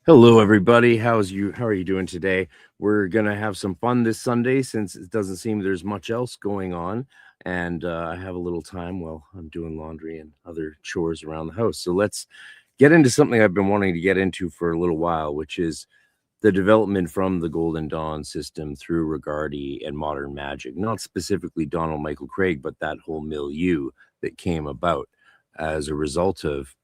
Hello, everybody. How are you doing today? We're gonna have some fun this Sunday since it doesn't seem there's much else going on, and I have a little time while I'm doing laundry and other chores around the house. So let's get into something I've been wanting to get into for a little while, which is the development from the Golden Dawn system through Regardie and modern magic. Not specifically Donald Michael Craig, but that whole milieu that came about as a result of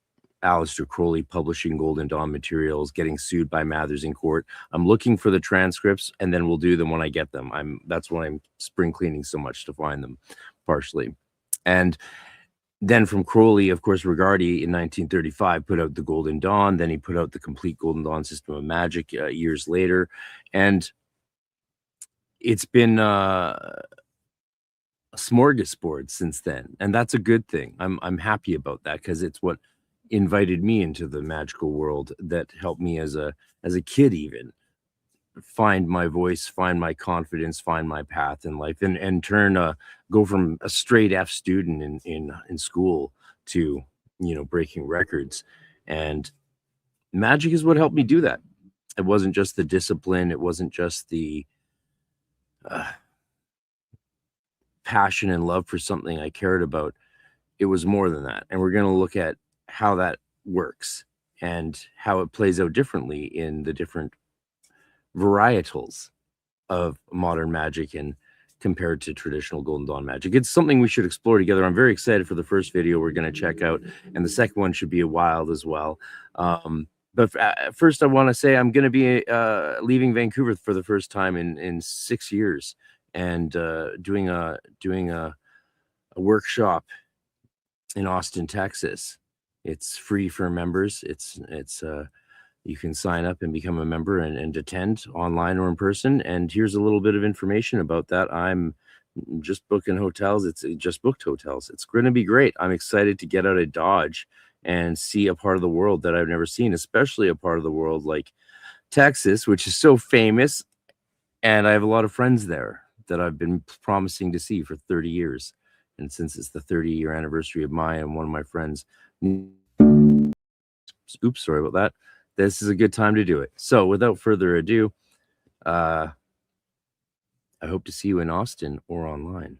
Aleister Crowley publishing Golden Dawn materials, getting sued by Mathers in court. I'm looking for the transcripts, and then we'll do them when I get them. That's why I'm spring cleaning so much to find them, partially. And then from Crowley, of course, Regardie in 1935 put out the Golden Dawn. Then he put out the complete Golden Dawn system of magic years later, and it's been a smorgasbord since then, and that's a good thing. I'm happy about that because it's what invited me into the magical world, that helped me as a kid even find my voice, find my confidence, find my path in life, and go from a straight F student in school to, breaking records. And magic is what helped me do that. It wasn't just the discipline, it wasn't just the passion and love for something I cared about. It was more than that. And we're going to look at how that works and how it plays out differently in the different varietals of modern magic and compared to traditional Golden Dawn magic. It's something we should explore together. I'm very excited for the first video we're going to check out, and the second one should be a wild as well. But first I want to say I'm going to be leaving Vancouver for the first time in 6 years, and doing a workshop in Austin, Texas. It's free for members. You can sign up and become a member and attend online or in person. And here's a little bit of information about that. I'm just booking hotels. It's just booked hotels. It's going to be great. I'm excited to get out of Dodge and see a part of the world that I've never seen, especially a part of the world like Texas, which is so famous. And I have a lot of friends there that I've been promising to see for 30 years. And since it's the 30-year anniversary of mine and one of my friends, oops, sorry about that. This is a good time to do it. So without further ado, I hope to see you in Austin or online.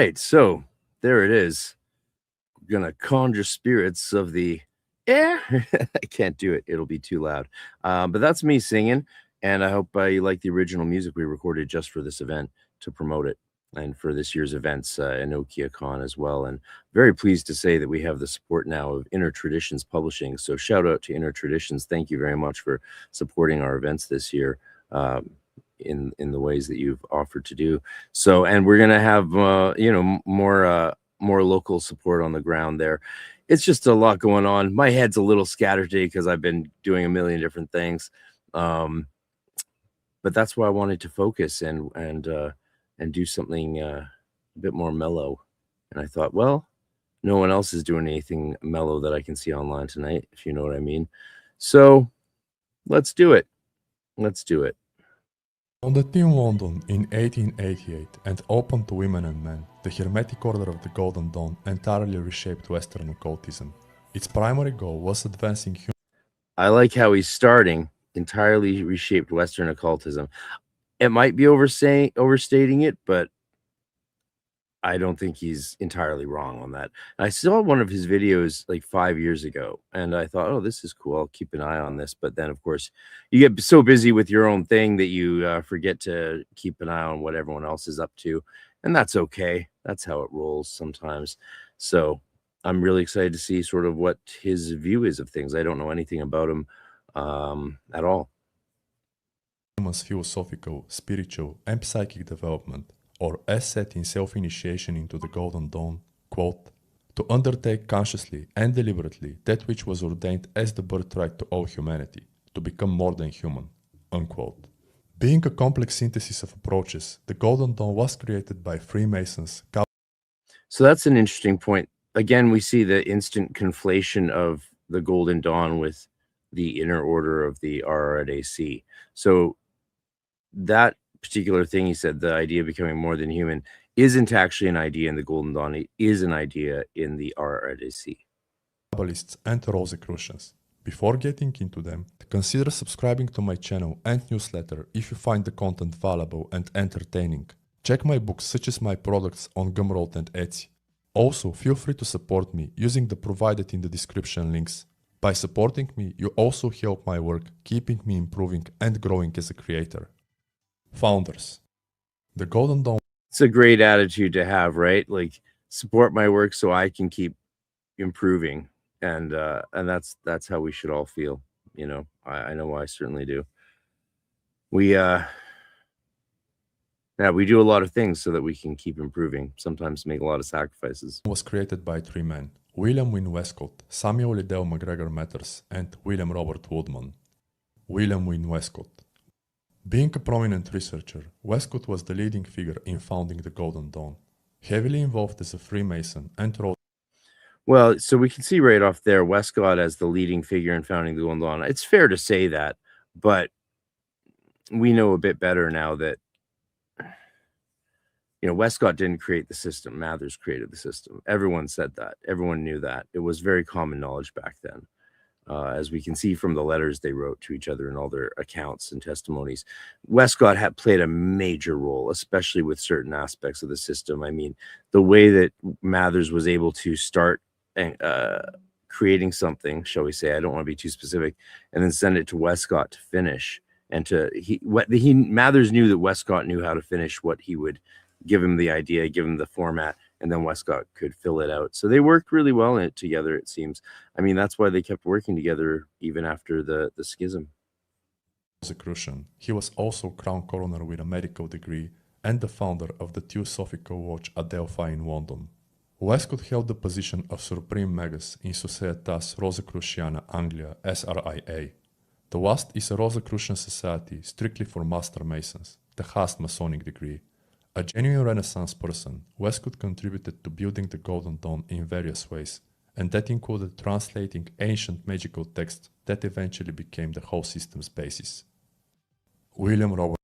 right, so there it is. We're gonna conjure spirits of the air. I can't do it. It'll be too loud. But that's me singing, and I hope you like the original music we recorded just for this event to promote it and for this year's events in OkiaCon as well. And very pleased to say that we have the support now of Inner Traditions Publishing. So shout out to Inner Traditions. Thank you very much for supporting our events this year. In the ways that you've offered to do so, and we're gonna have you know, more local support on the ground there. It's just a lot going on. My head's a little scattered today because I've been doing a million different things, but that's why I wanted to focus and do something a bit more mellow. And I thought, well, no one else is doing anything mellow that I can see online tonight, if you know what I mean. So let's do it. Let's do it. Founded in London in 1888 and open to women and men, the Hermetic Order of the Golden Dawn entirely reshaped Western occultism. Its primary goal was advancing human. I like how he's starting, entirely reshaped Western occultism. It might be overstating it, but I don't think he's entirely wrong on that. I saw one of his videos like 5 years ago, and I thought, oh, this is cool. I'll keep an eye on this. But then, of course, you get so busy with your own thing that you forget to keep an eye on what everyone else is up to. And that's okay. That's how it rolls sometimes. So I'm really excited to see sort of what his view is of things. I don't know anything about him at all. Human's philosophical, spiritual, and psychic development, or as set in self-initiation into the Golden Dawn, quote, to undertake consciously and deliberately that which was ordained as the birthright to all humanity, to become more than human, unquote. Being a complex synthesis of approaches, the Golden Dawn was created by Freemasons. So that's an interesting point. Again, we see the instant conflation of the Golden Dawn with the inner order of the RRAC. So that particular thing he said, the idea of becoming more than human, isn't actually an idea in the Golden Dawn. It is an idea in the RRAC. Kabbalists and Rosicrucians. Before getting into them, consider subscribing to my channel and newsletter if you find the content valuable and entertaining. Check my books such as my products on Gumroad and Etsy. Also, feel free to support me using the provided in the description links. By supporting me, you also help my work, keeping me improving and growing as a creator. Founders. The Golden Dawn. It's a great attitude to have, right? Like, support my work so I can keep improving. And that's how we should all feel. You know, I know I certainly do. We do a lot of things so that we can keep improving, sometimes make a lot of sacrifices. Was created by three men, William Wynne Westcott, Samuel Liddell McGregor Matters, and William Robert Woodman. William Wynne Westcott. Being a prominent researcher, Westcott was the leading figure in founding the Golden Dawn, heavily involved as a Freemason and wrote. Well, so we can see right off there Westcott as the leading figure in founding the Golden Dawn. It's fair to say that, but we know a bit better now that, you know, Westcott didn't create the system. Mathers created the system. Everyone said that. Everyone knew that. It was very common knowledge back then. As we can see from the letters they wrote to each other and all their accounts and testimonies. Westcott had played a major role, especially with certain aspects of the system. I mean, the way that Mathers was able to start creating something, shall we say, I don't want to be too specific, and then send it to Westcott to finish. And Mathers knew that Westcott knew how to finish what he would give him the idea, give him the format, and then Westcott could fill it out. So they worked really well in it together, it seems. I mean, that's why they kept working together even after the schism. Rosicrucian. He was also crown coroner with a medical degree and the founder of the Theosophical Lodge at Delphi in London. Westcott held the position of Supreme Magus in Societas Rosicruciana Anglia, SRIA. The last is a Rosicrucian society strictly for Master Masons, the highest Masonic degree. A genuine Renaissance person, Westcott contributed to building the Golden Dawn in various ways, and that included translating ancient magical texts that eventually became the whole system's basis. William Robert.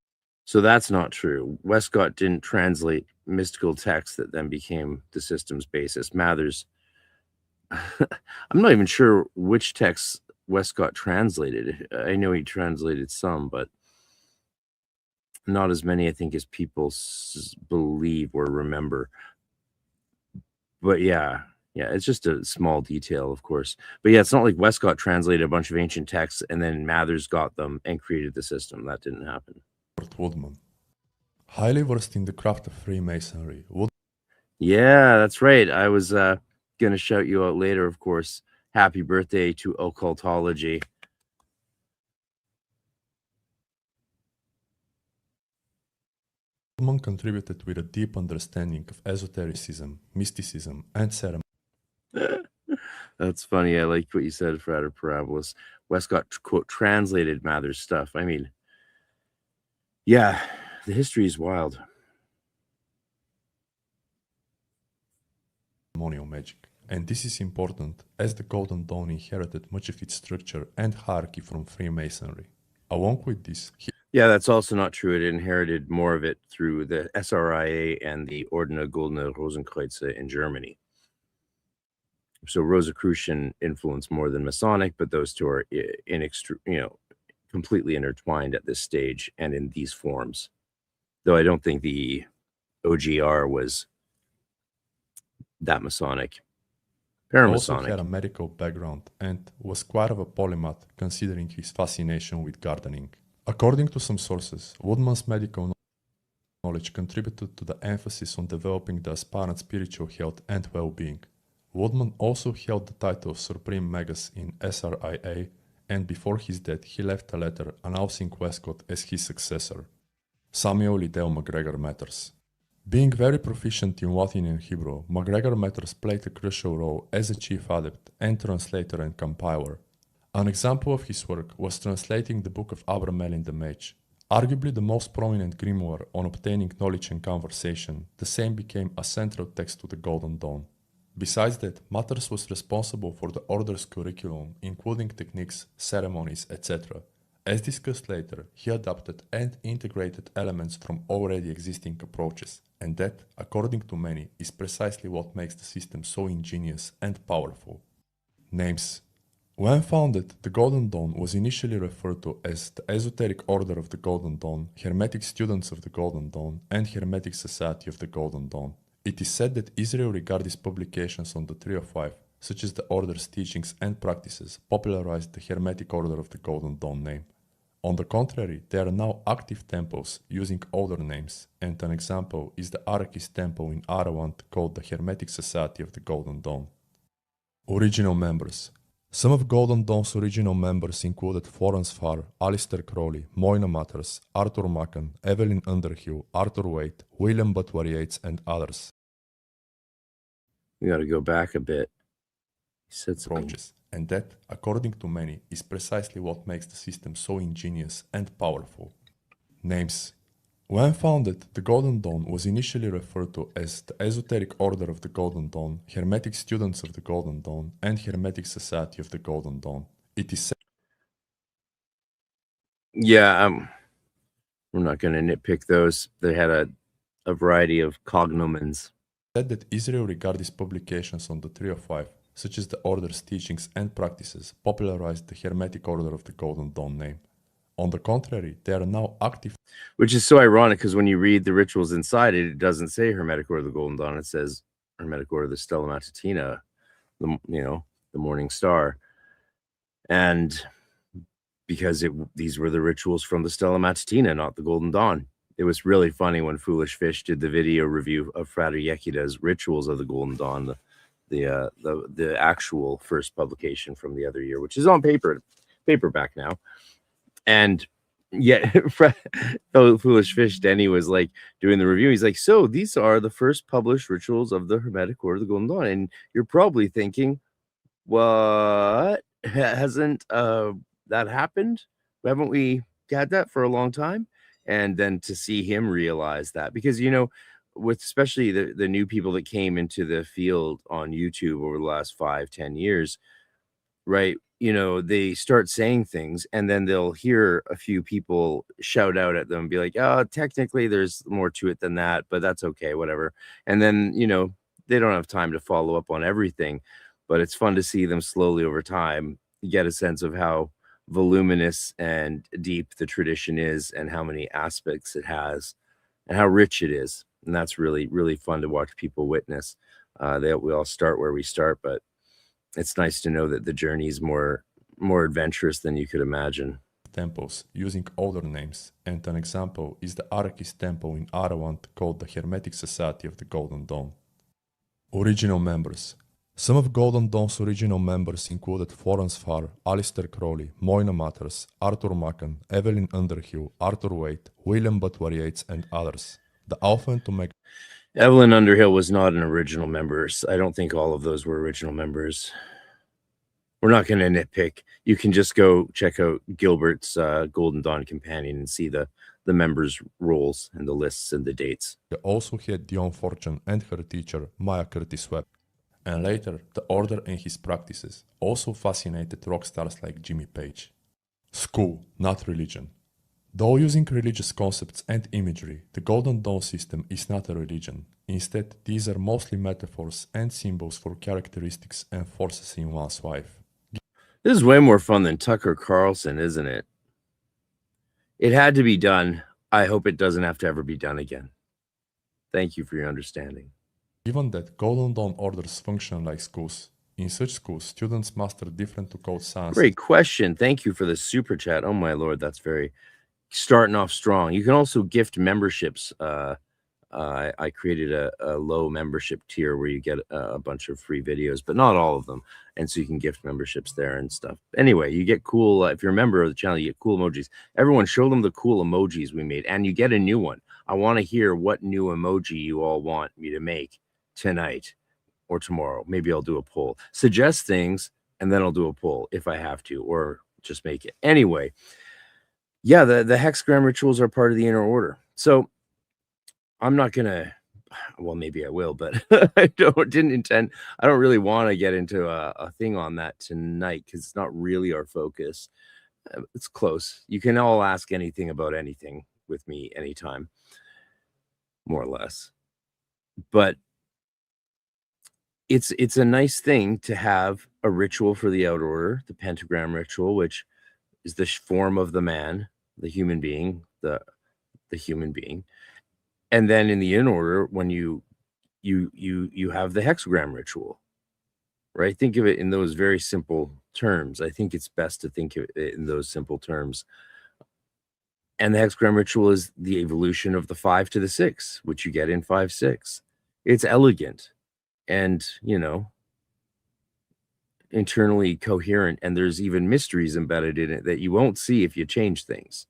So that's not true. Westcott didn't translate mystical texts that then became the system's basis. Mathers, I'm not even sure which texts Westcott translated. I know he translated some, but not as many, I think, as people believe or remember. But yeah, it's just a small detail, of course. But yeah, it's not like Westcott translated a bunch of ancient texts and then Mathers got them and created the system. That didn't happen. Woodman. Highly versed in the craft of Freemasonry, Yeah, that's right. I was gonna shout you out later, of course. Happy birthday to occultology. Woodman contributed with a deep understanding of esotericism, mysticism, and ceremony. That's funny. I like what you said, Frater Parabolas. Westcott, quote, translated Mather's stuff. I mean, yeah, the history is wild. Ceremonial magic. And this is important as the Golden Dawn inherited much of its structure and hierarchy from Freemasonry. Along with this, yeah, that's also not true. It inherited more of it through the SRIA and the Ordner Goldene Rosenkreuze in Germany. So Rosicrucian influence more than Masonic, but those two are completely intertwined at this stage and in these forms. Though I don't think the OGR was that Masonic. Paramasonic. Also had a medical background and was quite of a polymath considering his fascination with gardening. According to some sources, Woodman's medical knowledge contributed to the emphasis on developing the aspirant's spiritual health and well-being. Woodman also held the title of Supreme Magus in SRIA, and before his death he left a letter announcing Westcott as his successor. Samuel Liddell MacGregor Matters. Being very proficient in Latin and Hebrew, MacGregor Matters played a crucial role as a chief adept and translator and compiler. An example of his work was translating the Book of Abramelin the Mage. Arguably the most prominent grimoire on obtaining knowledge and conversation, the same became a central text to the Golden Dawn. Besides that, Matters was responsible for the Order's curriculum, including techniques, ceremonies, etc. As discussed later, he adapted and integrated elements from already existing approaches, and that, according to many, is precisely what makes the system so ingenious and powerful. Names. When founded, the Golden Dawn was initially referred to as the Esoteric Order of the Golden Dawn, Hermetic Students of the Golden Dawn, and Hermetic Society of the Golden Dawn. It is said that Israel Regardie's publications on the Tree of Life, such as the Order's teachings and practices, popularized the Hermetic Order of the Golden Dawn name. On the contrary, there are now active temples using older names, and an example is the Arrakis temple in Arawant called the Hermetic Society of the Golden Dawn. Original members. Some of Golden Dawn's original members included Florence Farr, Aleister Crowley, Moina Matters, Arthur Macken, Evelyn Underhill, Arthur Waite, William Butler Yeats, and others. We got to go back a bit. He said approaches, and that, according to many, is precisely what makes the system so ingenious and powerful. Names. When founded, the Golden Dawn was initially referred to as the Esoteric Order of the Golden Dawn, Hermetic Students of the Golden Dawn, and Hermetic Society of the Golden Dawn. It is said. Yeah, we're not going to nitpick those. They had a variety of cognomens. Said that Israel Regardie's publications on the Tree of Life, such as the Order's teachings and practices, popularized the Hermetic Order of the Golden Dawn name. On the contrary, they are now active. Which is so ironic because when you read the rituals inside it, it doesn't say Hermetic Order of the Golden Dawn. It says Hermetic Order of the Stella Matutina, the Morning Star. And because these were the rituals from the Stella Matutina, not the Golden Dawn. It was really funny when Foolish Fish did the video review of Frater Yekida's Rituals of the Golden Dawn, the actual first publication from the other year, which is on paperback now. And yet, Foolish Fish Denny was like doing the review. He's like, so these are the first published rituals of the Hermetic Order of the Golden Dawn. And you're probably thinking, what? Hasn't that happened? Haven't we had that for a long time? And then to see him realize that, because, with especially the new people that came into the field on YouTube over the last 5-10 years, right? They start saying things and then they'll hear a few people shout out at them and be like, oh, technically there's more to it than that, but that's okay, whatever. And then, they don't have time to follow up on everything, but it's fun to see them slowly over time get a sense of how voluminous and deep the tradition is and how many aspects it has and how rich it is. And that's really, really fun to watch people witness. We all start where we start, but it's nice to know that the journey is more adventurous than you could imagine. Temples using older names, and an example is the Arrakis temple in Arawant called the Hermetic Society of the Golden Dawn. Original members. Some of Golden Dawn's original members included Florence Farr, Aleister Crowley, Moina Matters, Arthur Macken, Evelyn Underhill, Arthur Waite, William Butler Yeats, and others. The Alpha and Omega. Evelyn Underhill was not an original member. I don't think all of those were original members. We're not going to nitpick. You can just go check out Gilbert's Golden Dawn Companion and see the members' roles and the lists and the dates. They also had Dion Fortune and her teacher, Maya Curtis Webb. And later, the Order and his practices also fascinated rock stars like Jimmy Page. School, not religion. Though using religious concepts and imagery, the Golden Dawn system is not a religion. Instead, these are mostly metaphors and symbols for characteristics and forces in one's life. This is way more fun than Tucker Carlson, isn't it? It had to be done. I hope it doesn't have to ever be done again. Thank you for your understanding. Given that Golden Dawn orders function like schools, in such schools, students master different occult sciences. Great question. Thank you for the super chat. Oh my Lord, that's very starting off strong. You can also gift memberships. I created a low membership tier where you get a bunch of free videos, but not all of them. And so you can gift memberships there and stuff. Anyway, you get cool, if you're a member of the channel, you get cool emojis. Everyone show them the cool emojis we made, and you get a new one. I want to hear what new emoji you all want me to make tonight or tomorrow. Maybe I'll do a poll. Suggest things, and then I'll do a poll if I have to, or just make it. Anyway, yeah, the hexagram rituals are part of the inner order. So I'm not gonna, well, maybe I will, but I didn't intend. I don't really want to get into a thing on that tonight because it's not really our focus. It's close. You can all ask anything about anything with me anytime, more or less. But it's a nice thing to have a ritual for the outer order, the pentagram ritual, which is the form of the man, the human being, the human being. And then in the inner order, when you have the hexagram ritual, right? Think of it in those very simple terms. I think it's best to think of it in those simple terms. And the hexagram ritual is the evolution of the 5 to the 6, which you get in 5-6. It's elegant and, you know, internally coherent. And there's even mysteries embedded in it that you won't see if you change things.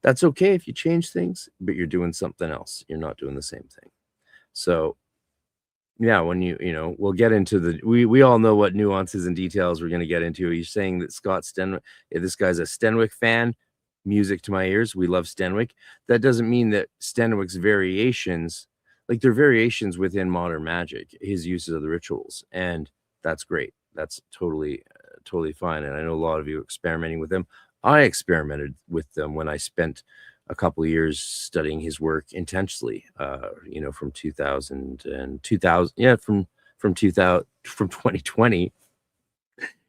That's okay if you change things, but you're doing something else. You're not doing the same thing. So, yeah, when you know, we'll get into the, we all know what nuances and details we're going to get into. Are you saying that Scott Stenwick, this guy's a Stenwick fan? Music to my ears. We love Stenwick. That doesn't mean that Stenwick's variations, like they're variations within modern magic, his uses of the rituals. And that's great. That's totally fine. And I know a lot of you experimenting with them. I experimented with them when I spent a couple of years studying his work intensely, you know, from 2000 and 2000. Yeah, from 2020.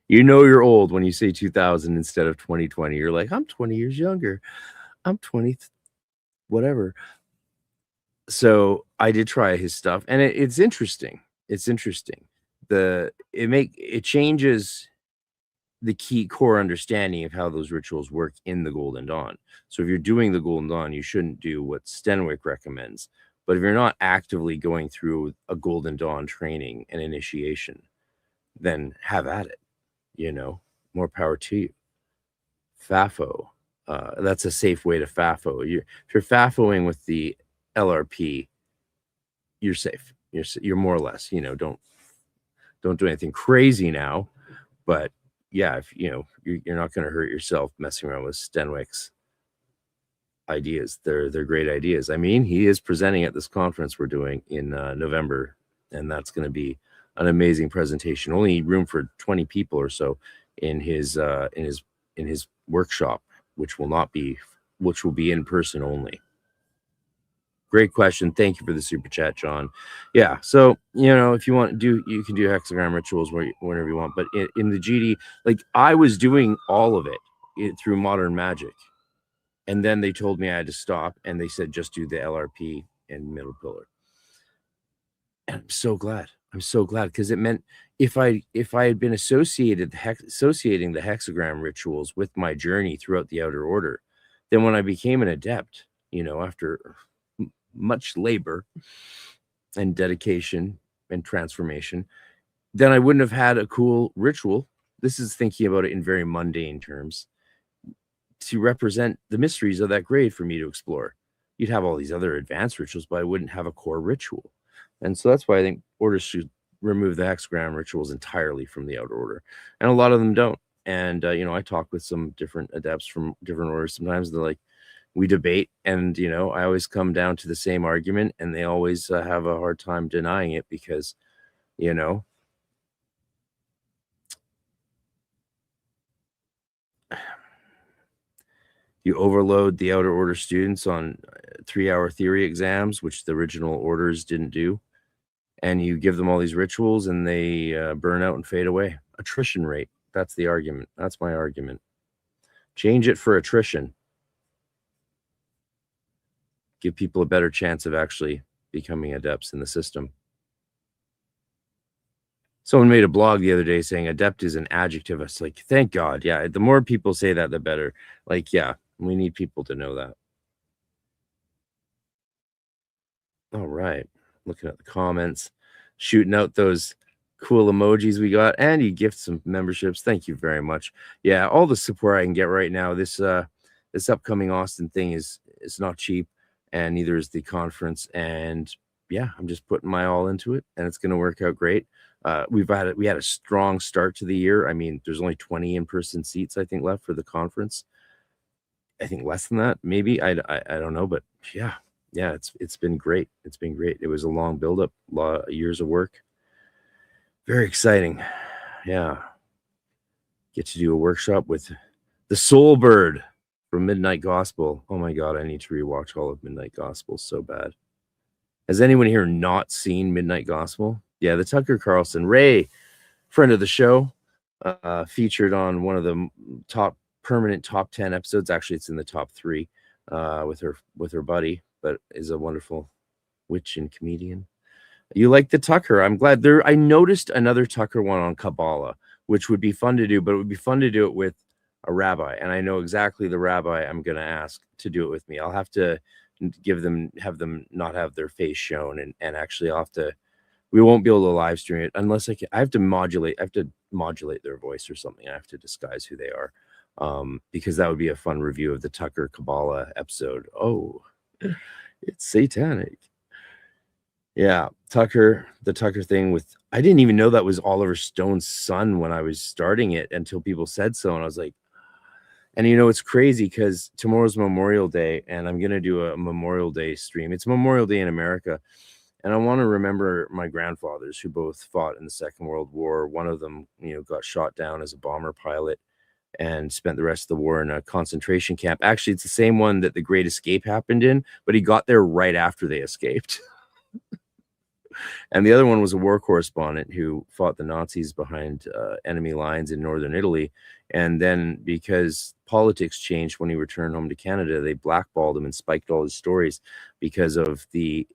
You know you're old when you say 2000 instead of 2020. You're like, I'm 20 years younger. I'm 20, whatever. So I did try his stuff, and it's interesting. It's interesting. It changes the key core understanding of how those rituals work in the Golden Dawn. So if you're doing the Golden Dawn, you shouldn't do what Stenwick recommends. But if you're not actively going through a Golden Dawn training and initiation, then have at it. You know, more power to you. FAFO. That's a safe way to FAFO. If you're FAFOing with the LRP, you're safe. You're more or less, you know, don't do anything crazy now, but yeah, if you know, you're not going to hurt yourself messing around with Stenwick's ideas. They're great ideas. I mean, he is presenting at this conference we're doing in November, and that's going to be an amazing presentation. Only room for 20 people or so in his workshop, which will be in person only. Great question. Thank you for the super chat, John. Yeah, so you know, if you want to do, you can do hexagram rituals whenever you want. But in the GD, like I was doing all of it through modern magic, and then they told me I had to stop, and they said just do the LRP and middle pillar. And I'm so glad. I'm so glad, because it meant if I had been associating the hexagram rituals with my journey throughout the outer order, then when I became an adept, after much labor and dedication and transformation, then I wouldn't have had a cool ritual. This is thinking about it in very mundane terms, to represent the mysteries of that grade for me to explore. You'd have all these other advanced rituals, but I wouldn't have a core ritual. And so that's why I think orders should remove the hexagram rituals entirely from the outer order. And a lot of them don't. And, I talk with some different adepts from different orders. Sometimes they're like, we debate, and, I always come down to the same argument, and they always have a hard time denying it because, you overload the outer order students on 3-hour theory exams, which the original orders didn't do. And you give them all these rituals, and they burn out and fade away. Attrition rate. That's the argument. That's my argument. Change it for attrition. Give people a better chance of actually becoming adepts in the system. Someone made a blog the other day saying adept is an adjective. It's like, thank God. Yeah, the more people say that, the better. Like, yeah, we need people to know that. All right. Looking at the comments, shooting out those cool emojis we got, and you gift some memberships. Thank you very much. Yeah, all the support I can get right now. This upcoming Austin thing is not cheap, and neither is the conference. And yeah, I'm just putting my all into it, and it's going to work out great. We had a strong start to the year. I mean, there's only 20 in-person seats, I think, left for the conference. I think less than that, maybe. I don't know, but yeah, it's been great. It's been great. It was a long buildup, a lot of years of work. Very exciting. Yeah. Get to do a workshop with the Soul Bird from Midnight Gospel. Oh my God, I need to rewatch all of Midnight Gospel so bad. Has anyone here not seen Midnight Gospel? Yeah, the Tucker Carlson. Ray, friend of the show, featured on one of the permanent top 10 episodes. Actually, it's in the top 3 with her buddy, but is a wonderful witch and comedian. You like the Tucker. I'm glad. I noticed another Tucker one on Kabbalah, which would be fun to do, but it would be fun to do it with a rabbi. And I know exactly the rabbi I'm going to ask to do it with me. I'll have to have them not have their face shown, and actually we won't be able to live stream it unless I have to modulate their voice or something. I have to disguise who they are, because that would be a fun review of the Tucker Kabbalah episode. Oh, it's satanic. Yeah, the Tucker thing with, I didn't even know that was Oliver Stone's son when I was starting it until people said so. And I was like, and it's crazy because tomorrow's Memorial Day, and I'm going to do a Memorial Day stream. It's Memorial Day in America. And I want to remember my grandfathers who both fought in the Second World War. One of them, got shot down as a bomber pilot and spent the rest of the war in a concentration camp. Actually, it's the same one that the Great Escape happened in, but he got there right after they escaped. And the other one was a war correspondent who fought the Nazis behind enemy lines in northern Italy. And then because politics changed when he returned home to Canada, they blackballed him and spiked all his stories because of the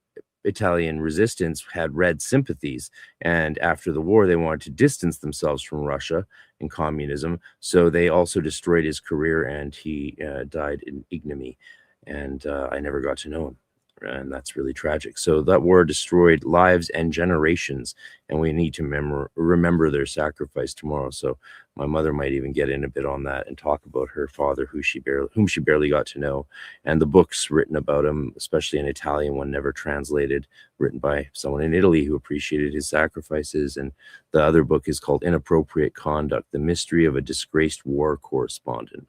Italian resistance had red sympathies. And after the war, they wanted to distance themselves from Russia and communism. So they also destroyed his career, and he died in ignominy. And I never got to know him. And that's really tragic. So that war destroyed lives and generations, and we need to remember their sacrifice tomorrow. So my mother might even get in a bit on that and talk about her father, whom she barely got to know, and the books written about him, especially an Italian one, never translated, written by someone in Italy who appreciated his sacrifices. And the other book is called Inappropriate Conduct: The Mystery of a Disgraced War Correspondent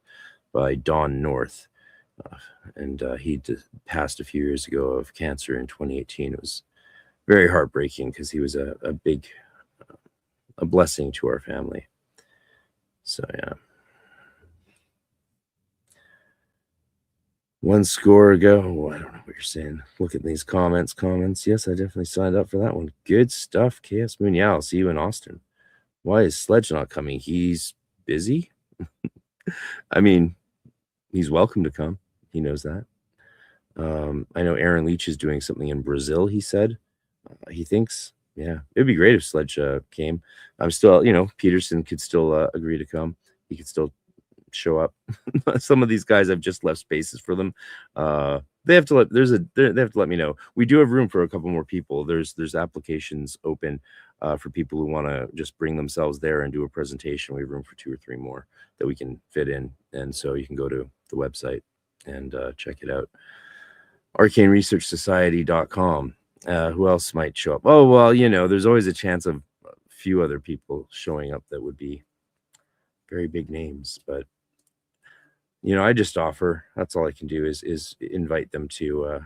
by Don North. And he passed a few years ago of cancer in 2018. It was very heartbreaking because he was a blessing to our family. So yeah. One score ago. Oh, I don't know what you're saying. Look at these comments. Yes, I definitely signed up for that one. Good stuff, KS Moon. Yeah, I'll see you in Austin. Why is Sledge not coming? He's busy. I mean, he's welcome to come. He knows that. I know Aaron Leach is doing something in Brazil, he said. He thinks. Yeah, it'd be great if Sledge came. I'm still, Peterson could still agree to come. He could still show up. Some of these guys, I've just left spaces for them. They have to let me know. We do have room for a couple more people. There's applications open for people who want to just bring themselves there and do a presentation. We have room for 2 or 3 more that we can fit in, and so you can go to the website and check it out. arcaneresearchsociety.com. Who else might show up? Oh, well, there's always a chance of a few other people showing up that would be very big names, but I just offer. That's all I can do is invite them to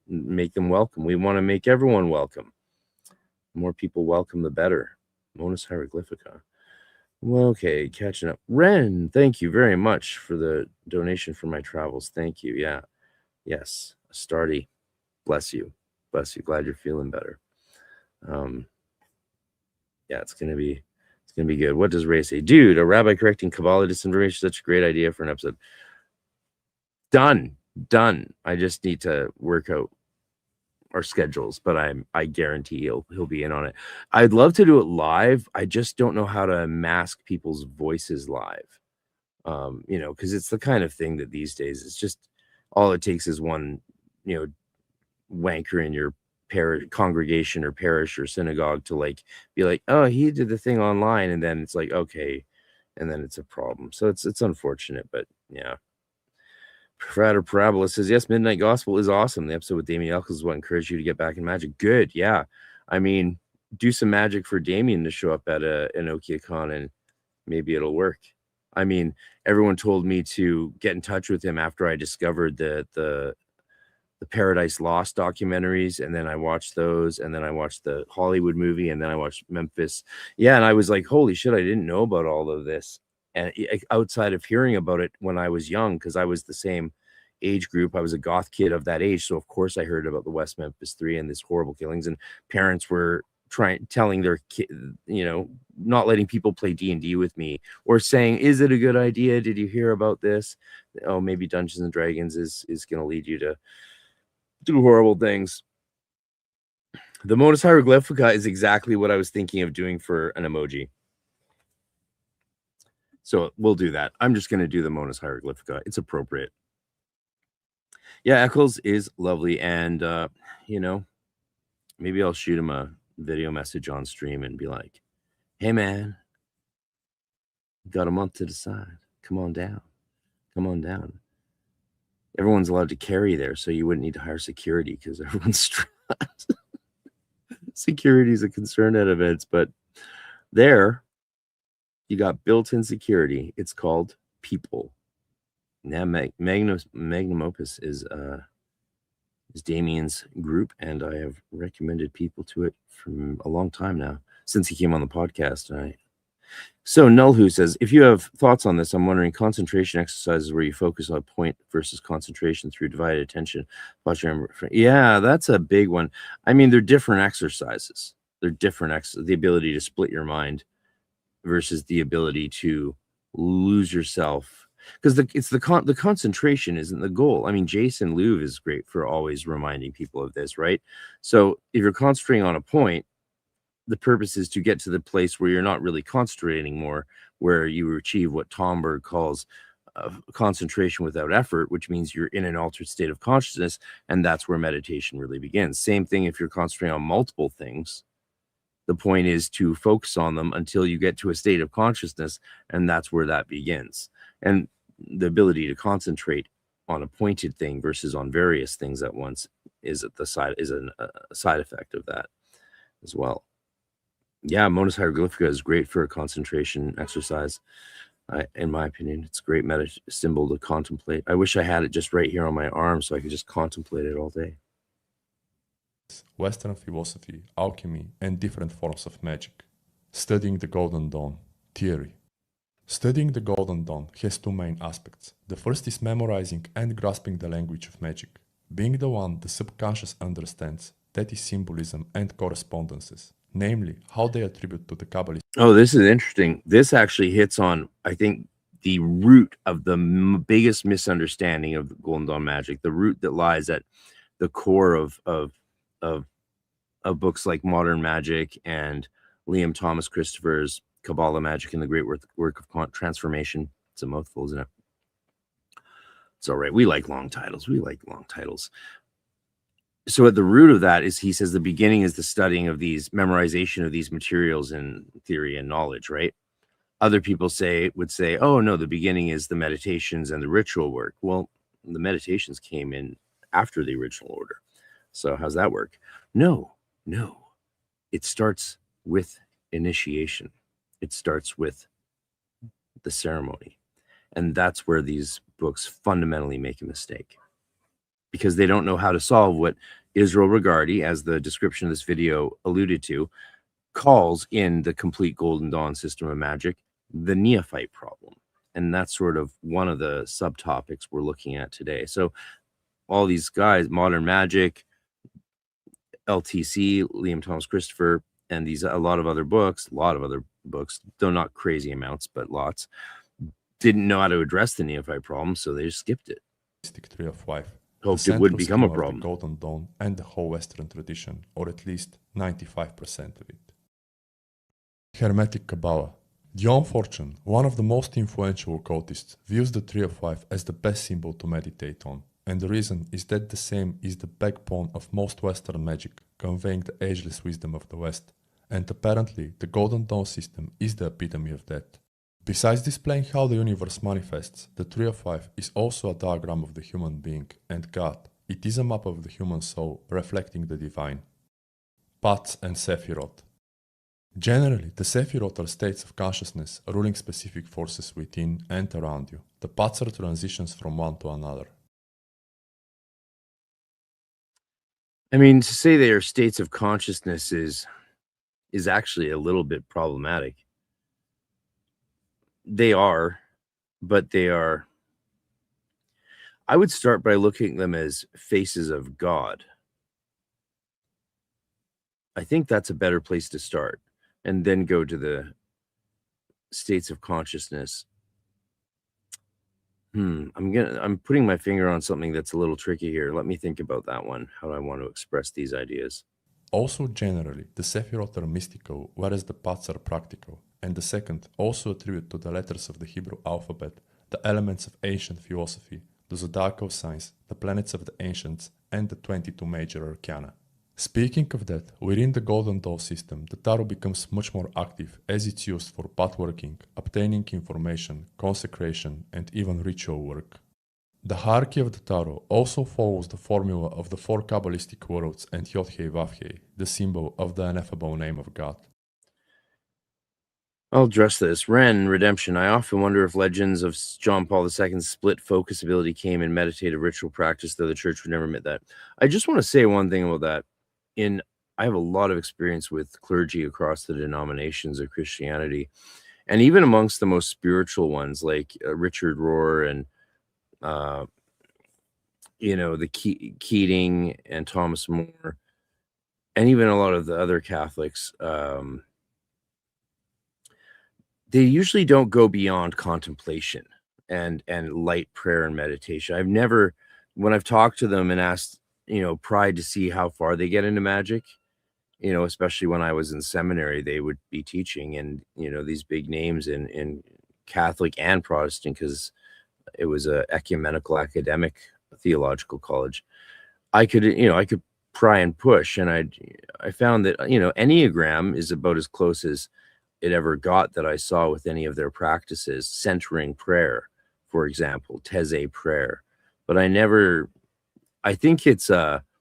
make them welcome. We want to make everyone welcome. The more people welcome, the better. Monus hieroglyphica. Well, okay, catching up. Ren, thank you very much for the donation for my travels. Thank you. Yeah. Yes. Astardi, bless you. Bless you. Glad you're feeling better. Yeah, it's gonna be good. What does Ray say? Dude, a rabbi correcting Kabbalah disinformation is such a great idea for an episode. Done. I just need to work out our schedules, but I guarantee he'll be in on it. I'd love to do it live. I just don't know how to mask people's voices live. Because it's the kind of thing that these days it's just all it takes is one, wanker in your congregation or parish or synagogue to be like, oh, he did the thing online, and then it's like, okay, and then it's a problem. So it's unfortunate, but yeah. Frater Parabola says, yes, Midnight Gospel is awesome. The episode with Damien Elkins is what encouraged you to get back in magic. Good. Yeah. I mean, do some magic for Damien to show up at an OkiaCon and maybe it'll work. I mean, everyone told me to get in touch with him after I discovered the Paradise Lost documentaries, and then I watched those, and then I watched the Hollywood movie, and then I watched Memphis. Yeah, and I was like, holy shit, I didn't know about all of this. And outside of hearing about it when I was young, because I was the same age group, I was a goth kid of that age, so of course I heard about the West Memphis 3 and these horrible killings, and parents were telling their kid, not letting people play D&D with me, or saying, is it a good idea? Did you hear about this? Oh, maybe Dungeons and Dragons is going to lead you to do horrible things. The Modus Hieroglyphica is exactly what I was thinking of doing for an emoji. So we'll do that. I'm just going to do the Modus Hieroglyphica. It's appropriate. Yeah, Eccles is lovely. And, maybe I'll shoot him a video message on stream and be like, hey, man, got a month to decide. Come on down. Everyone's allowed to carry there, so you wouldn't need to hire security because everyone's strapped. Security is a concern at events, but there you got built-in security. It's called people. Now, Magnum Opus is Damien's group, and I have recommended people to it from a long time now, since he came on the podcast. So Nullwho says, if you have thoughts on this, I'm wondering concentration exercises where you focus on a point versus concentration through divided attention. Yeah, that's a big one. I mean, they're different exercises. They're different. The ability to split your mind versus the ability to lose yourself. Because the concentration isn't the goal. I mean, Jason Louv is great for always reminding people of this, right? So if you're concentrating on a point, the purpose is to get to the place where you're not really concentrating more, where you achieve what Tomberg calls concentration without effort, which means you're in an altered state of consciousness, and that's where meditation really begins. Same thing if you're concentrating on multiple things. The point is to focus on them until you get to a state of consciousness, and that's where that begins. And the ability to concentrate on a pointed thing versus on various things at once is a side effect of that as well. Yeah, Modus Hieroglyphica is great for a concentration exercise. In my opinion, it's a great symbol to contemplate. I wish I had it just right here on my arm so I could just contemplate it all day. Western philosophy, alchemy, and different forms of magic. Studying the Golden Dawn. Theory. Studying the Golden Dawn has 2 main aspects. The first is memorizing and grasping the language of magic, being the one the subconscious understands, that is symbolism and correspondences, namely how they attribute to the Kabbalist. Oh, this is interesting. This actually hits on, I think, the root of the biggest misunderstanding of Golden Dawn magic, the root that lies at the core of of books like Modern Magic and Liam Thomas Christopher's Kabbalah Magic and the Great Work of Transformation. It's a mouthful, isn't it? It's all right. We like long titles. So at the root of that is, he says, the beginning is the studying of these, memorization of these materials in theory and knowledge, right? Other people would say, oh no, the beginning is the meditations and the ritual work. Well, the meditations came in after the original order. So how's that work? No. It starts with initiation. It starts with the ceremony. And that's where these books fundamentally make a mistake, because they don't know how to solve what Israel Regardie, as the description of this video alluded to, calls in the Complete Golden Dawn System of Magic, the neophyte problem. And that's sort of one of the subtopics we're looking at today. So all these guys, Modern Magic, LTC, Liam Thomas Christopher, and a lot of other books, though not crazy amounts, but lots, didn't know how to address the neophyte problem, so they just skipped it. Tree of Life. Hoped it would become a problem. The Golden Dawn and the whole Western tradition, or at least 95% of it. Hermetic Kabbalah. John Fortune, one of the most influential occultists, views the Tree of Life as the best symbol to meditate on, and the reason is that the same is the backbone of most Western magic, conveying the ageless wisdom of the West, and apparently the Golden Dawn system is the epitome of that. Besides displaying how the universe manifests, the Tree of Life is also a diagram of the human being and God. It is a map of the human soul reflecting the divine. Paths and Sephiroth. Generally, the Sephiroth are states of consciousness ruling specific forces within and around you. The paths are transitions from one to another. I mean, to say they are states of consciousness is actually a little bit problematic. They are, but they are. I would start by looking at them as faces of God. I think that's a better place to start, and then go to the states of consciousness. I'm putting my finger on something that's a little tricky here. Let me think about that one. How do I want to express these ideas? Also, generally, the Sephiroth are mystical, whereas the paths are practical. And the second also attribute to the letters of the Hebrew alphabet, the elements of ancient philosophy, the zodiacal signs, the planets of the ancients, and the 22 major arcana. Speaking of that, within the Golden Dawn system, the tarot becomes much more active as it's used for pathworking, obtaining information, consecration, and even ritual work. The hierarchy of the tarot also follows the formula of the 4 Kabbalistic worlds and Yod-Heh Vav-Heh, the symbol of the ineffable name of God. I'll address this. Ren, Redemption. I often wonder if legends of John Paul II's split focus ability came in meditative ritual practice, though the church would never admit that. I just want to say one thing about that. I have a lot of experience with clergy across the denominations of Christianity, and even amongst the most spiritual ones, like Richard Rohr and the Keating and Thomas More, and even a lot of the other Catholics. They usually don't go beyond contemplation and light prayer and meditation. I've never, when I've talked to them and asked, pried to see how far they get into magic, especially when I was in seminary, they would be teaching, and these big names in Catholic and Protestant, because it was a ecumenical academic theological college. I could pry and push, and I found that Enneagram is about as close as it ever got that I saw with any of their practices, centering prayer, for example, Teze prayer. But I think it's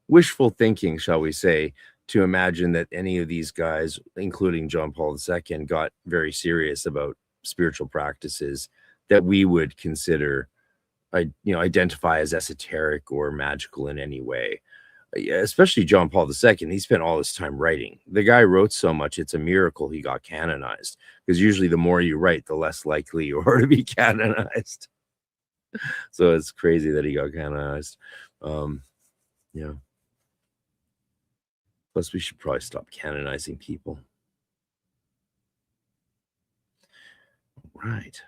wishful thinking, shall we say, to imagine that any of these guys, including John Paul II, got very serious about spiritual practices that we would consider, identify as esoteric or magical in any way. Especially John Paul II, he spent all his time writing. The guy wrote so much, it's a miracle he got canonized, because usually the more you write, the less likely you are to be canonized. So it's crazy that he got canonized. Yeah. Plus, we should probably stop canonizing people. Right.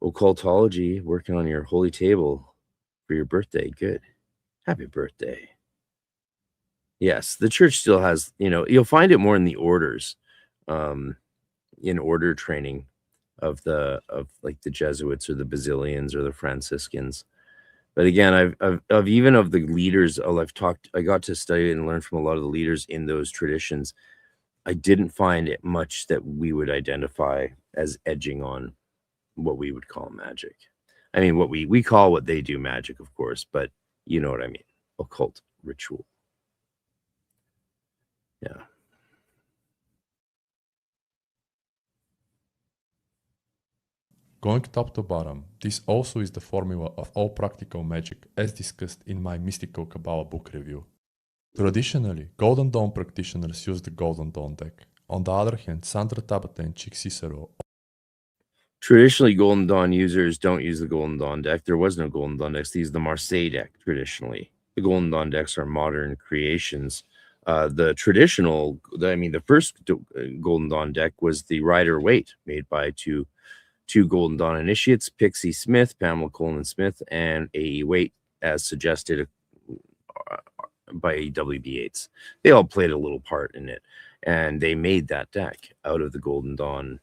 Occultology, working on your holy table for your birthday. Good. Happy birthday. Yes, the church still has, you'll find it more in the orders, in order training of like the Jesuits or the Basilians or the Franciscans. But again, I've even of the leaders, I got to study and learn from a lot of the leaders in those traditions. I didn't find it much that we would identify as edging on what we would call magic. I mean, what we call what they do magic, of course, but you know what I mean, occult ritual. Yeah. Going top to bottom, this also is the formula of all practical magic as discussed in my Mystical Kabbalah book review. Traditionally, Golden Dawn practitioners use the Golden Dawn deck. On the other hand, Sandra Tabata and Chick Cicero. Traditionally, Golden Dawn users don't use the Golden Dawn deck. There was no Golden Dawn decks. They use the Marseille deck traditionally. The Golden Dawn decks are modern creations. The traditional, the first Golden Dawn deck was the Rider Waite, made by two Golden Dawn initiates, Pixie Smith, Pamela Coleman Smith, and A.E. Waite, as suggested by W.B. Yeats. They all played a little part in it, and they made that deck out of the Golden Dawn.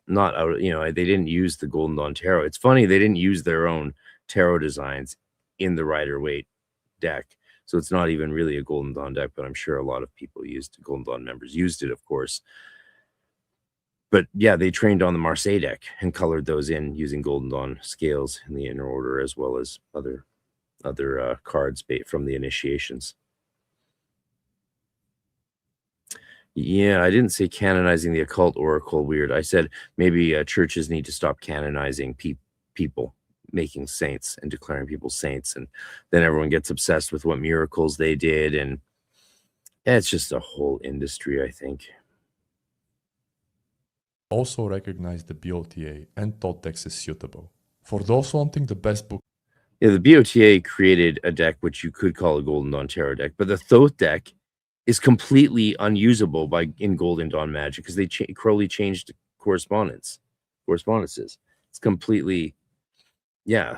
Not out, they didn't use the Golden Dawn tarot. It's funny, they didn't use their own tarot designs in the Rider Waite deck. So it's not even really a Golden Dawn deck, but I'm sure a lot of people Golden Dawn members used it, of course. But yeah, they trained on the Marseille deck and colored those in using Golden Dawn scales in the inner order, as well as other cards from the initiations. Yeah, I didn't say canonizing the occult oracle. Weird. I said maybe churches need to stop canonizing people, making saints and declaring people saints, and then everyone gets obsessed with what miracles they did, and it's just a whole industry, I think. Also recognized the BOTA and thought decks as suitable. For those wanting the best book. Yeah, the BOTA created a deck which you could call a Golden Dawn tarot deck, but the Thoth deck is completely unusable in Golden Dawn magic because Crowley changed correspondences. It's completely, yeah,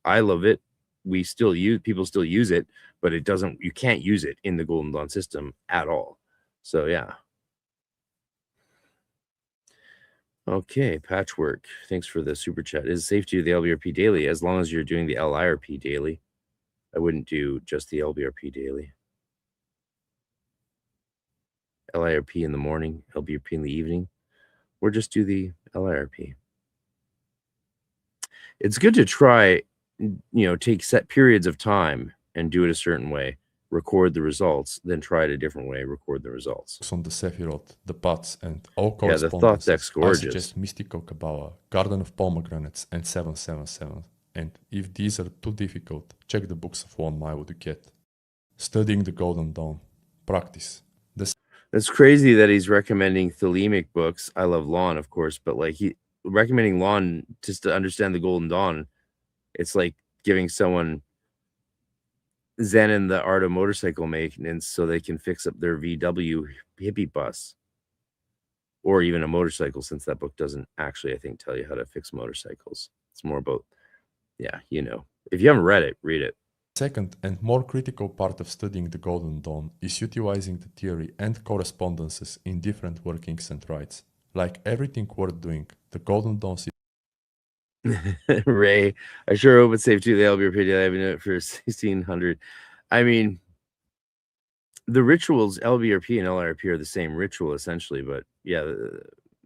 I love it. People still use it, but you can't use it in the Golden Dawn system at all. So yeah. Okay, Patchwork, thanks for the super chat. Is it safe to do the LBRP daily as long as you're doing the LIRP daily? I wouldn't do just the LBRP daily. LIRP in the morning, LBRP in the evening, or just do the LIRP. It's good to try, take set periods of time and do it a certain way, record the results, then try it a different way, record the results. On the Sephiroth, the Paths, and all correspondences, the Thoth deck's gorgeous. I suggest Mystical Kabbalah, Garden of Pomegranates, and 777. And if these are too difficult, check the books of 1 Mile Duquette. Studying the Golden Dawn. Practice. That's crazy that he's recommending Thelemic books. I love Lon, of course, but like recommending Lon just to understand the Golden Dawn, it's like giving someone Zen and the art of motorcycle maintenance so they can fix up their VW hippie bus or even a motorcycle, since that book doesn't actually, I think, tell you how to fix motorcycles. It's more about, if you haven't read it, read it. Second and more critical part of studying the Golden Dawn is utilizing the theory and correspondences in different workings and rites. Like everything worth doing, the Golden Dawn Ray, I sure hope it's safe to the LBRP. I've been doing it for 1600. I mean, the rituals, LBRP and LIRP are the same ritual essentially, but yeah,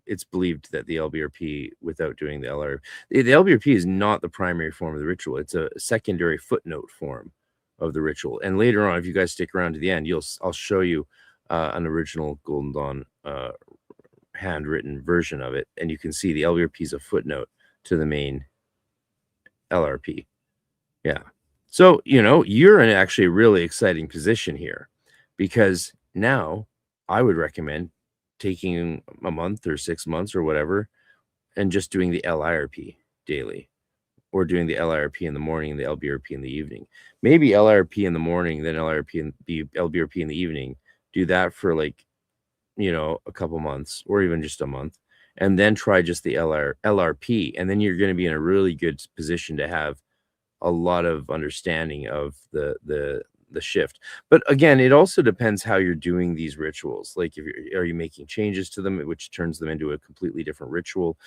it's believed that the LBRP, without doing the LIRP, the LBRP is not the primary form of the ritual. It's a secondary footnote form of the ritual. And later on, if you guys stick around to the end, I'll show you an original Golden Dawn handwritten version of it, and you can see the LBRP is a footnote to the main LRP. Yeah. So, you're in actually a really exciting position here, because now I would recommend taking a month or 6 months or whatever and just doing the LIRP daily, or doing the LIRP in the morning and the LBRP in the evening. Maybe LIRP in the morning, then LIRP and the LBRP in the evening. Do that for like, a couple months or even just a month, and then try just the LRP. And then you're going to be in a really good position to have a lot of understanding of the shift. But again, it also depends how you're doing these rituals. Like, if are you making changes to them, which turns them into a completely different ritual,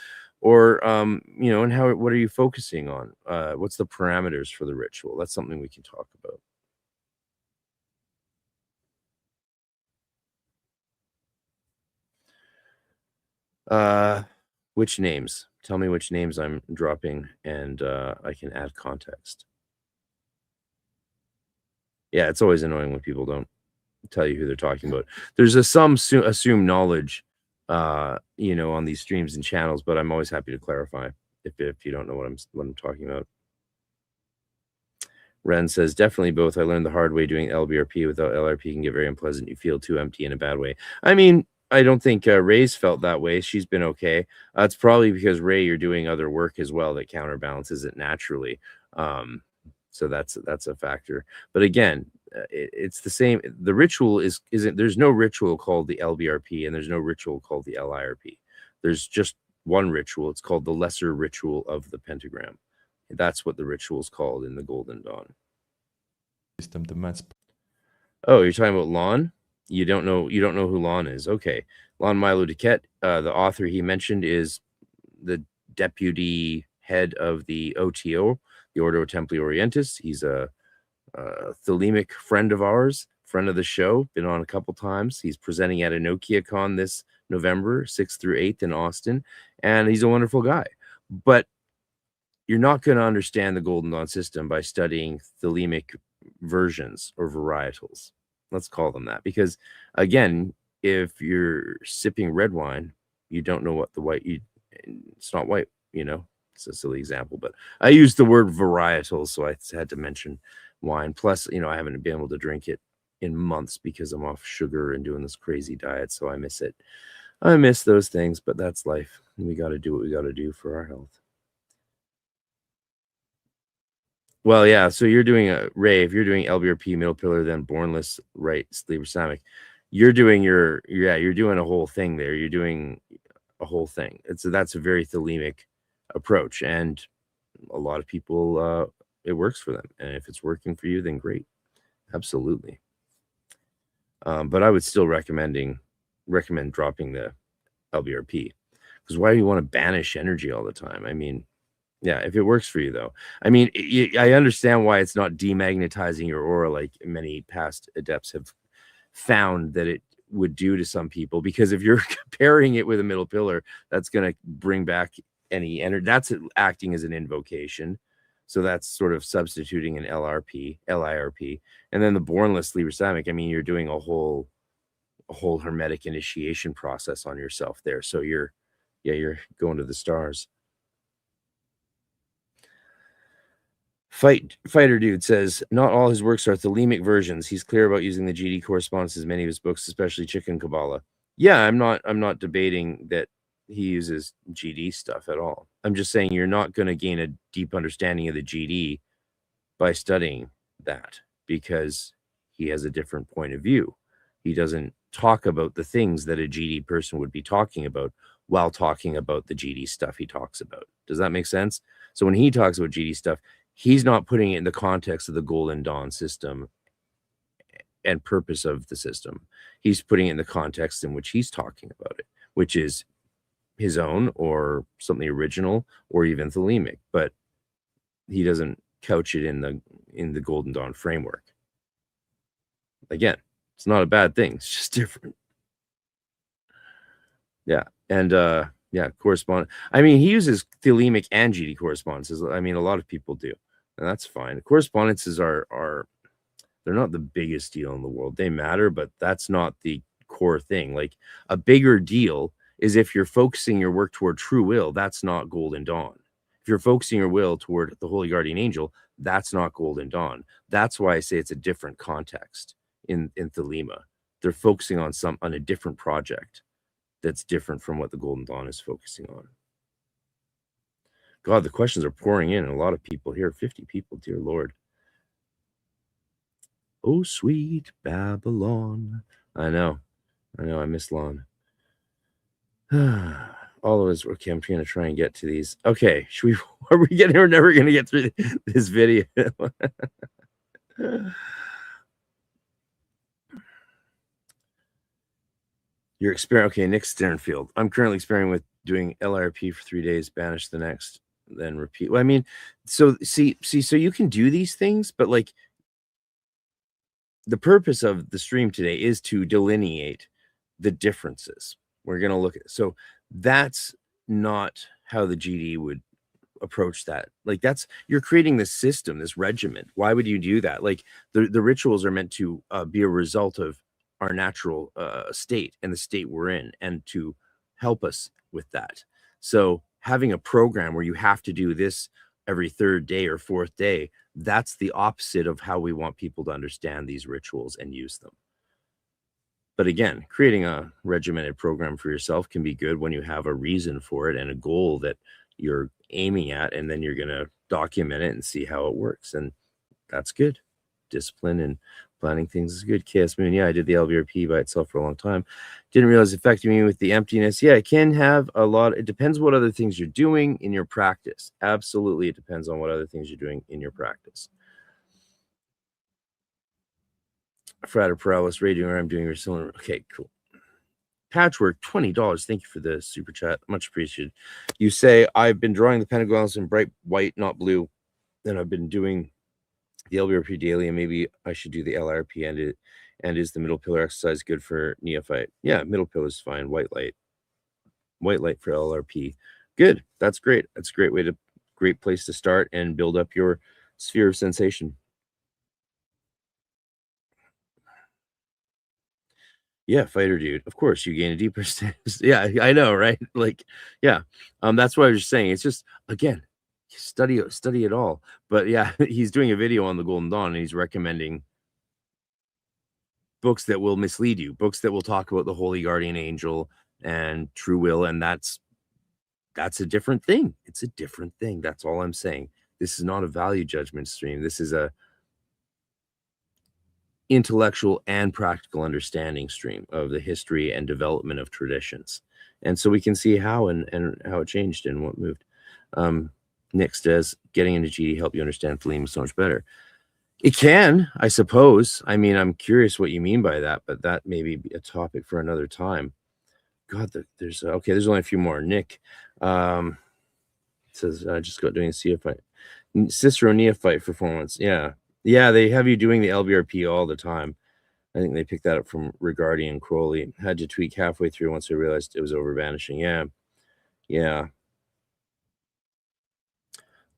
or you know, and what are you focusing on? What's the parameters for the ritual? That's something we can talk about. Which names? Tell me which names I'm dropping, and I can add context. Yeah, it's always annoying when people don't tell you who they're talking about. There's some assumed knowledge, you know, on these streams and channels, but I'm always happy to clarify if you don't know what I'm talking about. Ren says, definitely both. I learned the hard way doing LBRP. Without LRP can get very unpleasant. You feel too empty in a bad way. I mean, I don't think Ray's felt that way. She's been okay. It's probably because, Ray, you're doing other work as well that counterbalances it naturally. So that's a factor. But again, it's the same. The ritual isn't. There's no ritual called the LBRP, and there's no ritual called the LIRP. There's just one ritual. It's called the lesser ritual of the pentagram. That's what the ritual is called in the Golden Dawn. System demands. Oh, you're talking about Lon? You don't know who Lon is. Okay. Lon Milo Duquette, the author he mentioned, is the deputy head of the OTO, the Ordo Templi Orientis. He's a Thelemic friend of ours, friend of the show, been on a couple times. He's presenting at EnochiaCon this November 6th through 8th in Austin, and he's a wonderful guy. But you're not going to understand the Golden Dawn system by studying Thelemic versions or varietals. Let's call them that. Because, again, if you're sipping red wine, you don't know what the white... it's not white, you know? It's a silly example, but I used the word varietal, so I had to mention wine. Plus, you know, I haven't been able to drink it in months because I'm off sugar and doing this crazy diet, so I miss it. I miss those things, but that's life. We got to do what we got to do for our health. Well, yeah, so you're doing Ray, if you're doing LBRP, middle pillar, then bornless, right, sleeper Samic, you're doing you're doing a whole thing there. You're doing a whole thing. That's a very Thelemic approach, and a lot of people it works for them. And if it's working for you, then great. Absolutely. But I would still recommend dropping the LBRP, because why do you want to banish energy all the time? I mean, yeah, if it works for you, though. I mean, I understand why it's not demagnetizing your aura like many past adepts have found that it would do to some people, because if you're comparing it with a middle pillar, that's going to bring back any energy. That's acting as an invocation. So that's sort of substituting an LIRP. And then the bornless sleeper Samic, I mean, you're doing a whole hermetic initiation process on yourself there. So you're going to the stars. Fighter Dude says, not all his works are Thelemic versions. He's clear about using the GD correspondences in many of his books, especially Chicken Kabbalah. Yeah, I'm not debating that he uses GD stuff at all. I'm just saying you're not going to gain a deep understanding of the GD by studying that, because he has a different point of view. He doesn't talk about the things that a GD person would be talking about while talking about the GD stuff he talks about. Does that make sense? So when he talks about GD stuff, he's not putting it in the context of the Golden Dawn system and purpose of the system. He's putting it in the context in which he's talking about it, which is his own or something original or even Thelemic, but he doesn't couch it in the Golden Dawn framework. Again, it's not a bad thing. It's just different. Yeah. And yeah, correspondence. I mean, he uses Thelemic and GD correspondences. I mean, a lot of people do, and that's fine. Correspondences are they're not the biggest deal in the world. They matter, but that's not the core thing. Like, a bigger deal is if you're focusing your work toward true will. That's not Golden Dawn. If you're focusing your will toward the Holy Guardian Angel, that's not Golden Dawn. That's why I say it's a different context in Thelema. They're focusing on a different project that's different from what the Golden Dawn is focusing on. God, the questions are pouring in, and a lot of people here. 50 people, dear Lord. Oh, sweet Babylon. I know. I miss Lon. All of us. Okay, I'm going to try and get to these. Okay, we're never going to get through this video. You're experiencing, okay, Nick Sternfield. I'm currently experimenting with doing LIRP for 3 days, banish the next, then repeat. Well, I mean, so see, so you can do these things, but like the purpose of the stream today is to delineate the differences. We're going to look at, so that's not how the GD would approach that. Like that's, you're creating this system, this regimen. Why would you do that? Like the rituals are meant to be a result of our natural state and the state we're in, and to help us with that. So having a program where you have to do this every third day or fourth day, that's the opposite of how we want people to understand these rituals and use them. But again, creating a regimented program for yourself can be good when you have a reason for it and a goal that you're aiming at, and then you're going to document it and see how it works. And that's good. Discipline and planning things is good. KS Moon, yeah, I did the LBRP by itself for a long time. Didn't realize it affected me with the emptiness. Yeah, it can have a lot. It depends what other things you're doing in your practice. Absolutely, it depends on what other things you're doing in your practice. Frater Paralysis Radio, I'm doing your. Okay, cool. Patchwork, $20. Thank you for the super chat. Much appreciated. You say, I've been drawing the pentagons in bright white, not blue. Then I've been doing the LBRP daily, and maybe I should do the LRP. And is the middle pillar exercise good for neophyte? Yeah, middle pillar is fine. White light for LRP. Good. That's great. That's a great place to start and build up your sphere of sensation. Yeah, fighter dude. Of course, you gain a deeper stance. Yeah, I know, right? Like, yeah. That's what I was just saying. It's just, again, study it all. But yeah, he's doing a video on the Golden Dawn, and he's recommending books that will mislead you, books that will talk about the Holy Guardian Angel and True Will, and that's a different thing. It's a different thing. That's all I'm saying. This is not a value judgment stream. This is a intellectual and practical understanding stream of the history and development of traditions. And so we can see how and how it changed and what moved. Nick says, getting into GD help you understand Thelema so much better. It can, I suppose. I mean, I'm curious what you mean by that, but that may be a topic for another time. God, there's okay, there's only a few more. Nick says, I just got doing a CFI. Cicero neophyte performance. Yeah. Yeah, they have you doing the LBRP all the time. I think they picked that up from Regardie and Crowley. Had to tweak halfway through once I realized it was over vanishing. Yeah. Yeah.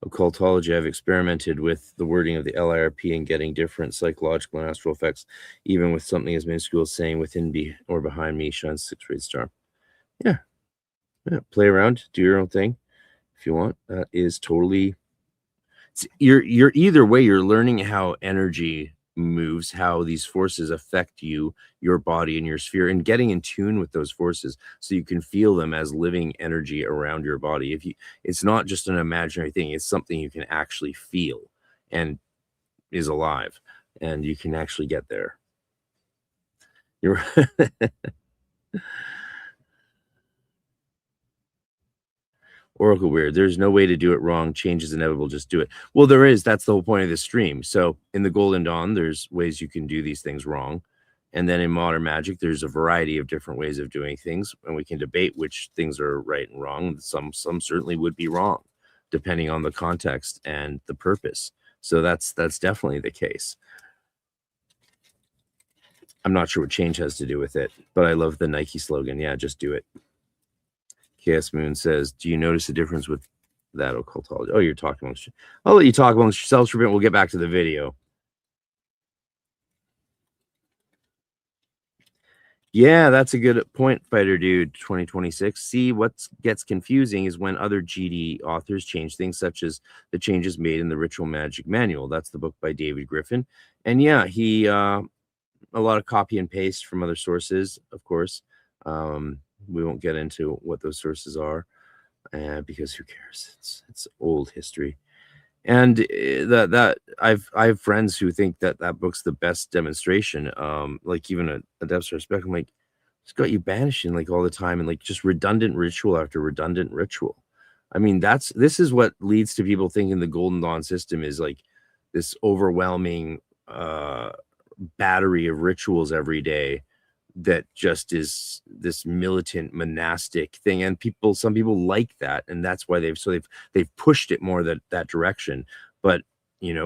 Occultology, I've experimented with the wording of the LIRP and getting different psychological and astral effects, even with something as minuscule as saying within or behind me shines 6 ray star. Yeah. Yeah. Play around, do your own thing if you want. That is totally, you're either way, you're learning how energy moves, how these forces affect you, your body and your sphere, and getting in tune with those forces so you can feel them as living energy around your body. It's not just an imaginary thing, it's something you can actually feel and is alive, and you can actually get there. You're Oracle weird. There's no way to do it wrong. Change is inevitable. Just do it. Well, there is. That's the whole point of the stream. So in the Golden Dawn, there's ways you can do these things wrong. And then in modern magic, there's a variety of different ways of doing things. And we can debate which things are right and wrong. Some certainly would be wrong, depending on the context and the purpose. So that's definitely the case. I'm not sure what change has to do with it, but I love the Nike slogan. Yeah, just do it. KS Moon says, do you notice a difference with that occultology? Oh, you're talking amongst you. I'll let you talk amongst yourselves for a bit. We'll get back to the video. Yeah, that's a good point, Fighter Dude 2026. See, what gets confusing is when other GD authors change things, such as the changes made in the Ritual Magic Manual. That's the book by David Griffin. And yeah, he, a lot of copy and paste from other sources, of course. We won't get into what those sources are because who cares? It's old history. And that I have friends who think that book's the best demonstration. Like even a depth respect, I'm like, it's got you banishing like all the time and like just redundant ritual after redundant ritual. I mean, this is what leads to people thinking the Golden Dawn system is like this overwhelming battery of rituals every day that just is this militant monastic thing, and some people like that, and that's why they've pushed it more that direction. But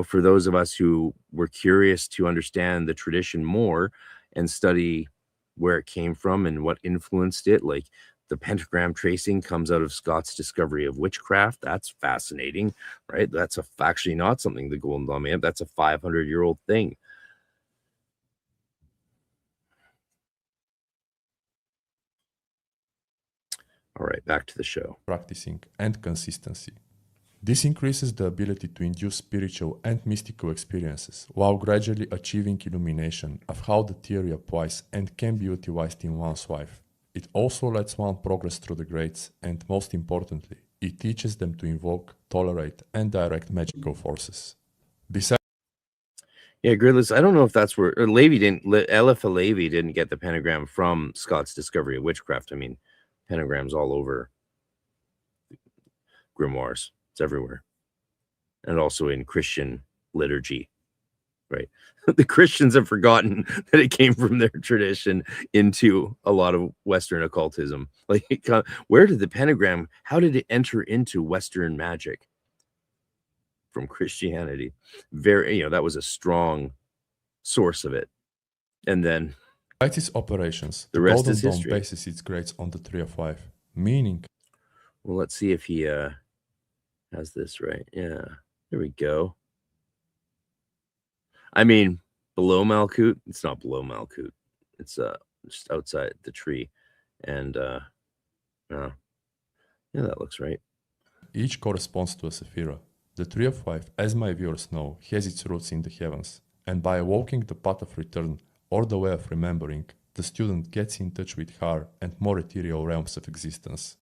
for those of us who were curious to understand the tradition more and study where it came from and what influenced it, like the pentagram tracing comes out of Scott's discovery of witchcraft. That's fascinating, right? That's actually not something the Golden Dawn made up. That's a 500-year-old thing. All right, back to the show. Practicing and consistency. This increases the ability to induce spiritual and mystical experiences while gradually achieving illumination of how the theory applies and can be utilized in one's life. It also lets one progress through the grades, and most importantly, it teaches them to invoke, tolerate, and direct magical forces. Besides, yeah, Gridless, I don't know if that's where Elifa Levi didn't get the pentagram from Scott's discovery of witchcraft. I mean, pentagrams all over grimoires. It's everywhere. And also in Christian liturgy, right? The Christians have forgotten that it came from their tradition into a lot of Western occultism. Like, where did the pentagram, how did it enter into Western magic? From Christianity. Very, that was a strong source of it. And then its operations, the rest Golden is Dawn history. bases its grades on the Tree of Life, meaning... Well, let's see if he has this right. Yeah, there we go. I mean, below Malkut, it's not below Malkut. It's just outside the tree. And yeah, that looks right. Each corresponds to a sephira. The Tree of Life, as my viewers know, has its roots in the heavens, and by evoking the Path of Return, or the Way of Remembering, the student gets in touch with higher and more ethereal realms of existence.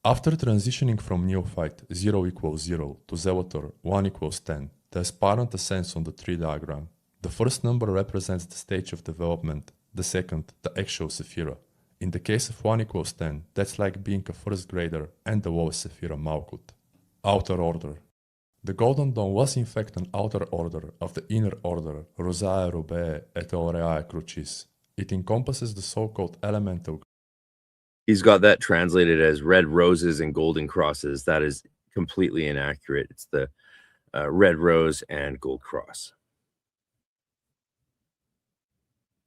After transitioning from neophyte 0 equals 0 to Zelator 1 equals 10, the aspirant ascends on the tree diagram. The first number represents the stage of development, the second, the actual sephira. In the case of 1 equals 10, that's like being a first grader and the lowest sephira Malkut. Outer Order. The Golden Dawn was in fact an outer order of the inner order Rosae Rubeae et Aureae Crucis. It encompasses the so-called elemental. He's got that translated as red roses and golden crosses. That is completely inaccurate. It's the red rose and gold cross.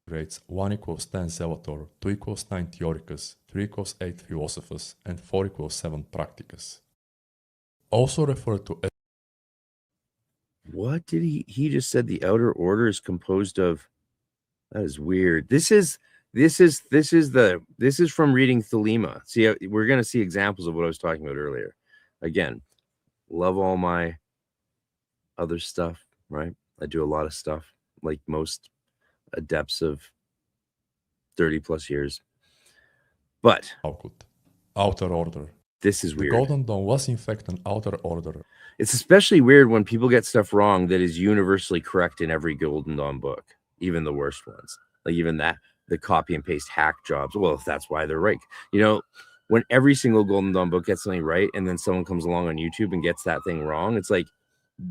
Grades 1 equals 10 Zelator, 2 equals 9 Theoricus, 3 equals 8 Philosophus, and 4 equals 7 Practicus. Also referred to as... What did he just said the outer order is composed of? That is weird. This is from reading Thelema. See, we're going to see examples of what I was talking about earlier. Again, love all my other stuff, right? I do a lot of stuff, like most adepts of 30 plus years. But outer order. This is weird. The Golden Dawn was in fact an outer order. It's especially weird when people get stuff wrong that is universally correct in every Golden Dawn book, even the worst ones. Like even the copy and paste hack jobs. Well, if that's why they're right. When every single Golden Dawn book gets something right and then someone comes along on YouTube and gets that thing wrong, it's like,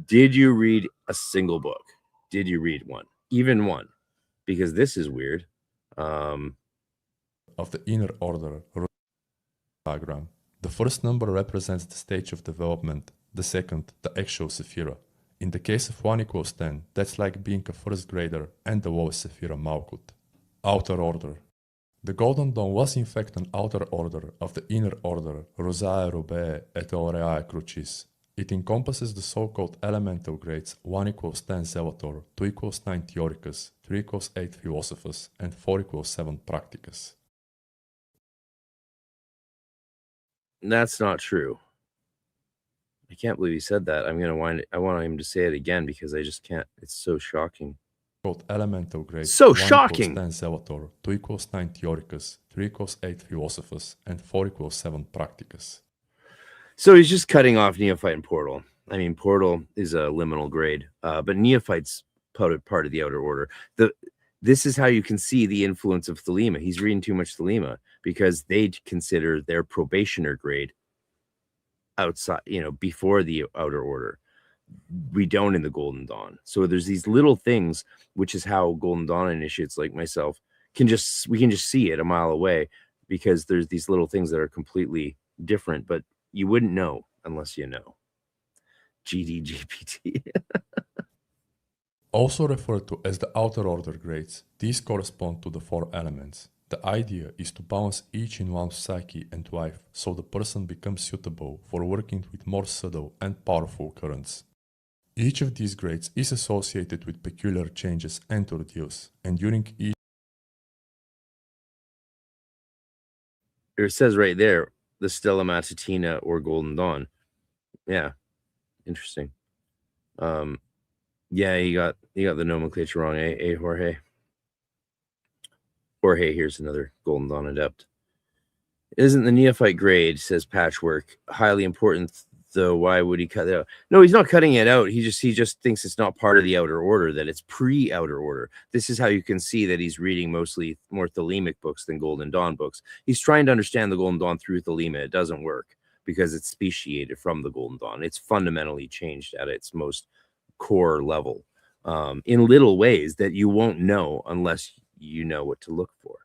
did you read a single book? Did you read one? Even one? Because this is weird. Of the inner order diagram. The first number represents the stage of development, the second, the actual sephira. In the case of 1 equals 10, that's like being a first grader and the lowest sephira Malkut. Outer order. The Golden Dawn was in fact an outer order of the inner order Rosae Rubeae et Aureae Crucis. It encompasses the so-called elemental grades 1 equals 10 Zelator, 2 equals 9 Theoricus, 3 equals 8 Philosophus, and 4 equals 7 Practicus. That's not true. I can't believe he said that. I want him to say it again because I just can't. It's so shocking. Called elemental grades. So 1 shocking. equals 10 Zelator, 2 equals 9 Theoricus, 3 equals 8 Philosophus, and 4 equals 7 Practicus. So he's just cutting off Neophyte and Portal. I mean, Portal is a liminal grade, but Neophyte's part of the outer order. This is how you can see the influence of Thelema. He's reading too much Thelema because they consider their probationer grade outside, before the outer order. We don't in the Golden Dawn. So there's these little things, which is how Golden Dawn initiates like myself we can just see it a mile away, because there's these little things that are completely different, but you wouldn't know unless you know. GDGPT. Also referred to as the outer order grades, these correspond to the 4 elements. The idea is to balance each in one's psyche and life so the person becomes suitable for working with more subtle and powerful currents. Each of these grades is associated with peculiar changes and ordeals, and during each It says right there, the Stella Matutina or Golden Dawn. Yeah, interesting. Yeah, you got the nomenclature wrong, Jorge? Jorge, here's another Golden Dawn adept. Isn't the neophyte grade, says Patchwork, highly important, though? Why would he cut it out? No, he's not cutting it out. He just thinks it's not part of the outer order, that it's pre-outer order. This is how you can see that he's reading mostly more Thelemic books than Golden Dawn books. He's trying to understand the Golden Dawn through Thelema. It doesn't work because it's speciated from the Golden Dawn. It's fundamentally changed at its most core level, in little ways that you won't know unless you know what to look for.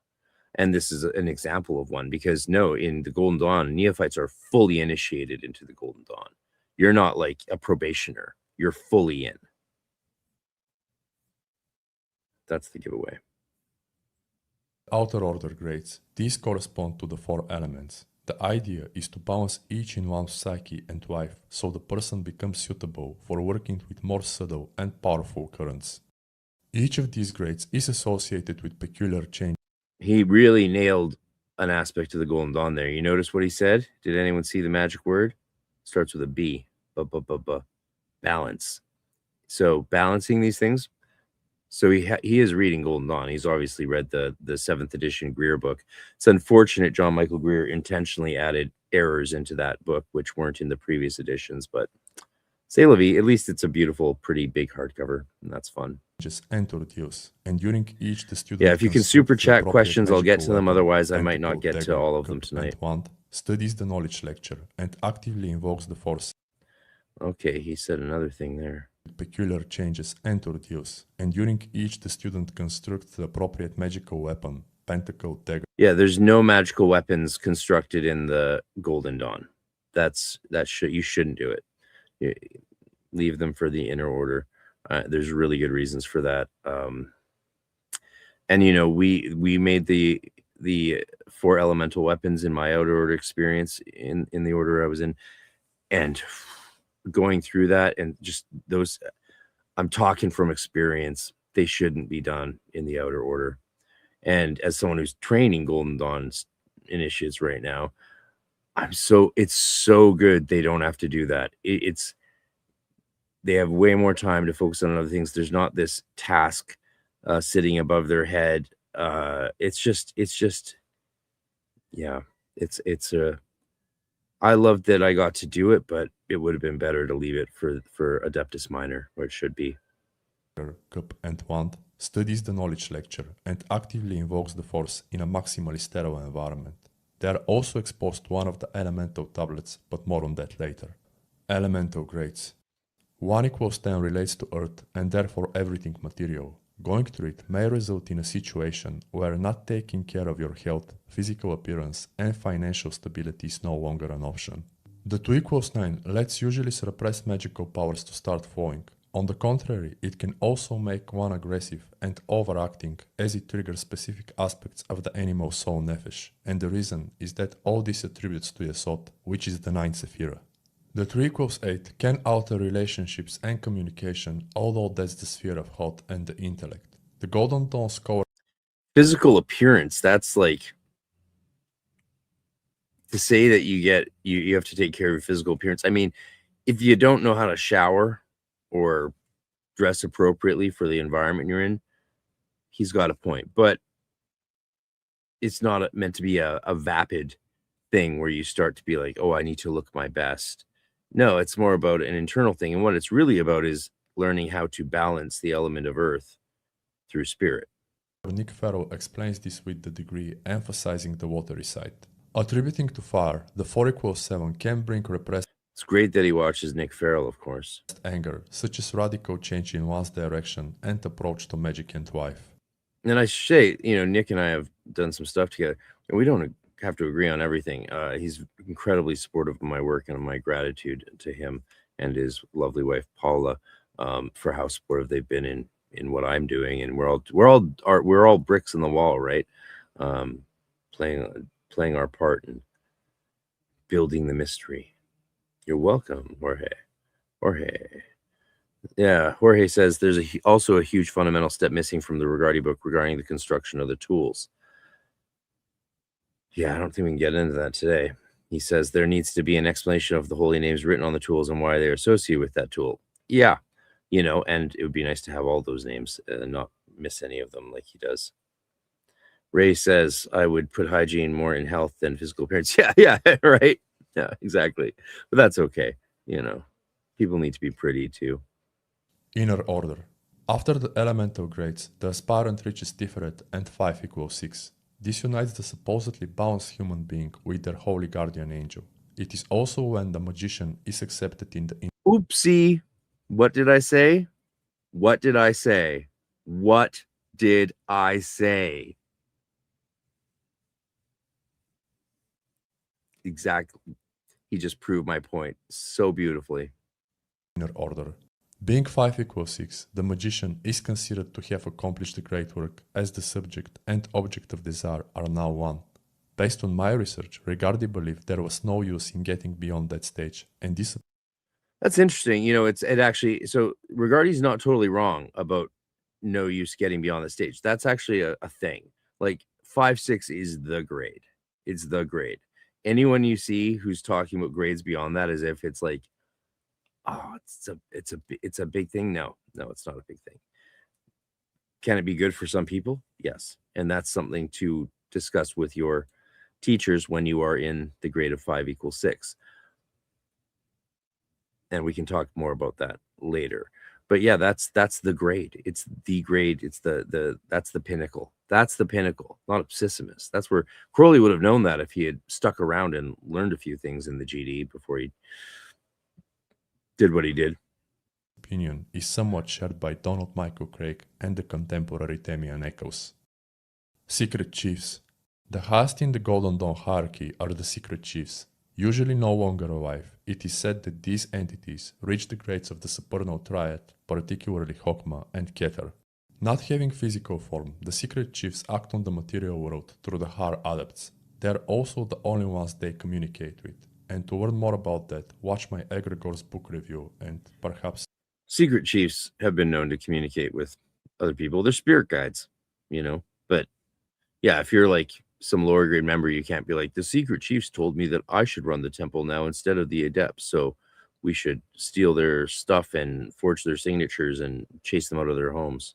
And this is an example of one, because no, in the Golden Dawn, neophytes are fully initiated into the Golden Dawn. You're not like a probationer. You're fully in. That's the giveaway. outer order grades, these correspond to the 4 elements. The idea is to balance each in one's psyche and life so the person becomes suitable for working with more subtle and powerful currents. Each of these grades is associated with peculiar changes. He really nailed an aspect of the Golden Dawn there. You notice what he said? Did anyone see the magic word? Starts with a B. Balance. So balancing these things. So he is reading Golden Dawn. He's obviously read the 7th edition Greer book. It's unfortunate John Michael Greer intentionally added errors into that book, which weren't in the previous editions, but c'est la vie. At least it's a beautiful, pretty big hardcover, and that's fun. And ordeals, and during each the student. Yeah, if you can super chat questions, I'll get to them. Otherwise, I might not get to all of them tonight. Studies the knowledge lecture and actively invokes the force. Okay, he said another thing there. Peculiar changes and ordeals, and during each the student constructs the appropriate magical weapon, pentacle, dagger. Yeah, there's no magical weapons constructed in the Golden Dawn. You shouldn't do it. Leave them for the inner order. There's really good reasons for that. And we made the 4 elemental weapons in my outer order experience in the order I was in, and going through that, and just those, I'm talking from experience, they shouldn't be done in the outer order. And as someone who's training Golden Dawn initiates right now, it's so good they don't have to do that. They have way more time to focus on other things. There's not this task sitting above their head. I loved that I got to do it, but it would have been better to leave it for Adeptus Minor, where it should be. Cup and wand, studies the knowledge lecture and actively invokes the force in a maximally sterile environment. They are also exposed to one of the elemental tablets, but more on that later. Elemental grades. 1 = 10 relates to Earth and therefore everything material. Going through it may result in a situation where not taking care of your health, physical appearance, and financial stability is no longer an option. The 2 = 9 lets usually suppress magical powers to start flowing. On the contrary, it can also make one aggressive and overacting as it triggers specific aspects of the animal soul nefesh, and the reason is that all this attributes to Yesod, which is the 9th Sephira. The 3 = 8 can alter relationships and communication, although that's the sphere of thought and the intellect. The Golden Dawn score. Physical appearance, that's like to say that you have to take care of your physical appearance. I mean, if you don't know how to shower or dress appropriately for the environment you're in, he's got a point. But it's not meant to be a vapid thing where you start to be like, oh, I need to look my best. No, it's more about an internal thing. And what it's really about is learning how to balance the element of earth through spirit. Nick Farrell explains this with the degree, emphasizing the watery side. Attributing to fire, the 4 = 7 can bring repressed. It's great that he watches Nick Farrell, of course. Anger, such as radical change in one's direction and approach to magic and life. And I say, Nick and I have done some stuff together, and we don't have to agree on everything. He's incredibly supportive of my work, and my gratitude to him and his lovely wife Paula for how supportive they've been in what I'm doing. And we're all bricks in the wall, right? Playing our part in building the mystery. You're welcome, Jorge. Yeah, Jorge says there's also a huge fundamental step missing from the Regardie book regarding the construction of the tools. Yeah, I don't think we can get into that today. He says there needs to be an explanation of the holy names written on the tools and why they're associated with that tool. Yeah, and it would be nice to have all those names and not miss any of them like he does. Ray says I would put hygiene more in health than physical appearance. Yeah, right. Yeah, exactly. But that's okay. People need to be pretty too. Inner order. After the elemental grades, the aspirant reaches Tiferet and 5 equals 6. This unites the supposedly balanced human being with their holy guardian angel. It is also when the magician is accepted in the... Oopsie. What did I say? What did I say? What did I say? Exactly. He just proved my point so beautifully. Inner order. Being 5 equals 6, the magician is considered to have accomplished the great work as the subject and object of desire are now one. Based on my research, Regardie believed there was no use in getting beyond that stage, and this... That's interesting. It actually, so Regardie's not totally wrong about no use getting beyond the stage. That's actually a thing. Like 5-6 is the grade. It's the grade. Anyone you see who's talking about grades beyond that as if it's like, oh, it's a big thing. No, it's not a big thing. Can it be good for some people? Yes. And that's something to discuss with your teachers when you are in the grade of 5 equals 6. And we can talk more about that later. But yeah, that's the grade. It's the grade. It's that's the pinnacle. That's the pinnacle, not Sisyphus. That's where Crowley would have known that if he had stuck around and learned a few things in the GD before he did what he did. Opinion is somewhat shared by Donald Michael Craig and the contemporary Themian echoes. Secret chiefs. The highest in the Golden Dawn hierarchy are the secret chiefs, usually no longer alive. It is said that these entities reach the grades of the supernal triad, particularly Chokmah and Kether. Not having physical form, the secret chiefs act on the material world through the higher adepts. They are also the only ones they communicate with. And to learn more about that, watch my Egregor's book review and perhaps... Secret chiefs have been known to communicate with other people. They're spirit guides, but yeah, if you're like some lower grade member, you can't be like, the secret chiefs told me that I should run the temple now instead of the adepts, so we should steal their stuff and forge their signatures and chase them out of their homes.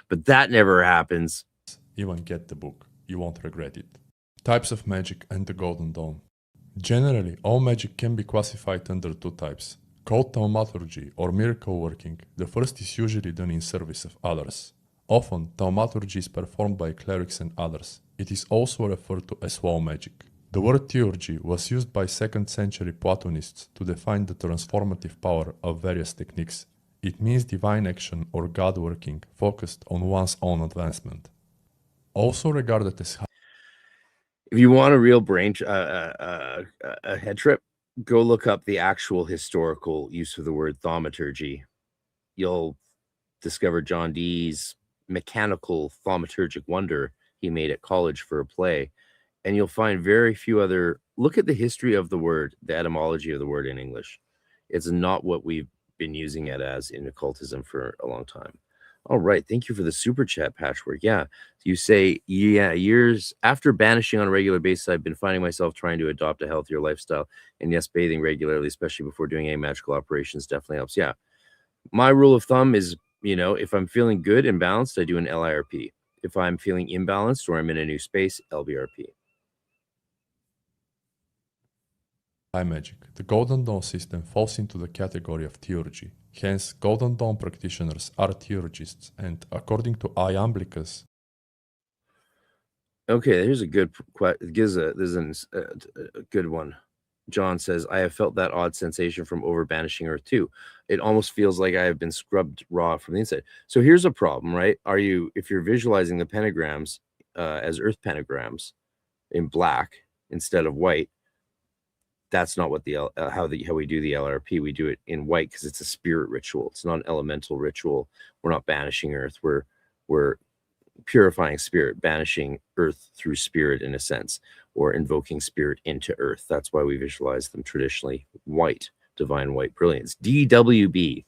But that never happens. Even get the book, you won't regret it. Types of magic and the Golden Dawn. Generally, all magic can be classified under 2 types. Called thaumaturgy or miracle working, the first is usually done in service of others. Often, thaumaturgy is performed by clerics and others. It is also referred to as wall magic. The word theurgy was used by 2nd century Platonists to define the transformative power of various techniques. It means divine action or God working focused on one's own advancement. Also regarded as... If you want a real brain, a head trip, go look up the actual historical use of the word thaumaturgy. You'll discover John Dee's mechanical thaumaturgic wonder he made at college for a play, and you'll find very few other... Look at the history of the word, the etymology of the word in English. It's not what we've been using it as in occultism for a long time. All right, thank you for the super chat, Patchwork. Yeah, you say, yeah, years after banishing on a regular basis, I've been finding myself trying to adopt a healthier lifestyle. And yes, bathing regularly, especially before doing any magical operations, definitely helps. Yeah, my rule of thumb is, if I'm feeling good and balanced, I do an LIRP. If I'm feeling imbalanced or I'm in a new space, LBRP. Magic. The Golden Dawn system falls into the category of theurgy. Hence, Golden Dawn practitioners are theurgists, and according to Iamblichus... Okay, here's a good question. There's a good one. John says, I have felt that odd sensation from over banishing Earth too. It almost feels like I have been scrubbed raw from the inside. So here's a problem, right? If you're visualizing the pentagrams as Earth pentagrams in black instead of white, that's not what how we do the LRP. We do it in white because it's a spirit ritual. It's not an elemental ritual. We're not banishing Earth. We're purifying spirit, banishing Earth through spirit in a sense, or invoking spirit into Earth. That's why we visualize them traditionally white, divine white brilliance. DWB.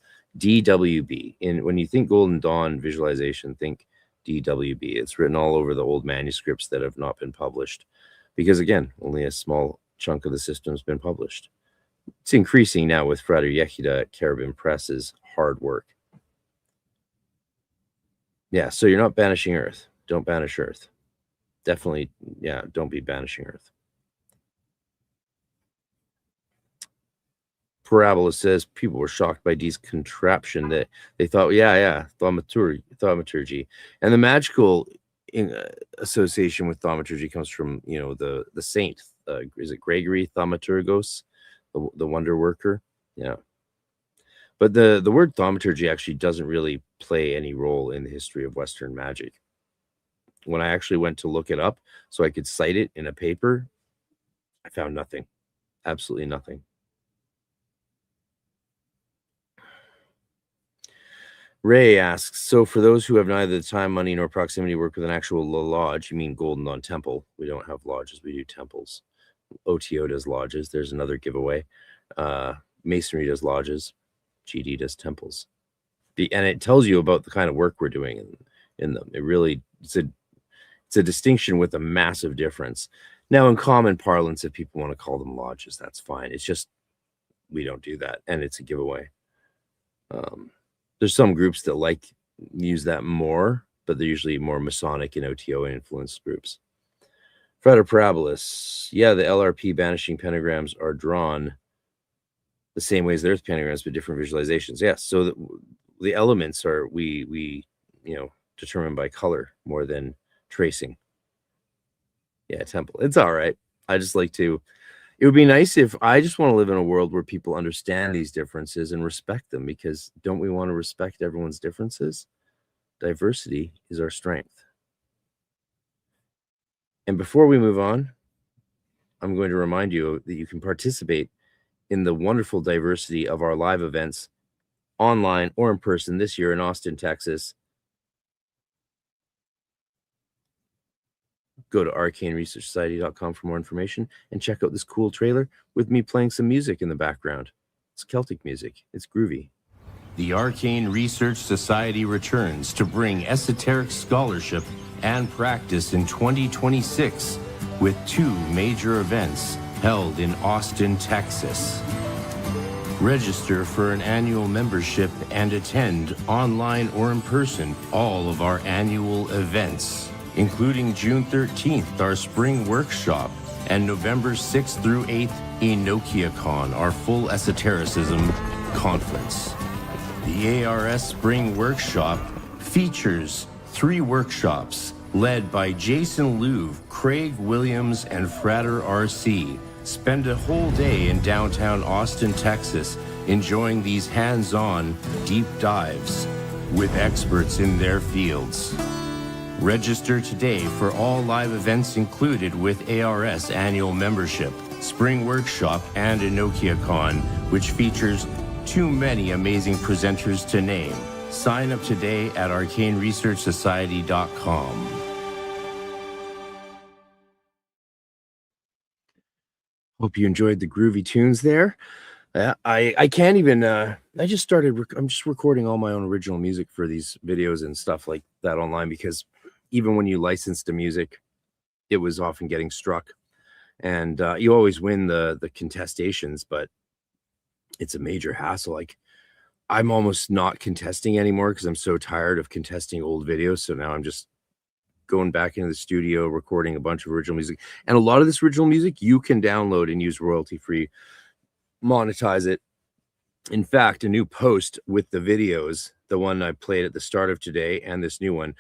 When you think Golden Dawn visualization, think DWB. It's written all over the old manuscripts that have not been published, because again, only a small chunk of the system has been published. It's increasing now with Frater Yechida at Carabin Press's hard work. Yeah, so you're not banishing Earth. Don't banish Earth. Definitely, yeah, don't be banishing Earth. Parabola says people were shocked by Dee's contraption that they thought, thaumaturgy. And the magical association with thaumaturgy comes from, the saint. Is it Gregory Thaumaturgos, the wonder worker? Yeah. But the word thaumaturgy actually doesn't really play any role in the history of Western magic. When I actually went to look it up so I could cite it in a paper, I found nothing. Absolutely nothing. Ray asks, so for those who have neither the time, money, nor proximity to work with an actual lodge, you mean Golden Dawn Temple? We don't have lodges, we do temples. OTO does lodges. There's another giveaway. Masonry does lodges. GD does temples. And it tells you about the kind of work we're doing in them. It really, it's a distinction with a massive difference. Now, in common parlance, if people want to call them lodges, that's fine. It's just, we don't do that. And it's a giveaway. There's some groups that use that more, but they're usually more Masonic and OTO influenced groups. Frater Parabolis, yeah, the LRP banishing pentagrams are drawn the same way as the Earth pentagrams, but different visualizations. Yes, yeah, so the elements are we determined by color more than tracing. Yeah, temple. It's all right. I just like to. It would be nice if I just want to live in a world where people understand these differences and respect them, because don't we want to respect everyone's differences? Diversity is our strength. And before we move on, I'm going to remind you that you can participate in the wonderful diversity of our live events online or in person this year in Austin, Texas. Go to arcaneresearchsociety.com for more information and check out this cool trailer with me playing some music in the background. It's Celtic music. It's groovy. The Arcane Research Society returns to bring esoteric scholarship and practice in 2026 with 2 major events held in Austin, Texas. Register for an annual membership and attend online or in person all of our annual events, including June 13th, our spring workshop, and November 6th through 8th, EnochiaCon, our full esotericism conference. The ARS Spring Workshop features 3 workshops led by Jason Louv, Craig Williams, and Frater RC. Spend a whole day in downtown Austin, Texas, enjoying these hands-on deep dives with experts in their fields. Register today for all live events included with ARS annual membership, spring workshop, and EnochiaCon, which features too many amazing presenters to name. Sign up today at arcaneresearchsociety.com. Hope you enjoyed the groovy tunes there. I can't even, I'm just recording all my own original music for these videos and stuff like that online, because even when you license the music, it was often getting struck. And you always win the contestations, but it's a major hassle. Like, I'm almost not contesting anymore because I'm so tired of contesting old videos. So now I'm just going back into the studio, recording a bunch of original music. And a lot of this original music you can download and use royalty-free, monetize it. In fact, a new post with the videos, the one I played at the start of today and this new one,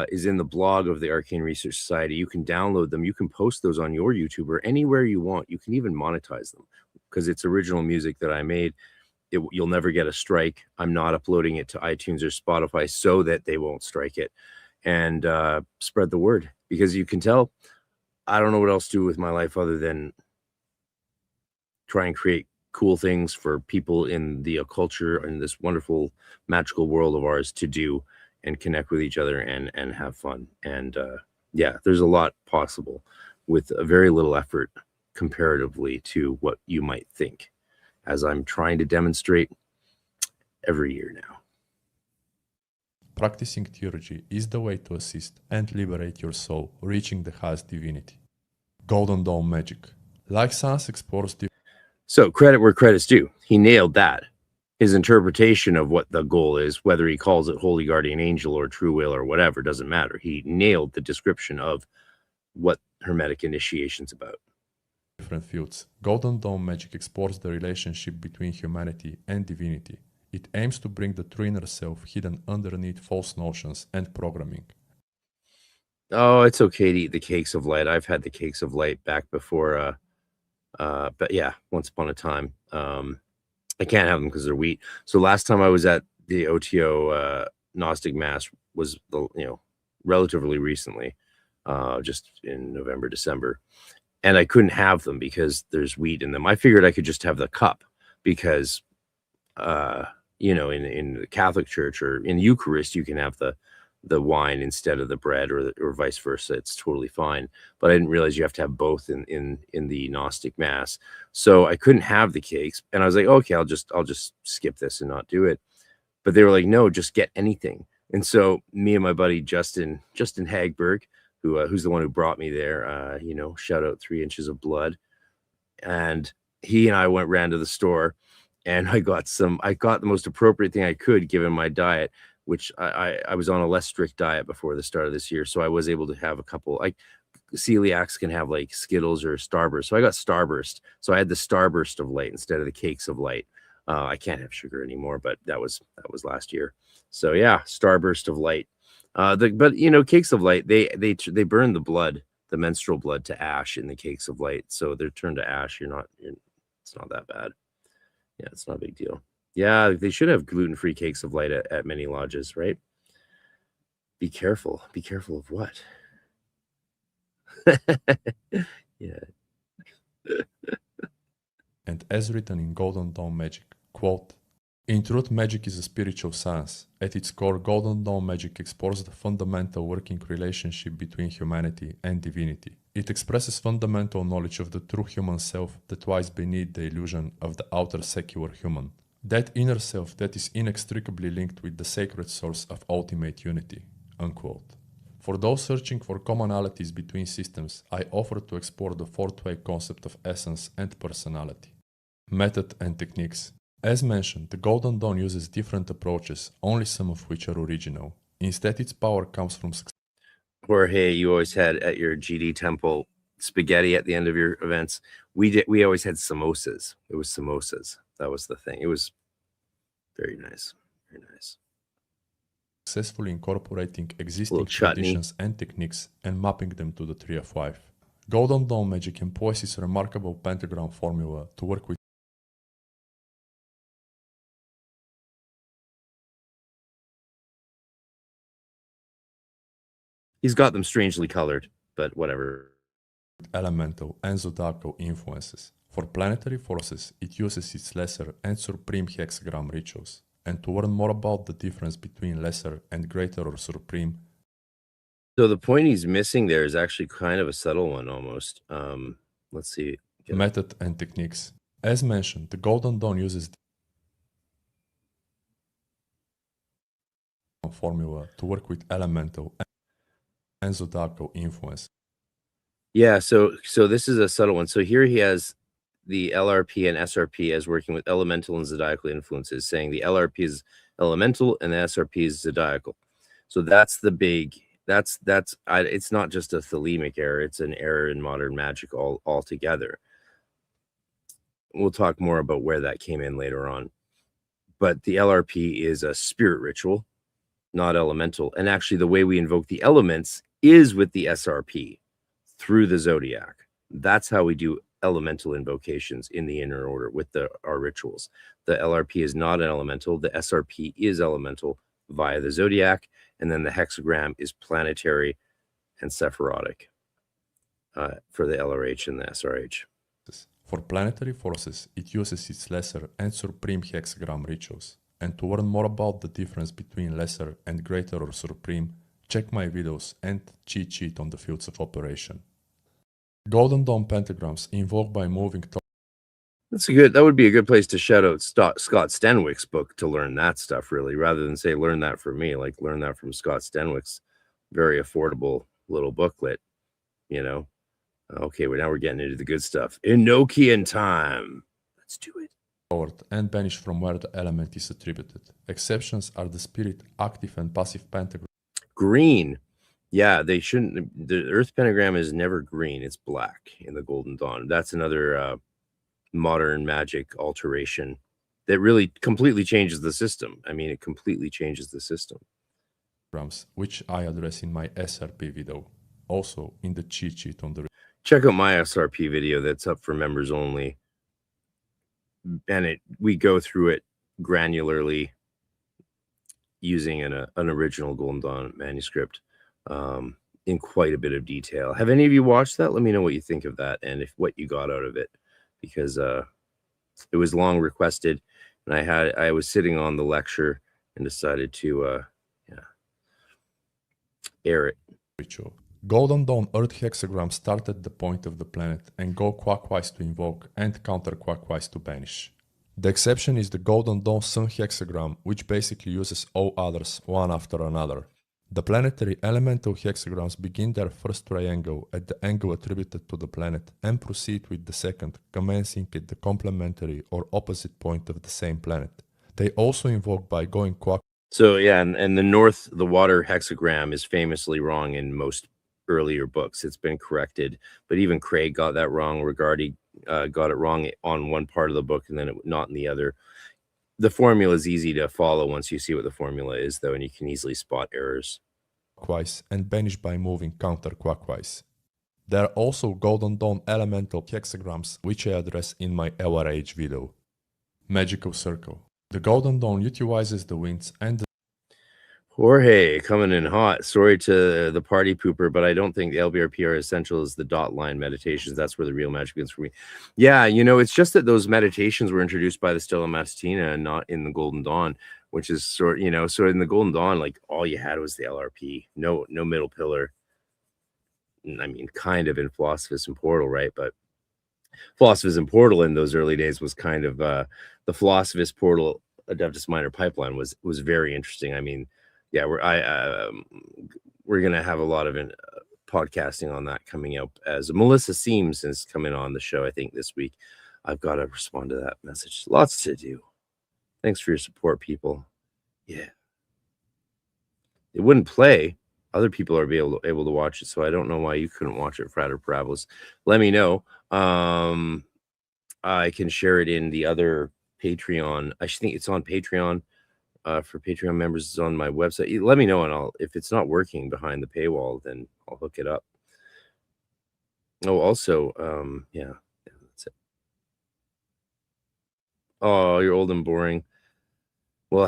is in the blog of the Arcane Research Society. You can download them. You can post those on your YouTube or anywhere you want. You can even monetize them because it's original music that I made. You'll never get a strike. I'm not uploading it to iTunes or Spotify so that they won't strike it. And spread the word, because you can tell I don't know what else to do with my life other than try and create cool things for people in the culture and this wonderful magical world of ours to do and connect with each other and have fun. And yeah, there's a lot possible with a very little effort comparatively to what you might think, as I'm trying to demonstrate every year now. Practicing theurgy is the way to assist and liberate your soul, reaching the highest divinity. Golden Dawn magic. Like Sans explores the... So credit where credit's due. He nailed that. His interpretation of what the goal is, whether he calls it Holy Guardian Angel or True Will or whatever, doesn't matter. He nailed the description of what Hermetic initiation's about. Different fields. Golden Dawn magic explores the relationship between humanity and divinity. It aims to bring the true inner self hidden underneath false notions and programming. Oh, it's okay to eat the cakes of light. I've had the cakes of light back before, but yeah, once upon a time. I can't have them because they're wheat. So last time I was at the OTO Gnostic Mass was, relatively recently, just in November, December. And I couldn't have them because there's wheat in them. I figured I could just have the cup because, in the Catholic Church or in Eucharist, you can have the wine instead of the bread, or vice versa. It's totally fine. But I didn't realize you have to have both in the Gnostic Mass. So I couldn't have the cakes, and I was like, okay, I'll just skip this and not do it. But they were like, no, just get anything. And so me and my buddy Justin Hagberg, who's the one who brought me there, shout out 3 Inches of Blood, and he and I ran to the store, and I got the most appropriate thing I could given my diet, which I was on a less strict diet before the start of this year. So I was able to have a couple, like celiacs can have like Skittles or Starburst. So I got Starburst. So I had the Starburst of light instead of the cakes of light. I can't have sugar anymore, but that was last year. So yeah, Starburst of light. But cakes of light, they burn the blood, the menstrual blood, to ash in the cakes of light. So they're turned to ash. It's not that bad. Yeah, it's not a big deal. Yeah, they should have gluten-free cakes of light at many lodges, right? Be careful. Be careful of what? Yeah. And as written in Golden Dawn magic, quote, "In truth, magic is a spiritual science. At its core, Golden Dawn magic explores the fundamental working relationship between humanity and divinity. It expresses fundamental knowledge of the true human self that lies beneath the illusion of the outer secular human. That inner self that is inextricably linked with the sacred source of ultimate unity." Unquote. For those searching for commonalities between systems, I offer to explore the fourth-way concept of essence and personality. Method and techniques. As mentioned, the Golden Dawn uses different approaches, only some of which are original. Instead, its power comes from success. Jorge, you always had at your GD temple spaghetti at the end of your events. We always had samosas. It was samosas. That was the thing. It was very nice. Very nice. Successfully incorporating existing Little chutney. traditions and techniques and mapping them to the Tree of Life. Golden Dawn magic employs its remarkable pentagram formula to work with He's got them strangely colored, but whatever. elemental and zodiacal influences. For planetary forces, it uses its lesser and supreme hexagram rituals. And to learn more about the difference between lesser and greater or supreme. So the point he's missing there is actually kind of a subtle one almost. Let's see. Method and techniques. As mentioned, the Golden Dawn uses the formula to work with elemental and zodiacal influence. Yeah, so this is a subtle one. So here he has the LRP and SRP as working with elemental and zodiacal influences, saying the LRP is elemental and the SRP is zodiacal. So that's the big, it's not just a thelemic error, it's an error in modern magic altogether. We'll talk more about where that came in later on. But the LRP is a spirit ritual, not elemental. And actually, the way we invoke the elements is with the SRP through the zodiac. That's how we do elemental invocations in the inner order with our rituals. The LRP is not an elemental. The SRP is elemental via the zodiac, and then the hexagram is planetary and sephirotic for the LRH and the SRH. For planetary forces, it uses its lesser and supreme hexagram rituals. And to learn more about the difference between lesser and greater or supreme, check my videos and cheat sheet on the fields of operation. Golden Dawn pentagrams invoke by moving. That would be a good place to shout out Scott Stenwick's book to learn that stuff, really, rather than say learn that from me. Like learn that from Scott Stenwick's very affordable little booklet, you know. Okay, well, now we're getting into the good stuff. Enochian time. Let's do it. And banish from where the element is attributed. Exceptions are the spirit, active and passive pentagram. Green. Yeah, they shouldn't. The Earth pentagram is never green. It's black in the Golden Dawn. That's another modern magic alteration that really completely changes the system. I mean, it completely changes the system. Which I address in my SRP video. Also in the cheat sheet on the... Check out my SRP video that's up for members only. And we go through it granularly using an original Golden Dawn manuscript in quite a bit of detail. Have any of you watched that? Let me know what you think of that and what you got out of it, because it was long requested, and I was sitting on the lecture and decided to air it. Ritual. Golden Dawn Earth hexagram start at the point of the planet and go clockwise to invoke and counterclockwise to banish. The exception is the Golden Dawn Sun hexagram, which basically uses all others one after another. The planetary elemental hexagrams begin their first triangle at the angle attributed to the planet and proceed with the second, commencing at the complementary or opposite point of the same planet. They also invoke by going clockwise. So yeah, and the water hexagram is famously wrong in most earlier books. It's been corrected, but even Craig got that wrong. Regardie got it wrong on one part of the book and then not in the other. The formula is easy to follow once you see what the formula is, though, and you can easily spot errors. Clockwise and banish by moving counterclockwise. There are also Golden Dawn elemental hexagrams, which I address in my LRH video. Magical Circle. The Golden Dawn utilizes the winds and the... Jorge coming in hot. Sorry to the party pooper, but I don't think the LBRP are essential as the dot line meditations. That's where the real magic begins for me. Yeah, it's just that those meditations were introduced by the Stella Matutina and not in the Golden Dawn, which is so in the Golden Dawn, like all you had was the LRP. No middle pillar. I mean, kind of in Philosophism Portal, right? But Philosophism Portal in those early days was kind of the Philosophist Portal Adeptus Minor pipeline was very interesting. I mean, yeah, we're gonna have a lot of podcasting on that coming up, as Melissa Seams is coming on the show, I think, this week. I've got to respond to that message. Lots to do. Thanks for your support, people. Yeah, it wouldn't play. Other people are able to watch it, so I don't know why you couldn't watch it, Frater Parabolas. Let me know. I can share it in the other Patreon. I think it's on Patreon. For Patreon members, it's on my website. Let me know, and if it's not working behind the paywall, then I'll hook it up. Oh, also, yeah, that's it. Oh, you're old and boring. We'll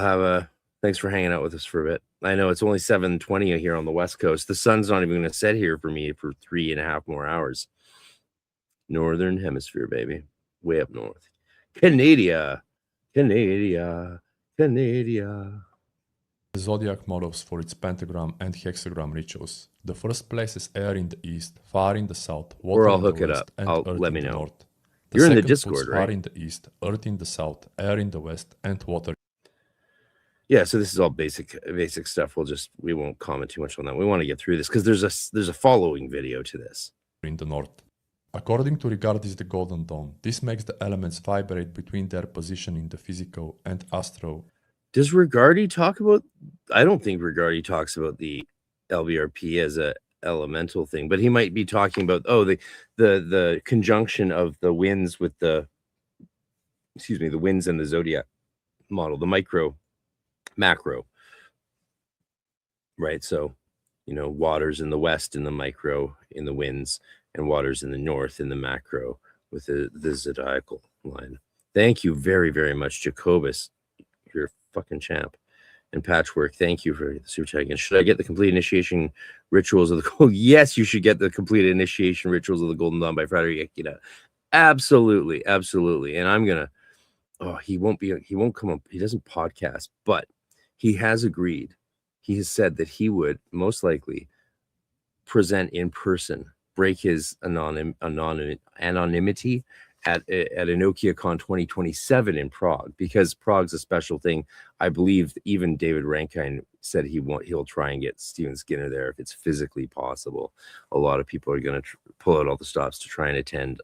thanks for hanging out with us for a bit. I know it's only 7:20 here on the West Coast. The sun's not even going to set here for me for 3.5 more hours. Northern Hemisphere, baby, way up north. Canada. Zodiac models for its pentagram and hexagram rituals. The first place is air in the east, fire in the south, water I'll in hook the it west, up. and earth Let in me the know. north. You're in the second Discord, puts right? fire in the east, earth in the south, air in the west, and water. Yeah, so this is all basic stuff. We won't comment too much on that. We want to get through this because there's a following video to this. In the north. According to Regardie's The Golden Dawn, this makes the elements vibrate between their position in the physical and astral. Does Regardie talk about? I don't think Regardie talks about the LBRP as a elemental thing, but he might be talking about the conjunction of the winds with the winds and the zodiac model, the micro macro. right? So, waters in the west in the micro in the winds, and waters in the north in the macro with the zodiacal line. Thank you very, very much, Jacobus. You're a fucking champ. And Patchwork, thank you for the super chat again. Should I get the complete initiation rituals of the gold? Yes, you should get the complete initiation rituals of the Golden Dawn by Frederick Akita. Absolutely, absolutely. And I'm gonna. Oh, he won't come up. He doesn't podcast, but he has agreed. He has said that he would most likely present in person, break his anonymity at EnokiaCon 2027 in Prague, because Prague's a special thing. I believe even David Rankine said he'll try and get Steven Skinner there if it's physically possible. A lot of people are going to pull out all the stops to try and attend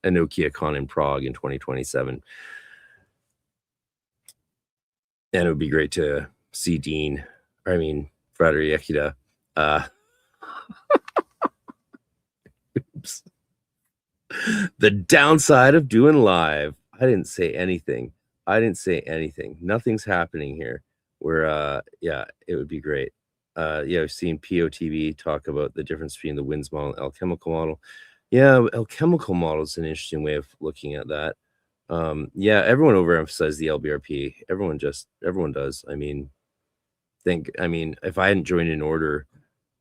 EnokiaCon in Prague in 2027. And it would be great to see Frederick Akita. Oops. The downside of doing live. I didn't say anything. Nothing's happening here. Yeah, it would be great. I've seen POTV talk about the difference between the WINS model and alchemical model. Yeah, alchemical model is an interesting way of looking at that. Everyone overemphasized the LBRP. Everyone does. If I hadn't joined an order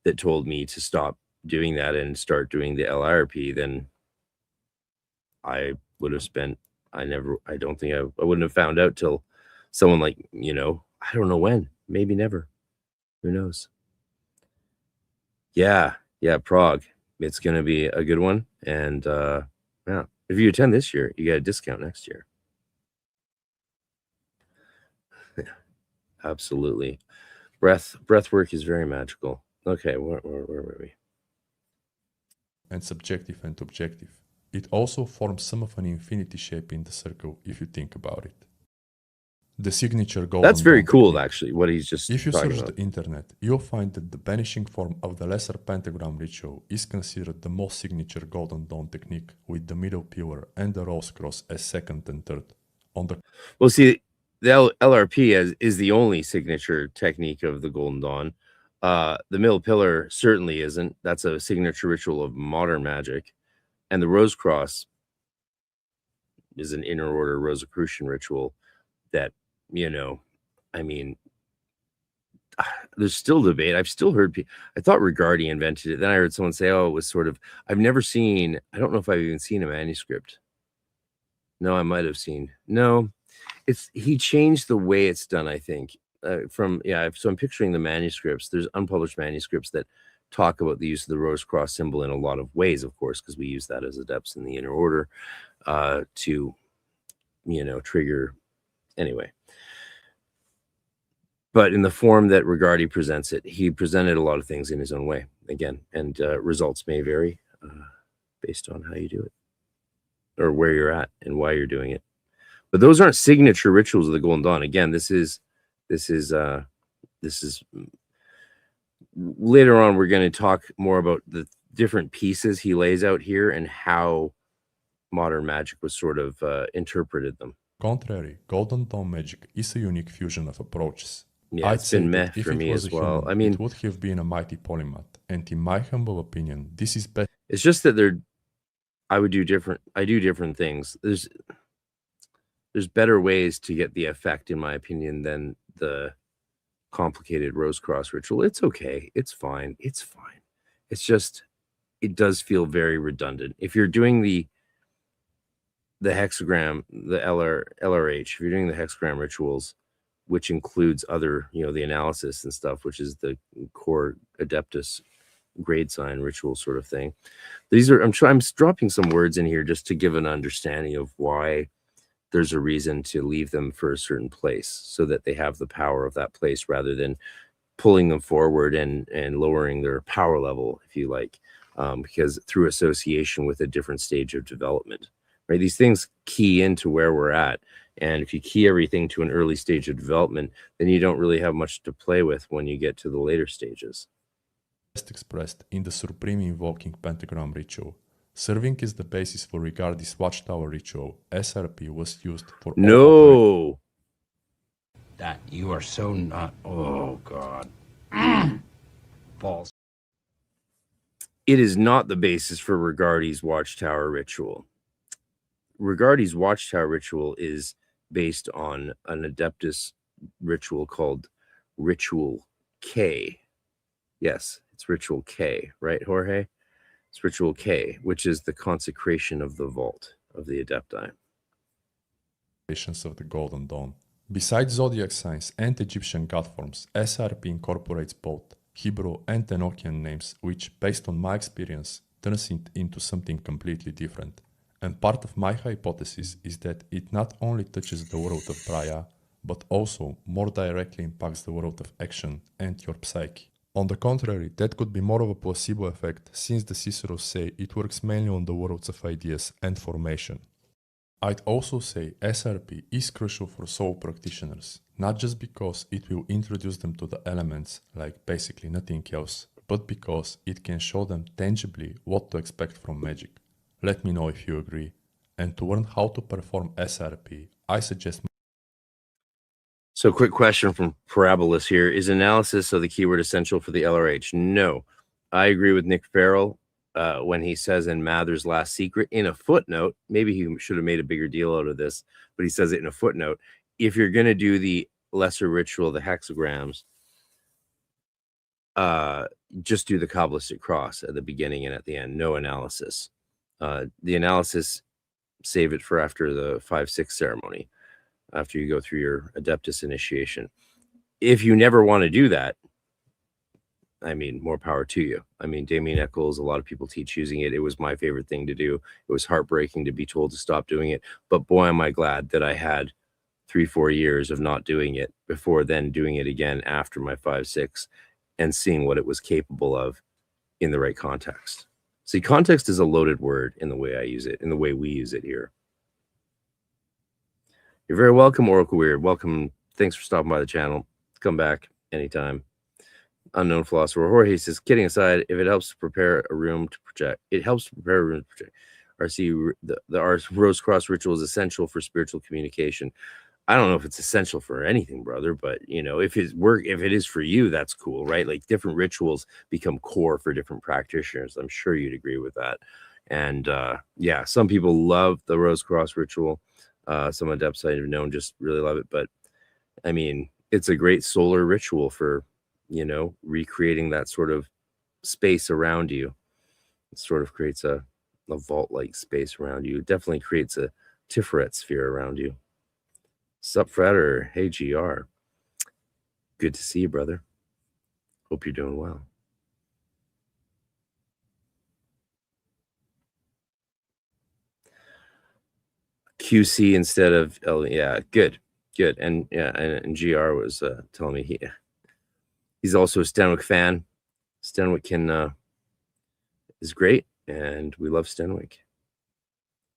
that told me to stop doing that and start doing the LIRP, then I would have spent. I wouldn't have found out till someone like, I don't know when, maybe never. Who knows? Yeah, Prague. It's going to be a good one. And if you attend this year, you get a discount next year. Yeah, absolutely. Breath work is very magical. Okay, where were we? And subjective and objective. It also forms some of an infinity shape in the circle if you think about it. The signature golden That's very dawn cool, technique. actually, what he's just If you talking search about. the internet, you'll find that the banishing form of the lesser pentagram ritual is considered the most signature golden dawn technique, with the middle pillar and the rose cross as second and third. Well, see, the LRP is the only signature technique of the Golden Dawn. The middle pillar certainly isn't. That's a signature ritual of modern magic. And the Rose Cross is an inner order Rosicrucian ritual that, there's still debate. I've still heard I thought Regardie invented it. Then I heard someone say, oh, it was sort of, I don't know if I've even seen a manuscript. No, I might have seen. No, he changed the way it's done, I think. So I'm picturing the manuscripts. There's unpublished manuscripts that talk about the use of the Rose Cross symbol in a lot of ways, of course, because we use that as adepts in the inner order to, trigger. Anyway. But in the form that Regardie presents it, he presented a lot of things in his own way, again, and results may vary based on how you do it or where you're at and why you're doing it. But those aren't signature rituals of the Golden Dawn. Again, this is later on. We're going to talk more about the different pieces he lays out here and how modern magic was sort of interpreted them. Contrary, Golden Dawn magic is a unique fusion of approaches. Yeah, it's been meh for me as well. It would have been a mighty polymath, and in my humble opinion, this is best. It's just that I do different things. There's better ways to get the effect, in my opinion, than the complicated Rose Cross ritual. It's okay. It's fine. It's just, it does feel very redundant. If you're doing the hexagram, the LRH, if you're doing the hexagram rituals, which includes other, the analysis and stuff, which is the core Adeptus grade sign ritual sort of thing. I'm dropping some words in here just to give an understanding of why there's a reason to leave them for a certain place so that they have the power of that place rather than pulling them forward and lowering their power level, if you like, because through association with a different stage of development, right? These things key into where we're at. And if you key everything to an early stage of development, then you don't really have much to play with when you get to the later stages. Best expressed in the Supreme Invoking Pentagram ritual. Serving as the basis for Regardie's Watchtower ritual, SRP was used for No! That you are so not... Oh, God. False. It is not the basis for Regardie's Watchtower ritual. Regardie's Watchtower ritual is based on an Adeptus ritual called Ritual K. Yes, it's Ritual K, right, Jorge? It's Ritual K, which is the consecration of the vault of the Adepti. Of the Golden Dawn. Besides zodiac signs and Egyptian god forms, SRP incorporates both Hebrew and Enochian names, which, based on my experience, turns it into something completely different. And part of my hypothesis is that it not only touches the world of Braya, but also more directly impacts the world of action and your psyche. On the contrary, that could be more of a placebo effect, since the Ciceros say it works mainly on the worlds of ideas and formation. I'd also say SRP is crucial for soul practitioners, not just because it will introduce them to the elements like basically nothing else, but because it can show them tangibly what to expect from magic. Let me know if you agree. And to learn how to perform SRP, I suggest... So quick question from Parabolus here. Is analysis of the keyword essential for the LRH? No. I agree with Nick Farrell when he says in Mather's Last Secret, in a footnote, maybe he should have made a bigger deal out of this, but he says it in a footnote. If you're going to do the lesser ritual, the hexagrams, just do the Kabbalistic cross at the beginning and at the end. No analysis. The analysis, save it for after the 5-6 ceremony, after you go through your Adeptus initiation. If you never want to do that, I mean, more power to you. I mean, Damien Eccles, a lot of people teach using it. It was my favorite thing to do. It was heartbreaking to be told to stop doing it. But boy, am I glad that I had 3-4 years of not doing it before then doing it again after my 5-6 and seeing what it was capable of in the right context. See, context is a loaded word in the way I use it, in the way we use it here. You're very welcome, Oracle Weird. Welcome. Thanks for stopping by the channel. Come back anytime. Unknown Philosopher Jorge says, kidding aside, if it helps to prepare a room to project, it helps to prepare a room to project. RC, the Rose Cross ritual is essential for spiritual communication. I don't know if it's essential for anything, brother, but you know, if it is for you, that's cool, right? Like different rituals become core for different practitioners. I'm sure you'd agree with that. And yeah, some people love the Rose Cross ritual. Some adepts I've known just really love it, but I mean, it's a great solar ritual for, you know, recreating that sort of space around you. It sort of creates a vault-like space around you. It definitely creates a Tiferet sphere around you. Sup, Fretter? Hey, GR. Good to see you, brother. Hope you're doing well. QC instead of L. Yeah, good. And yeah, and GR was telling me he's also a Stenwick fan. Stenwick is great, and we love Stenwick.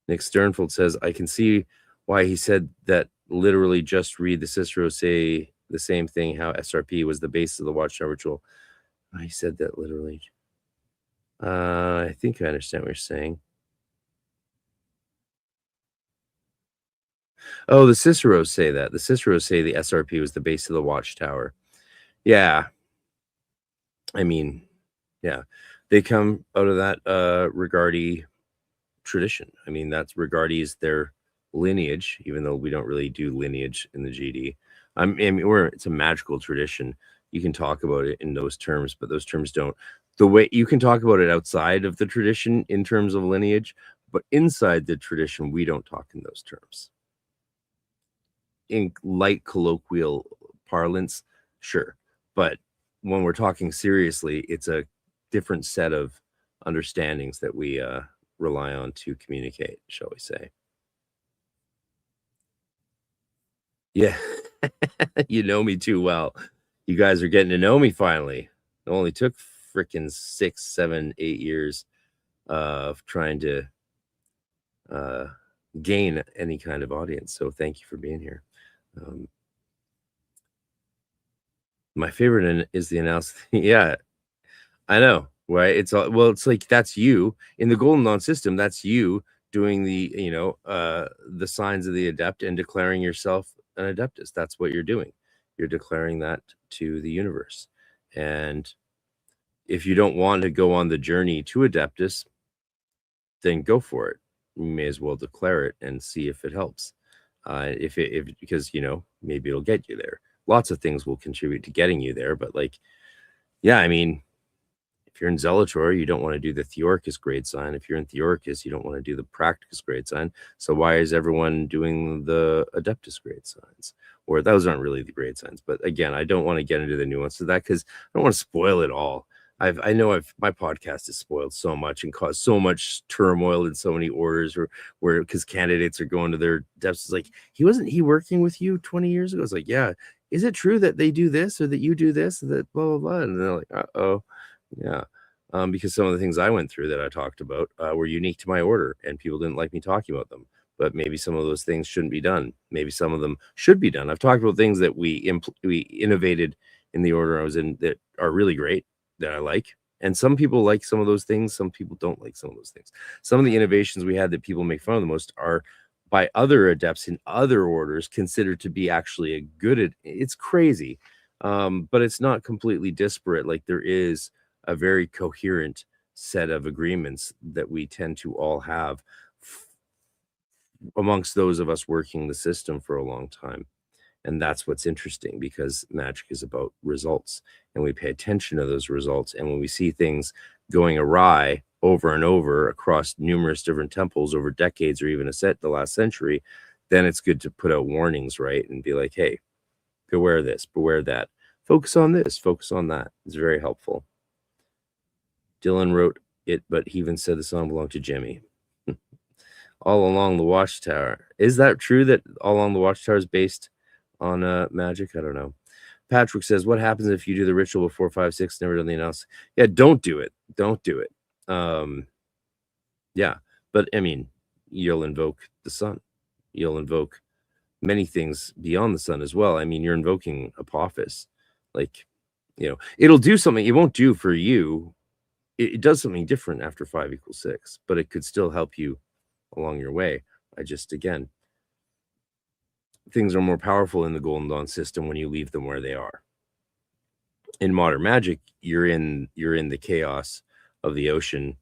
Nick Sternfeld says, I can see why he said that. Literally just read the Cicero say the same thing, how SRP was the base of the Watchtower ritual. He said that literally. I think I understand what you're saying. Oh, the Ciceros say that. The Ciceros say the SRP was the base of the Watchtower. Yeah. I mean, yeah. They come out of that Regardie tradition. I mean, that's Regardie's their lineage, even though we don't really do lineage in the GD. I mean, it's a magical tradition. You can talk about it in those terms, but those terms don't. The way you can talk about it outside of the tradition in terms of lineage, but inside the tradition, we don't talk in those terms. In light colloquial parlance, sure. But when we're talking seriously, it's a different set of understandings that we rely on to communicate, shall we say. Yeah, you know me too well. You guys are getting to know me finally. It only took freaking 6, 7, 8 years of trying to gain any kind of audience. So thank you for being here. My favorite is the analysis. Yeah, I know, right? It's all, well, it's like that's you in the Golden Dawn system. That's you doing the, you know, the signs of the adept and declaring yourself an adeptus. That's what you're doing. You're declaring that to the universe. And if you don't want to go on the journey to Adeptus, then go for it. You may as well declare it and see if it helps. Because, you know, maybe it'll get you there. Lots of things will contribute to getting you there, but like, yeah, I mean, if you're in Zelator, you don't want to do the Theoricus grade sign. If you're in Theoricus, you don't want to do the Practicus grade sign. So why is everyone doing the Adeptus grade signs? Or those aren't really the grade signs. But again, I don't want to get into the nuance of that because I don't want to spoil it all. I know my podcast is spoiled so much and caused so much turmoil in so many orders where because candidates are going to their depths. It's like, wasn't he working with you 20 years ago? It's like, yeah. Is it true that they do this or that you do this or that blah, blah, blah? And they're like, uh-oh. Yeah. Because some of the things I went through that I talked about were unique to my order and people didn't like me talking about them. But maybe some of those things shouldn't be done. Maybe some of them should be done. I've talked about things that we innovated in the order I was in that are really great, that I like. And some people like some of those things. Some people don't like some of those things. Some of the innovations we had that people make fun of the most are by other adepts in other orders considered to be actually a good. It's crazy. But it's not completely disparate. Like there is a very coherent set of agreements that we tend to all have amongst those of us working the system for a long time. And that's what's interesting because magic is about results and we pay attention to those results. And when we see things going awry over and over across numerous different temples over decades or even the last century, then it's good to put out warnings, right? And be like, hey, beware this, beware that. Focus on this, focus on that. It's very helpful. Dylan wrote it, but he even said the song belonged to Jimmy. All Along the Watchtower. Is that true that All Along the Watchtower is based on magic? I don't know. Patrick says, what happens if you do the ritual before 5, 6, never done the analysis? Yeah, don't do it. Don't do it. Yeah, but I mean, you'll invoke the sun. You'll invoke many things beyond the sun as well. I mean, you're invoking Apophis. Like, you know, it'll do something. It won't do for you. It does something different after 5 = 6, but it could still help you along your way. Again, things are more powerful in the Golden Dawn system when you leave them where they are. In modern magic, you're in the chaos of the ocean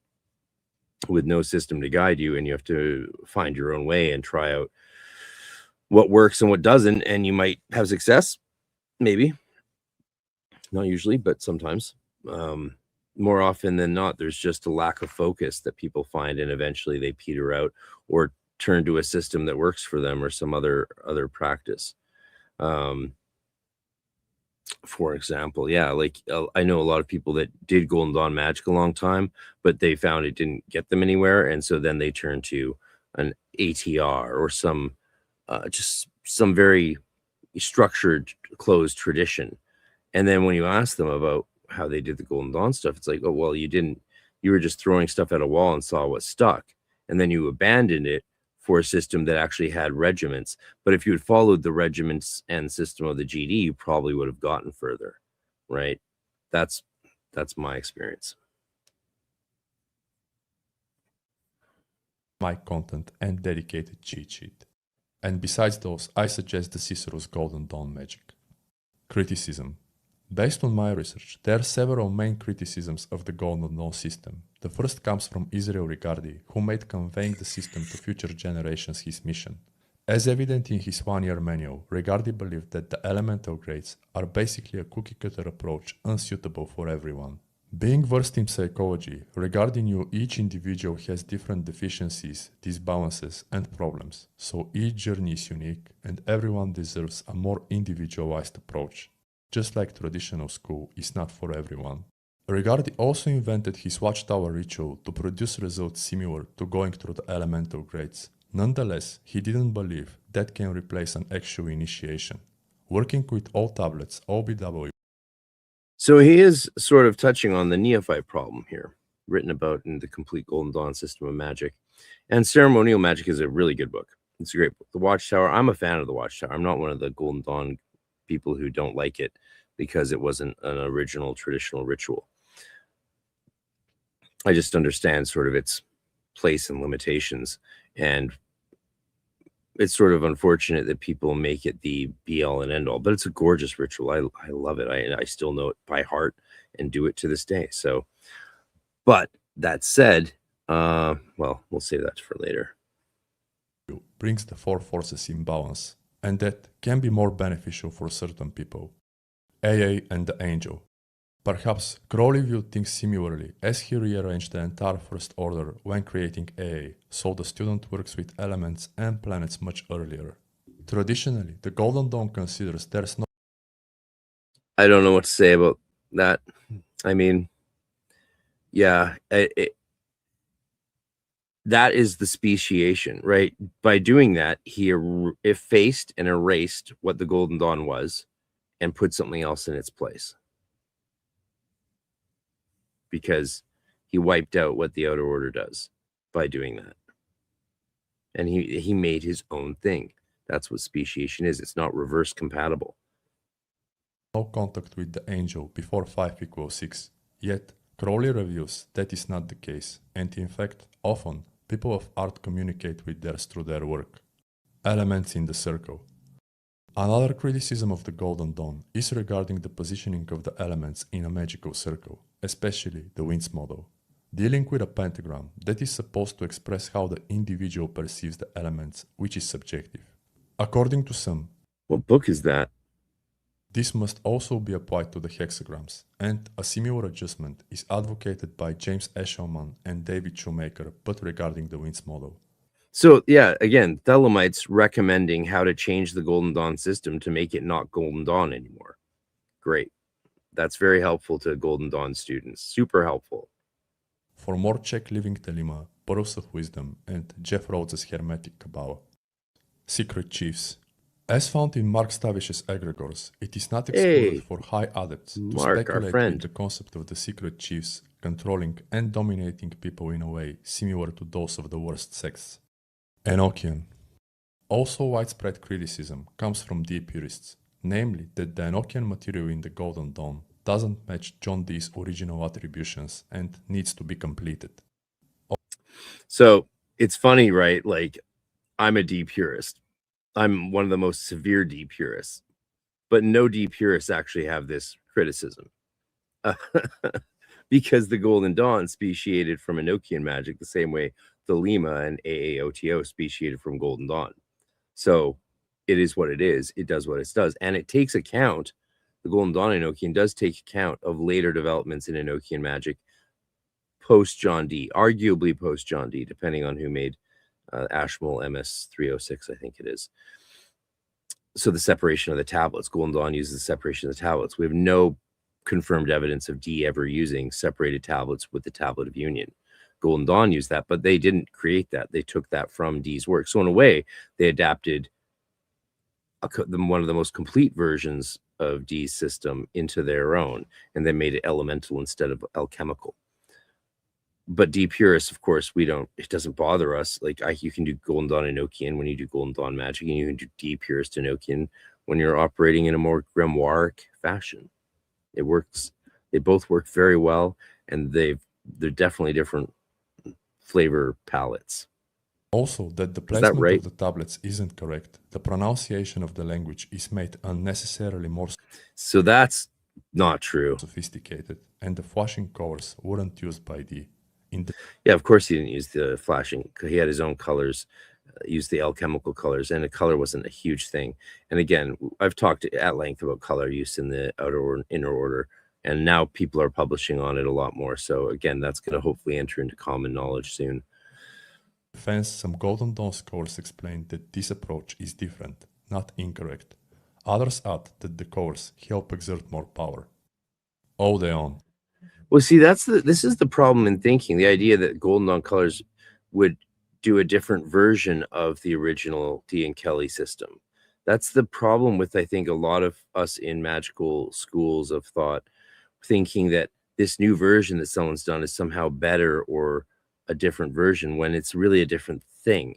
with no system to guide you, and you have to find your own way and try out what works and what doesn't, and you might have success, maybe. Not usually, but sometimes. More often than not, there's just a lack of focus that people find, and eventually they peter out or turn to a system that works for them or some other practice. For example, yeah, like I know a lot of people that did Golden Dawn magic a long time, but they found it didn't get them anywhere, and so then they turned to an ATR or some just some very structured, closed tradition. And then when you ask them about how they did the Golden Dawn stuff, it's like, oh, well, you were just throwing stuff at a wall and saw what stuck. And then you abandoned it for a system that actually had regiments. But if you had followed the regiments and system of the GD, you probably would have gotten further, right? That's my experience. My content and dedicated cheat sheet. And besides those, I suggest the Cicero's Golden Dawn magic. Criticism. Based on my research, there are several main criticisms of the Golden Dawn system. The first comes from Israel Regardie, who made conveying the system to future generations his mission. As evident in his one-year manual, Regardie believed that the elemental grades are basically a cookie-cutter approach unsuitable for everyone. Being versed in psychology, Regardie knew each individual has different deficiencies, disbalances, and problems, so each journey is unique and everyone deserves a more individualized approach. Just like traditional school is not for everyone. Regardie also invented his Watchtower ritual to produce results similar to going through the elemental grades. Nonetheless, he didn't believe that can replace an actual initiation. Working with all tablets, OBW. So he is sort of touching on the neophyte problem here, written about in the Complete Golden Dawn System of Magic. And Ceremonial Magic is a really good book. It's a great book. The Watchtower, I'm a fan of the Watchtower. I'm not one of the Golden Dawn people who don't like it because it wasn't an original traditional ritual. I just understand sort of its place and limitations. And it's sort of unfortunate that people make it the be all and end all, but it's a gorgeous ritual. I love it. I still know it by heart and do it to this day. So, but that said, well, we'll save that for later. Brings the four forces in balance, and that can be more beneficial for certain people. AA and the Angel. Perhaps Crowley viewed things similarly, as he rearranged the entire First Order when creating AA, so the student works with elements and planets much earlier. Traditionally, the Golden Dawn considers there's no... I don't know what to say about that. I mean, yeah, that is the speciation, right? By doing that, he effaced and erased what the Golden Dawn was and put something else in its place, because he wiped out what the Outer Order does by doing that. And he made his own thing. That's what speciation is. It's not reverse compatible. No contact with the Angel before 5=6. Yet, Crowley reveals that is not the case, and in fact, often, people of art communicate with theirs through their work. Elements in the circle. Another criticism of the Golden Dawn is regarding the positioning of the elements in a magical circle, especially the winds model, dealing with a pentagram that is supposed to express how the individual perceives the elements, which is subjective. According to some, what book is that? This must also be applied to the hexagrams, and a similar adjustment is advocated by James Eshelman and David Shoemaker, but regarding the winds model. So yeah, again, Thelemites recommending how to change the Golden Dawn system to make it not Golden Dawn anymore. Great. That's very helpful to Golden Dawn students. Super helpful. For more, check Living Thelema, Pearls of Wisdom, and Jeff Rhodes's Hermetic Kabbalah. Secret Chiefs. As found in Mark Stavish's egregores, it is not excluded for high adepts to Mark, speculate with the concept of the secret chiefs controlling and dominating people in a way similar to those of the worst sects. Enochian. Also widespread criticism comes from deep purists, namely that the Enochian material in the Golden Dawn doesn't match John Dee's original attributions and needs to be completed. So it's funny, right? Like, I'm a deep purist. I'm one of the most severe deep purists, but no deep purists actually have this criticism. Because the Golden Dawn speciated from Enochian magic the same way Thelema and AAOTO speciated from Golden Dawn. So it is what it is. It does what it does. And it takes account, the Golden Dawn Enochian does take account of later developments in Enochian magic post John Dee, arguably post John Dee, depending on who made Ashmole MS 306, I think it is. So the separation of the tablets, Golden Dawn uses the separation of the tablets. We have no confirmed evidence of Dee ever using separated tablets with the Tablet of Union. Golden Dawn used that, but they didn't create that. They took that from Dee's work. So in a way, they adapted one of the most complete versions of Dee's system into their own, and they made it elemental instead of alchemical. But Dee purists, of course, it doesn't bother us. Like, you can do Golden Dawn Enochian when you do Golden Dawn magic, and you can do Dee purist Enochian when you're operating in a more grimoire fashion. It works. They both work very well, and they're definitely different flavor palettes. Also, that the placement of the tablets isn't correct. The pronunciation of the language is made unnecessarily more so that's not true. Sophisticated, and the flashing colors weren't used by Dee. Yeah, of course he didn't use the flashing. He had his own colors, used the alchemical colors, and the color wasn't a huge thing. And again, I've talked at length about color use in the outer or inner order, and now people are publishing on it a lot more. So again, that's going to hopefully enter into common knowledge soon. Defense, some Golden Dawn scholars explain that this approach is different, not incorrect. Others add that the colors help exert more power. Odeon. Well, see, this is the problem in thinking, the idea that Golden Dawn colors would do a different version of the original Dee and Kelly system. That's the problem with, I think, a lot of us in magical schools of thought, thinking that this new version that someone's done is somehow better or a different version, when it's really a different thing,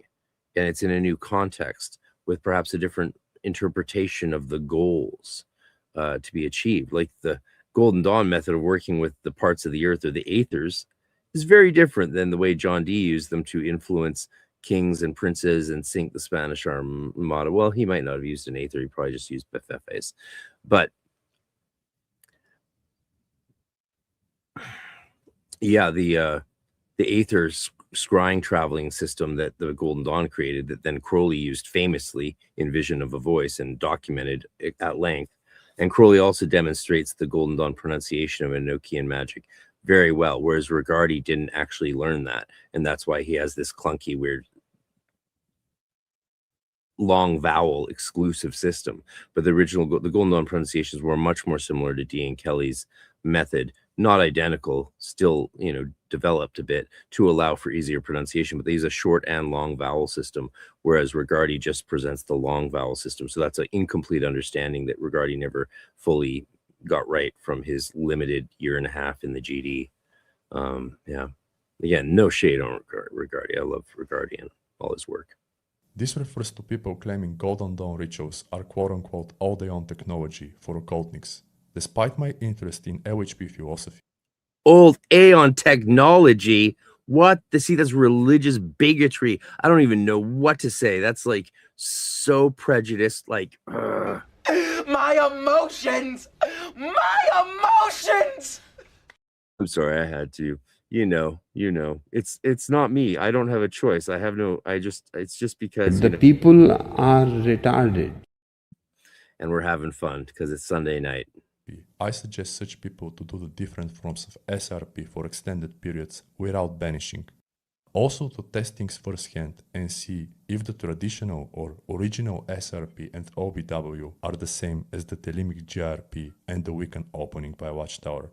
and it's in a new context with perhaps a different interpretation of the goals to be achieved. Like the Golden Dawn method of working with the parts of the earth or the aethers is very different than the way John Dee used them to influence kings and princes and sink the Spanish Armada. Well, he might not have used an aether. He probably just used befefes. But yeah, the aether scrying traveling system that the Golden Dawn created, that then Crowley used famously in Vision of a Voice and documented at length. And Crowley also demonstrates the Golden Dawn pronunciation of Enochian magic very well, whereas Regardie didn't actually learn that. And that's why he has this clunky, weird, long vowel exclusive system. But the Golden Dawn pronunciations were much more similar to D. and Kelly's method, not identical, still, you know, developed a bit to allow for easier pronunciation, but they use a short and long vowel system, whereas Regardie just presents the long vowel system. So that's an incomplete understanding that Regardie never fully got right from his limited year and a half in the GD. Yeah, again, no shade on Regardie. I love Regardie and all his work. This refers to people claiming Golden Dawn rituals are quote-unquote old-aeon technology for occultniks. Despite my interest in LHP philosophy, old aeon technology, what? See, that's religious bigotry. I don't even know what to say. That's like so prejudiced, like my emotions. I'm sorry, I had to. You know, it's not me. I don't have a choice. I have no, it's just because the people are retarded. And we're having fun because it's Sunday night. I suggest such people to do the different forms of SRP for extended periods without banishing. Also to test things firsthand and see if the traditional or original SRP and OBW are the same as the Thelemic GRP and the weekend opening by Watchtower.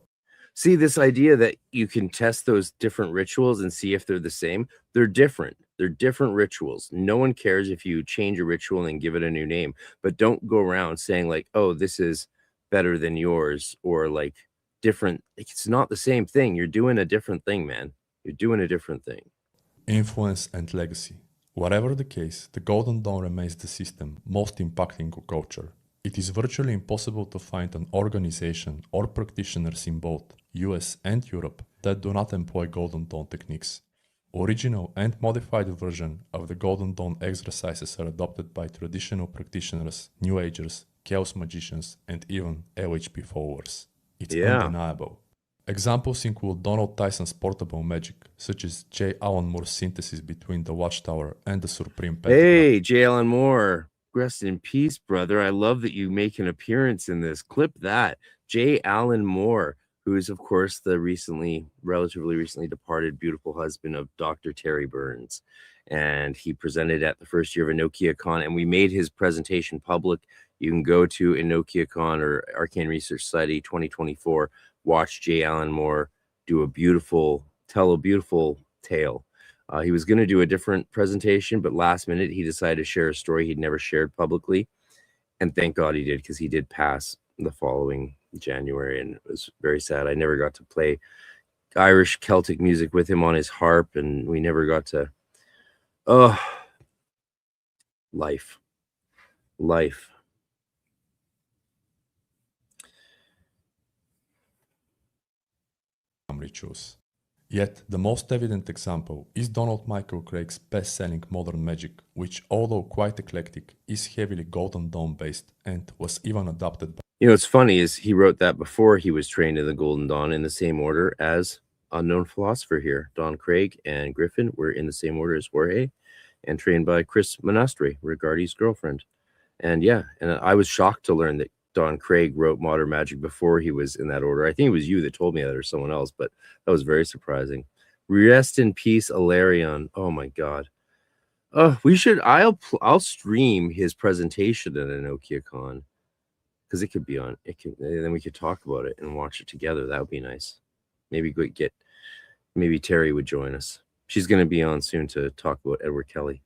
See, this idea that you can test those different rituals and see if they're the same, they're different. They're different rituals. No one cares if you change a ritual and give it a new name, but don't go around saying like, oh, this is better than yours, or like different. It's not the same thing. You're doing a different thing, man. You're doing a different thing. Influence and legacy. Whatever the case, the Golden Dawn remains the system most impacting culture. It is virtually impossible to find an organization or practitioners in both US and Europe that do not employ Golden Dawn techniques. Original and modified version of the Golden Dawn exercises are adopted by traditional practitioners, New Agers, Chaos Magicians, and even LHP followers. It's undeniable. Examples include Donald Tyson's portable magic, such as J. Allen Moore's synthesis between the Watchtower and the Supreme Pentagram. Hey, J. Allen Moore. Rest in peace, brother. I love that you make an appearance in this. Clip that. J. Allen Moore, who is, of course, the relatively recently departed beautiful husband of Dr. Terry Burns. And he presented at the first year of EnochiaCon, and we made his presentation public. You can go to EnochiaCon or Arcane Research Society 2024, watch J. Allen Moore tell a beautiful tale. He was going to do a different presentation, but last minute he decided to share a story he'd never shared publicly. And thank God he did, because he did pass the following January, and it was very sad. I never got to play Irish Celtic music with him on his harp, and we never got to. Oh, life. Rituals. Yet, the most evident example is Donald Michael Craig's best-selling Modern Magic, which, although quite eclectic, is heavily Golden Dawn based and was even adopted by... You know, what's funny is he wrote that before he was trained in the Golden Dawn, in the same order as Unknown Philosopher here. Don Craig and Griffin were in the same order as Jorge, and trained by Chris Monastre, Regardie's girlfriend. And yeah, and I was shocked to learn that Don Craig wrote Modern Magic before he was in that order. I think it was you that told me that, or someone else, but that was very surprising. Rest in peace, Alarion. Oh my God. Oh, we should. I'll stream his presentation at EnochiaCon, because it could be on. It can. Then we could talk about it and watch it together. That would be nice. Maybe maybe Terry would join us. She's going to be on soon to talk about Edward Kelly.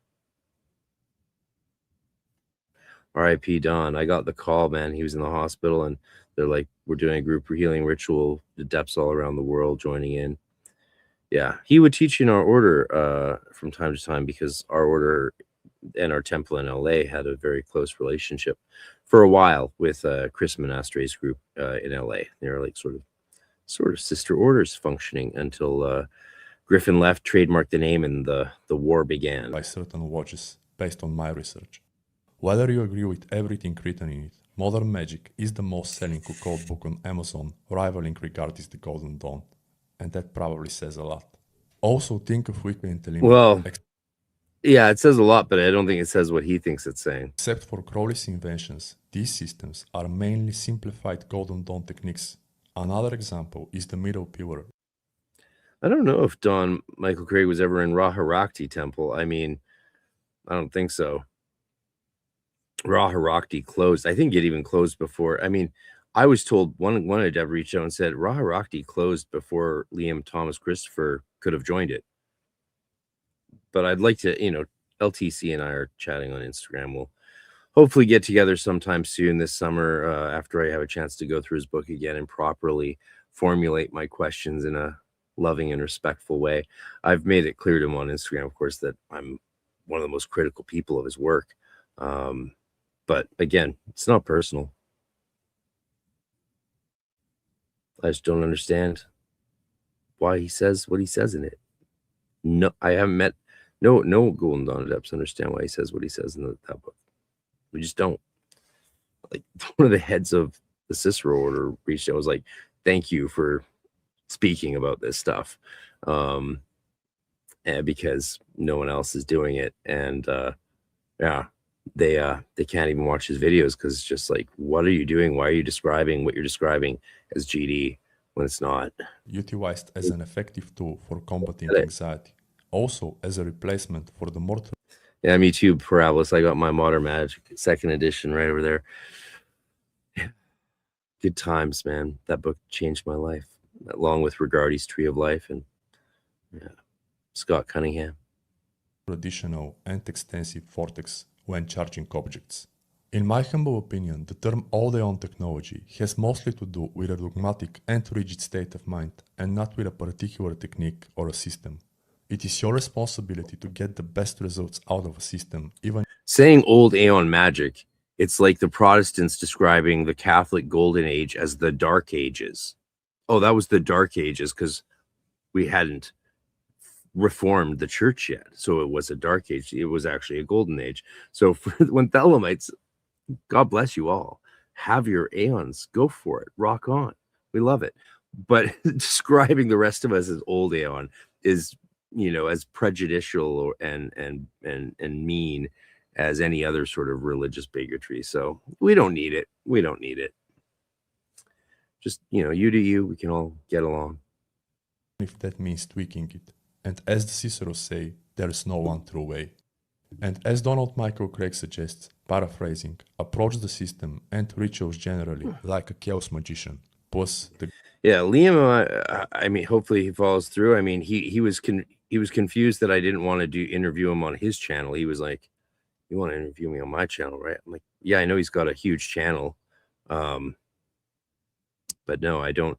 R.I.P. Don. I got the call, man. He was in the hospital, and they're like, we're doing a group healing ritual. The depths all around the world joining in. Yeah, he would teach in our order from time to time, because our order and our temple in LA had a very close relationship for a while with Chris Monastre's group in LA. They were like sort of sister orders functioning until Griffin left, trademarked the name, and the war began. by certain watches based on my research. Whether you agree with everything written in it, Modern Magic is the most selling occult book on Amazon, rivaling Regardie's The Golden Dawn. And that probably says a lot. Also, think of Wicca and Thelema. Well, yeah, it says a lot, but I don't think it says what he thinks it's saying. Except for Crowley's inventions, these systems are mainly simplified Golden Dawn techniques. Another example is the Middle Pillar. I don't know if Don Michael Craig was ever in Raharakti Temple. I mean, I don't think so. Raharakti closed. I think it even closed before. I mean, I was told one I'd reached out and said Raharakti closed before Liam Thomas Christopher could have joined it. But I'd like to, LTC and I are chatting on Instagram. We'll hopefully get together sometime soon this summer after I have a chance to go through his book again and properly formulate my questions in a loving and respectful way. I've made it clear to him on Instagram, of course, that I'm one of the most critical people of his work. But again, it's not personal. I just don't understand why he says what he says in it. No, I haven't met no Golden Dawn adepts understand why he says what he says in that book. We just don't. Like, one of the heads of the Cicero Order reached out, was like, thank you for speaking about this stuff. And because no one else is doing it. And yeah, they can't even watch his videos because it's just like, what are you doing? Why are you describing what you're describing as GD when it's not? Utilized as an effective tool for combating anxiety. Also as a replacement for the mortal. Yeah, me too, Parabolis. I got my Modern Magic 2nd edition right over there. Yeah. Good times, man. That book changed my life, along with Regardie's Tree of Life and Scott Cunningham. Traditional and extensive vortex when charging objects. In my humble opinion, the term all-day-on technology has mostly to do with a dogmatic and rigid state of mind and not with a particular technique or a system. It is your responsibility to get the best results out of a system, even saying old Aeon magic. It's like the Protestants describing the Catholic Golden Age as the Dark Ages. Oh, that was the Dark Ages because we hadn't reformed the church yet. So it was a Dark Age. It was actually a Golden Age. So when Thelemites, God bless you all, have your Aeons, go for it, rock on. We love it. But describing the rest of us as old Aeon is, as prejudicial and mean as any other sort of religious bigotry. So we don't need it. We don't need it. Just, you do you. We can all get along. if that means tweaking it. And as the Ciceros say, there is no one true way. And as Donald Michael Craig suggests, paraphrasing, approach the system and rituals generally like a chaos magician. Plus the Liam, I mean, hopefully he follows through. I mean, he was confused that I didn't want to interview him on his channel. He was like, "You want to interview me on my channel, right?" I'm like, "Yeah, I know he's got a huge channel, but no, I don't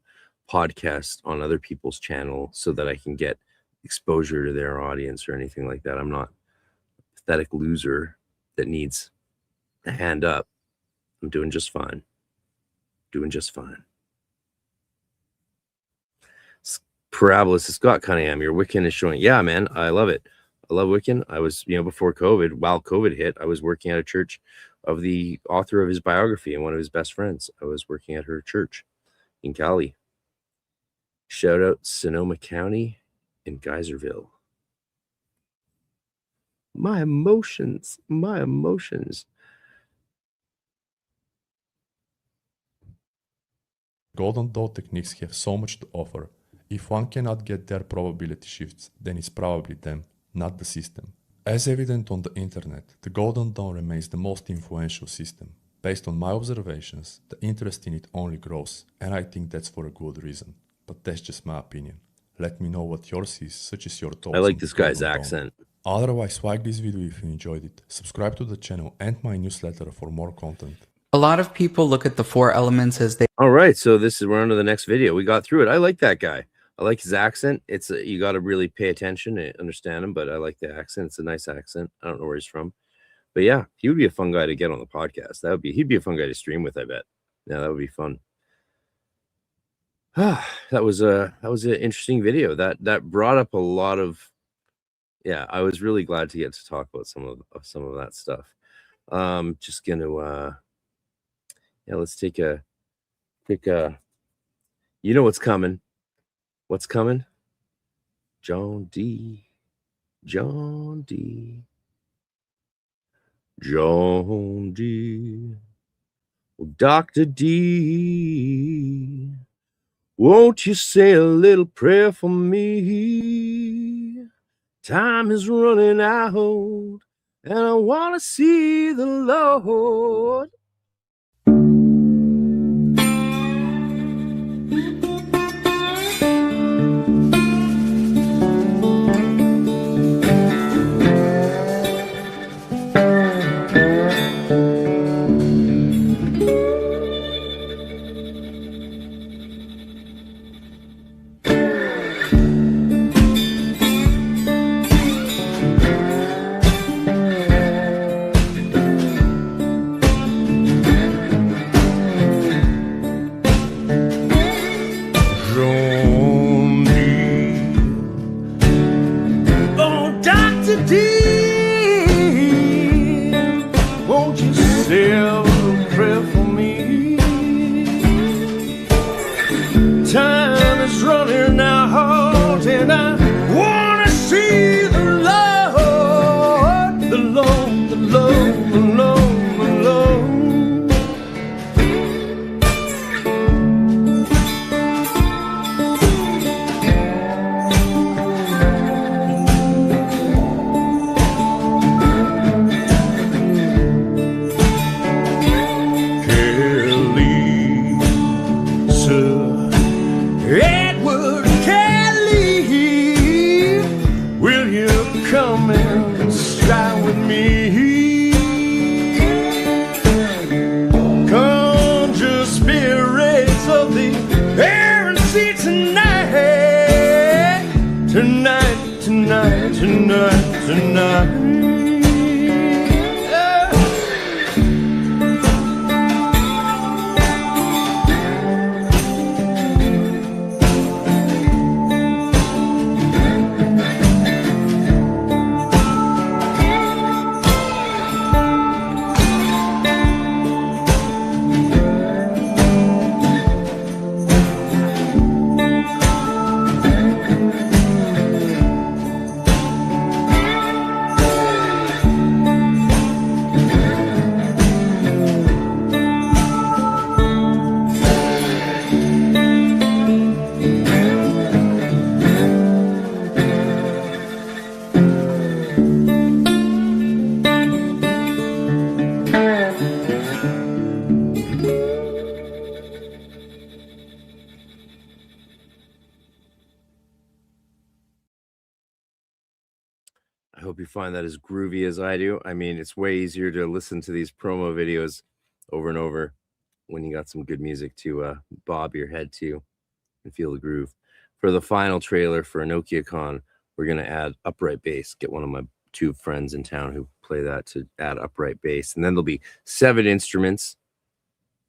podcast on other people's channel so that I can get exposure to their audience or anything like that. I'm not a pathetic loser that needs a hand up. I'm doing just fine. Doing just fine." Parabolis, Scott Cunningham, your Wiccan is showing. Yeah, man, I love it. I love Wiccan. I was, before COVID, while COVID hit, I was working at a church of the author of his biography and one of his best friends. I was working at her church in Cali. Shout out Sonoma County in Geyserville. My emotions. Golden Dawn techniques have so much to offer. If one cannot get their probability shifts, then it's probably them, not the system. As evident on the internet, the Golden Dawn remains the most influential system. Based on my observations, the interest in it only grows, and I think that's for a good reason. But that's just my opinion. Let me know what yours is, such as your thoughts. I like this guy's accent. Otherwise, like this video if you enjoyed it, subscribe to the channel and my newsletter for more content. A lot of people look at the four elements as they All right, so we're on to the next video. We got through it. I like that guy. I like his accent. It's you got to really pay attention to understand him, but I like the accent. It's a nice accent. I don't know where he's from, but yeah, he would be a fun guy to get on the podcast. He'd be a fun guy to stream with, I bet. Yeah, that would be fun. that was an interesting video. That brought up a lot of, yeah, I was really glad to get to talk about some of that stuff. Just gonna yeah, let's take a you know what's coming. What's coming? John D. John D. John D. Well, Dr. D. Won't you say a little prayer for me? Time is running out, and I want to see the Lord. I hope you find that as groovy as I do. I mean, it's way easier to listen to these promo videos over and over when you got some good music to bob your head to and feel the groove. For the final trailer for EnokiaCon, we're going to add upright bass. Get one of my two friends in town who play that to add upright bass. And then there'll be 7 instruments,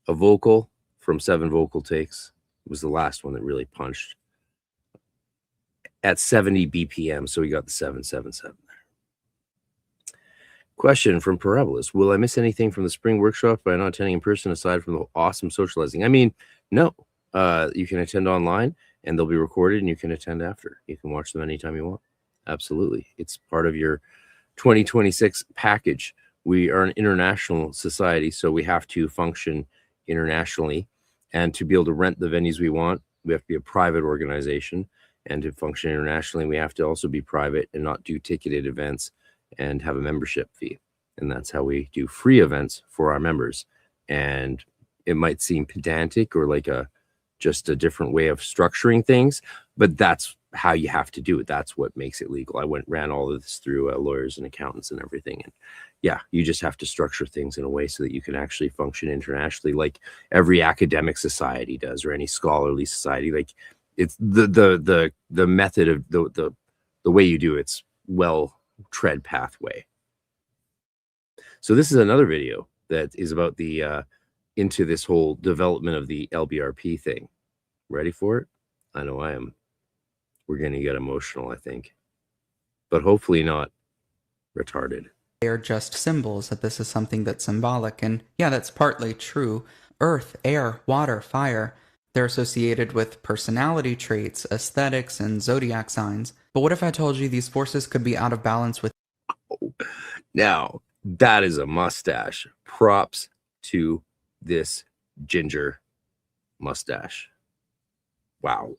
a vocal from 7 vocal takes. It was the last one that really punched at 70 BPM. So we got the 777 there. Question from Parabolas. Will I miss anything from the spring workshop by not attending in person aside from the awesome socializing? I mean, no. You can attend online and they'll be recorded and you can attend after. You can watch them anytime you want. Absolutely. It's part of your 2026 package. We are an international society, so we have to function internationally. And to be able to rent the venues we want, we have to be a private organization. And to function internationally, we have to also be private and not do ticketed events and have a membership fee. And that's how we do free events for our members. And it might seem pedantic or like just a different way of structuring things, but that's how you have to do it. That's what makes it legal. I ran all of this through lawyers and accountants and everything. And yeah, you just have to structure things in a way so that you can actually function internationally, like every academic society does, or any scholarly society. Like it's the method of the way you do it's well tread pathway. So this is another video that is about the into this whole development of the LBRP thing. Ready for it? I know I am. We're going to get emotional, I think, but hopefully not retarded. They are just symbols, that this is something that's symbolic. And yeah, that's partly true. Earth, air, water, fire, they're associated with personality traits, aesthetics, and zodiac signs. But what if I told you these forces could be out of balance with... Now, that is a mustache. Props to this ginger mustache. Wow.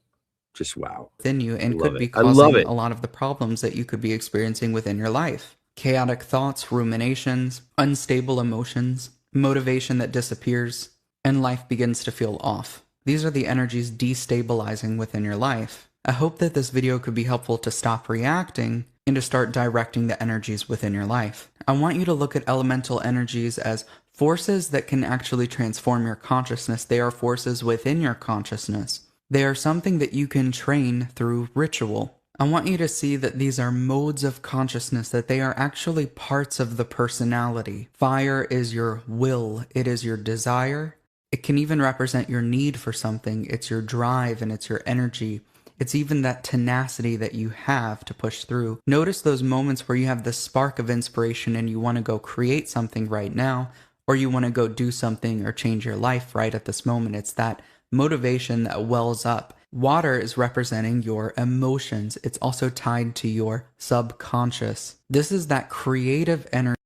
Just wow. within you and Love could be it. I love causing it. a lot of the problems that you could be experiencing within your life. Chaotic thoughts, ruminations, unstable emotions, motivation that disappears, and life begins to feel off. These are the energies destabilizing within your life. I hope that this video could be helpful to stop reacting and to start directing the energies within your life. I want you to look at elemental energies as forces that can actually transform your consciousness. They are forces within your consciousness. They are something that you can train through ritual. I want you to see that these are modes of consciousness, that they are actually parts of the personality. Fire is your will, it is your desire. It can even represent your need for something. It's your drive and it's your energy. It's even that tenacity that you have to push through. Notice those moments where you have this spark of inspiration and you want to go create something right now, or you want to go do something or change your life right at this moment. It's that motivation that wells up. Water is representing your emotions. It's also tied to your subconscious. This is that creative energy.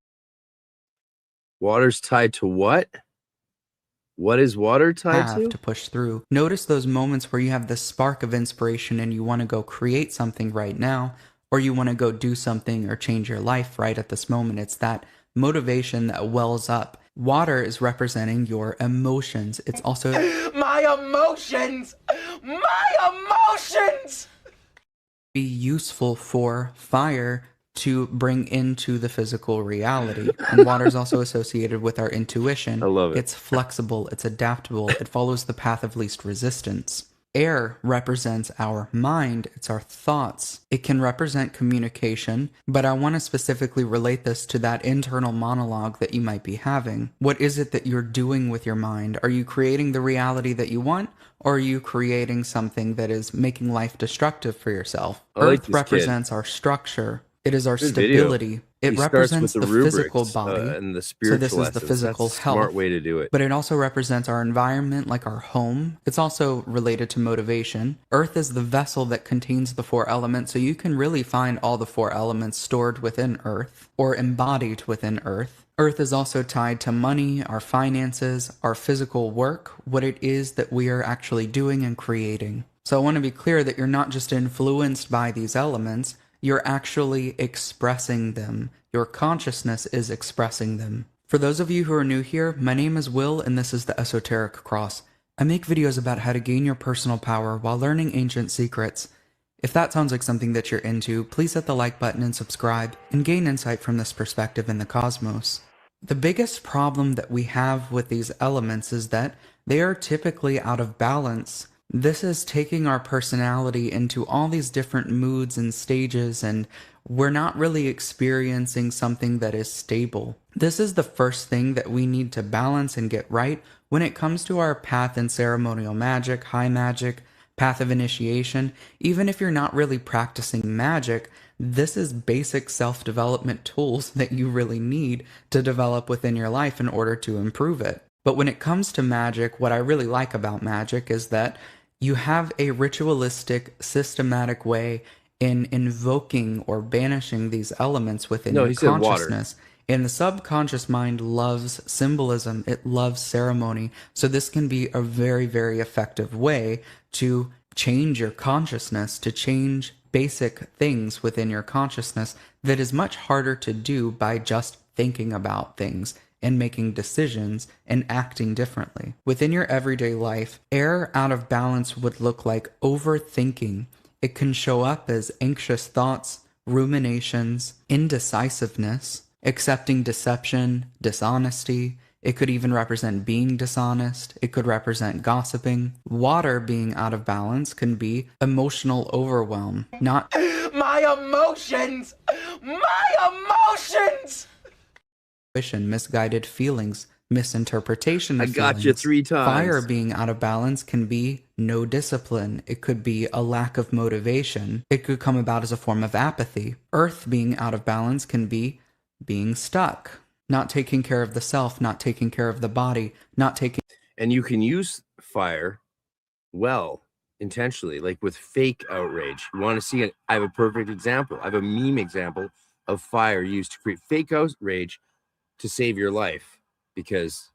Water's tied to what? What is water tied To push through. Notice those moments where you have this spark of inspiration and you want to go create something right now, or you want to go do something or change your life right at this moment. It's that motivation that wells up. Water is representing your emotions. It's also My emotions! My emotions! be useful for fire to bring into the physical reality. And water is also associated with our intuition. I love it. It's flexible, it's adaptable, it follows the path of least resistance. Air represents our mind, it's our thoughts. It can represent communication, but I want to specifically relate this to that internal monologue that you might be having. What is it that you're doing with your mind? Are you creating the reality that you want, or are you creating something that is making life destructive for yourself? I like Earth this represents our structure. It is our Good video. stability. It He starts represents with the rubrics, physical body. and the So spiritual this is the essence. physical That's a health. smart way to do it. But it also represents our environment, like our home. It's also related to motivation. Earth is the vessel that contains the four elements, so you can really find all the four elements stored within Earth or embodied within Earth. Earth is also tied to money, our finances, our physical work, what it is that we are actually doing and creating. So I want to be clear that you're not just influenced by these elements, you're actually expressing them. Your consciousness is expressing them. For those of you who are new here, my name is Will and this is the Esoteric Cross. I make videos about how to gain your personal power while learning ancient secrets. If that sounds like something that you're into, please hit the like button and subscribe and gain insight from this perspective in the cosmos. The biggest problem that we have with these elements is that they are typically out of balance. This is taking our personality into all these different moods and stages, and we're not really experiencing something that is stable. This is the first thing that we need to balance and get right when it comes to our path in ceremonial magic, high magic, path of initiation. Even if you're not really practicing magic, this is basic self-development tools that you really need to develop within your life in order to improve it. But when it comes to magic, what I really like about magic is that you have a ritualistic, systematic way in invoking or banishing these elements within your consciousness. And the subconscious mind loves symbolism. It loves ceremony. So this can be a very, very effective way to change your consciousness, to change basic things within your consciousness that is much harder to do by just thinking about things and making decisions and acting differently. Within your everyday life, air out of balance would look like overthinking. It can show up as anxious thoughts, ruminations, indecisiveness, accepting deception, dishonesty. It could even represent being dishonest. It could represent gossiping. Water being out of balance can be emotional overwhelm, not My emotions! My emotions! misguided feelings, misinterpretation I of got you feelings. 3 times. Fire being out of balance can be no discipline. It could be a lack of motivation. It could come about as a form of apathy. Earth being out of balance can be being stuck, not taking care of the self, not taking care of the body, not taking. And you can use fire well intentionally, like with fake outrage. You want to see it? I have a perfect example. I have a meme example of fire used to create fake outrage to save your life. Because,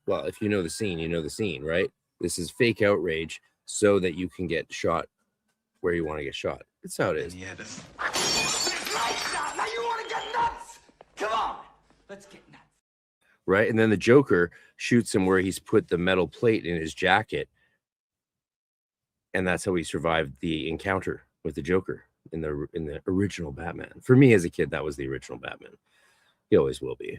well, if you know the scene, you know the scene, right? This is fake outrage so that you can get shot where you want to get shot. That's how it is. Yeah, this lifestyle. Now you want to get nuts? Come on, let's get nuts. Right? And then the Joker shoots him where he's put the metal plate in his jacket. And that's how he survived the encounter with the Joker in the original Batman. For me as a kid, that was the original Batman. He always will be.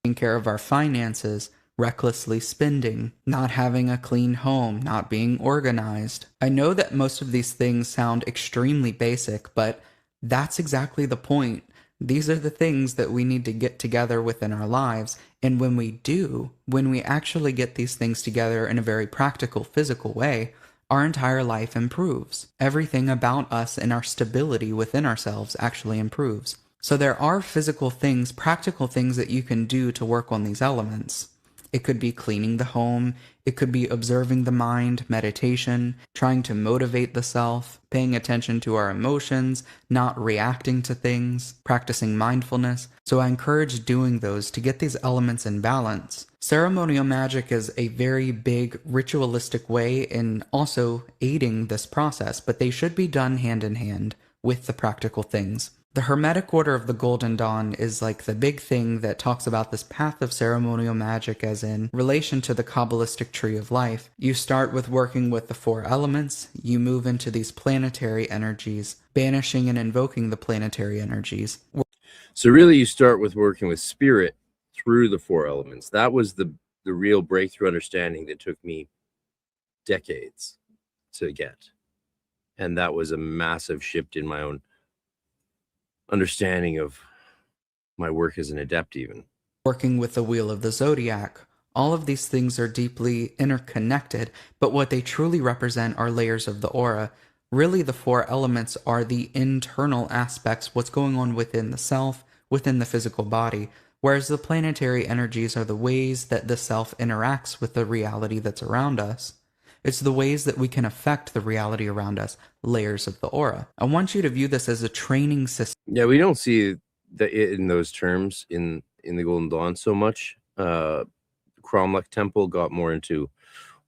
Taking care of our finances, recklessly spending, not having a clean home, not being organized. I know that most of these things sound extremely basic, but that's exactly the point. These are the things that we need to get together within our lives. And when we do, when we actually get these things together in a very practical, physical way, our entire life improves. Everything about us and our stability within ourselves actually improves. So there are physical things, practical things that you can do to work on these elements. It could be cleaning the home. It could be observing the mind, meditation, trying to motivate the self, paying attention to our emotions, not reacting to things, practicing mindfulness. So I encourage doing those to get these elements in balance. Ceremonial magic is a very big ritualistic way in also aiding this process, but they should be done hand in hand with the practical things. The Hermetic Order of the Golden Dawn is like the big thing that talks about this path of ceremonial magic as in relation to the Kabbalistic tree of life. You start with working with the 4 elements, you move into these planetary energies, banishing and invoking the planetary energies. So really you start with working with spirit through the 4 elements. That was the real breakthrough understanding that took me decades to get. And that was a massive shift in my own understanding of my work as an adept even. Working with the Wheel of the Zodiac. All of these things are deeply interconnected, but what they truly represent are layers of the aura. Really, the 4 elements are the internal aspects, what's going on within the self, within the physical body, whereas the planetary energies are the ways that the self interacts with the reality that's around us. It's the ways that we can affect the reality around us, layers of the aura. I want you to view this as a training system. Yeah, we don't see it in those terms in the Golden Dawn so much. Cromlech Temple got more into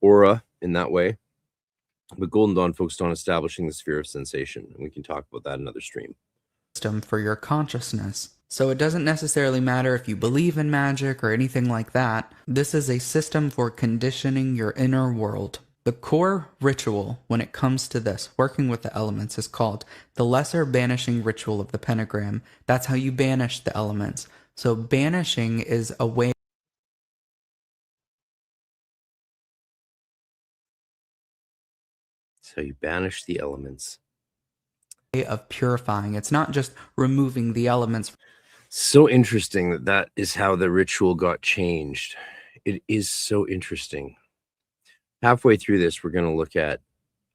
aura in that way, but Golden Dawn focused on establishing the sphere of sensation, and we can talk about that in another stream. For your consciousness. So it doesn't necessarily matter if you believe in magic or anything like that. This is a system for conditioning your inner world. The core ritual when it comes to this, working with the elements, is called the lesser banishing ritual of the pentagram. That's how you banish the elements. So banishing is a way So you banish the elements. of purifying. It's not just removing the elements. So interesting that is how the ritual got changed. It is so interesting. Halfway through this, we're going to look at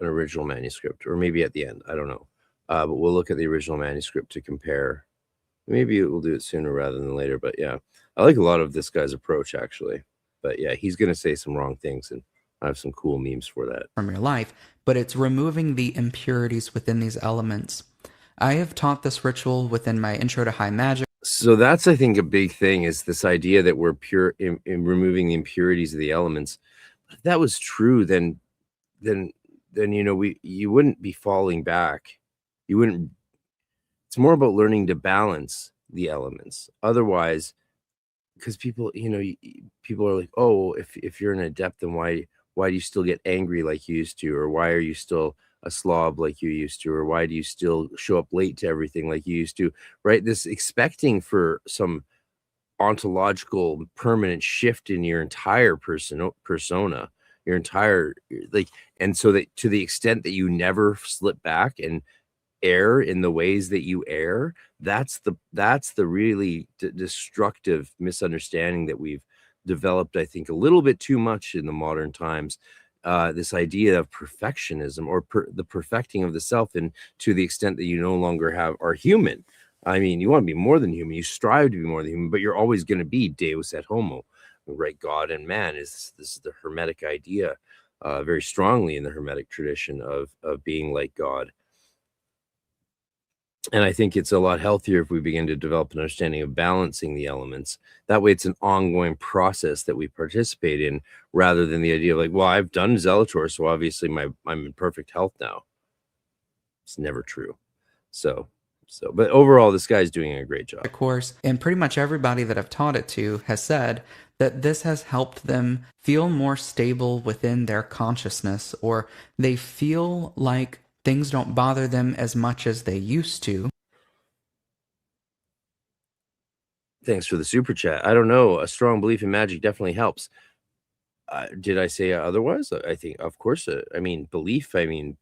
an original manuscript, or maybe at the end. I don't know. But we'll look at the original manuscript to compare. Maybe we'll do it sooner rather than later. But yeah, I like a lot of this guy's approach, actually. But yeah, he's going to say some wrong things, and I have some cool memes for that. From your life, but it's removing the impurities within these elements. I have taught this ritual within my Intro to High Magic. So that's, I think, a big thing is this idea that we're pure in removing the impurities of the elements. If that was true, then you know you wouldn't be falling back. You wouldn't. It's more about learning to balance the elements. Otherwise, because people, you know, people are like, oh, if you're an adept, then why do you still get angry like you used to, or why are you still a slob like you used to, or why do you still show up late to everything like you used to, right? This expecting for some ontological permanent shift in your entire persona, your entire, like, and so that to the extent that you never slip back and err in the ways that you err, that's the really destructive misunderstanding that we've developed, I think, a little bit too much in the modern times. This idea of perfectionism, or the perfecting of the self, and to the extent that you no longer are human. I mean, you want to be more than human. You strive to be more than human, but you're always going to be Deus et homo, right? God and man is the Hermetic idea, very strongly in the Hermetic tradition of being like God. And I think it's a lot healthier if we begin to develop an understanding of balancing the elements. That way, it's an ongoing process that we participate in, rather than the idea of like, well, I've done Zelator, so obviously I'm in perfect health now. It's never true. So, but overall, this guy's doing a great job. Of course, and pretty much everybody that I've taught it to has said that this has helped them feel more stable within their consciousness, or they feel like things don't bother them as much as they used to. Thanks for the super chat. I don't know. A strong belief in magic definitely helps. Did I say otherwise? I think, of course. I mean, belief. I mean,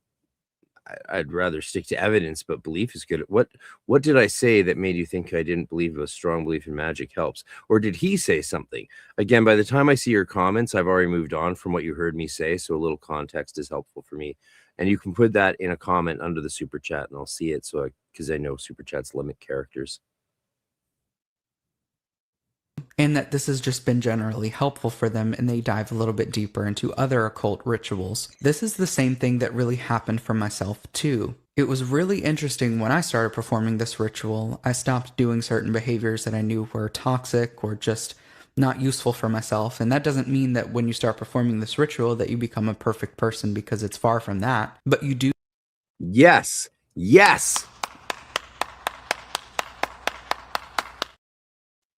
I'd rather stick to evidence, but belief is good. What did I say that made you think I didn't believe a strong belief in magic helps? Or did he say something? Again, by the time I see your comments, I've already moved on from what you heard me say, so a little context is helpful for me. And you can put that in a comment under the super chat, and I'll see it, because I know super chats limit characters. And that this has just been generally helpful for them, and they dive a little bit deeper into other occult rituals. This is the same thing that really happened for myself too. It was really interesting when I started performing this ritual. I stopped doing certain behaviors that I knew were toxic or just not useful for myself. And that doesn't mean that when you start performing this ritual that you become a perfect person, because it's far from that. But you do. Yes. Yes.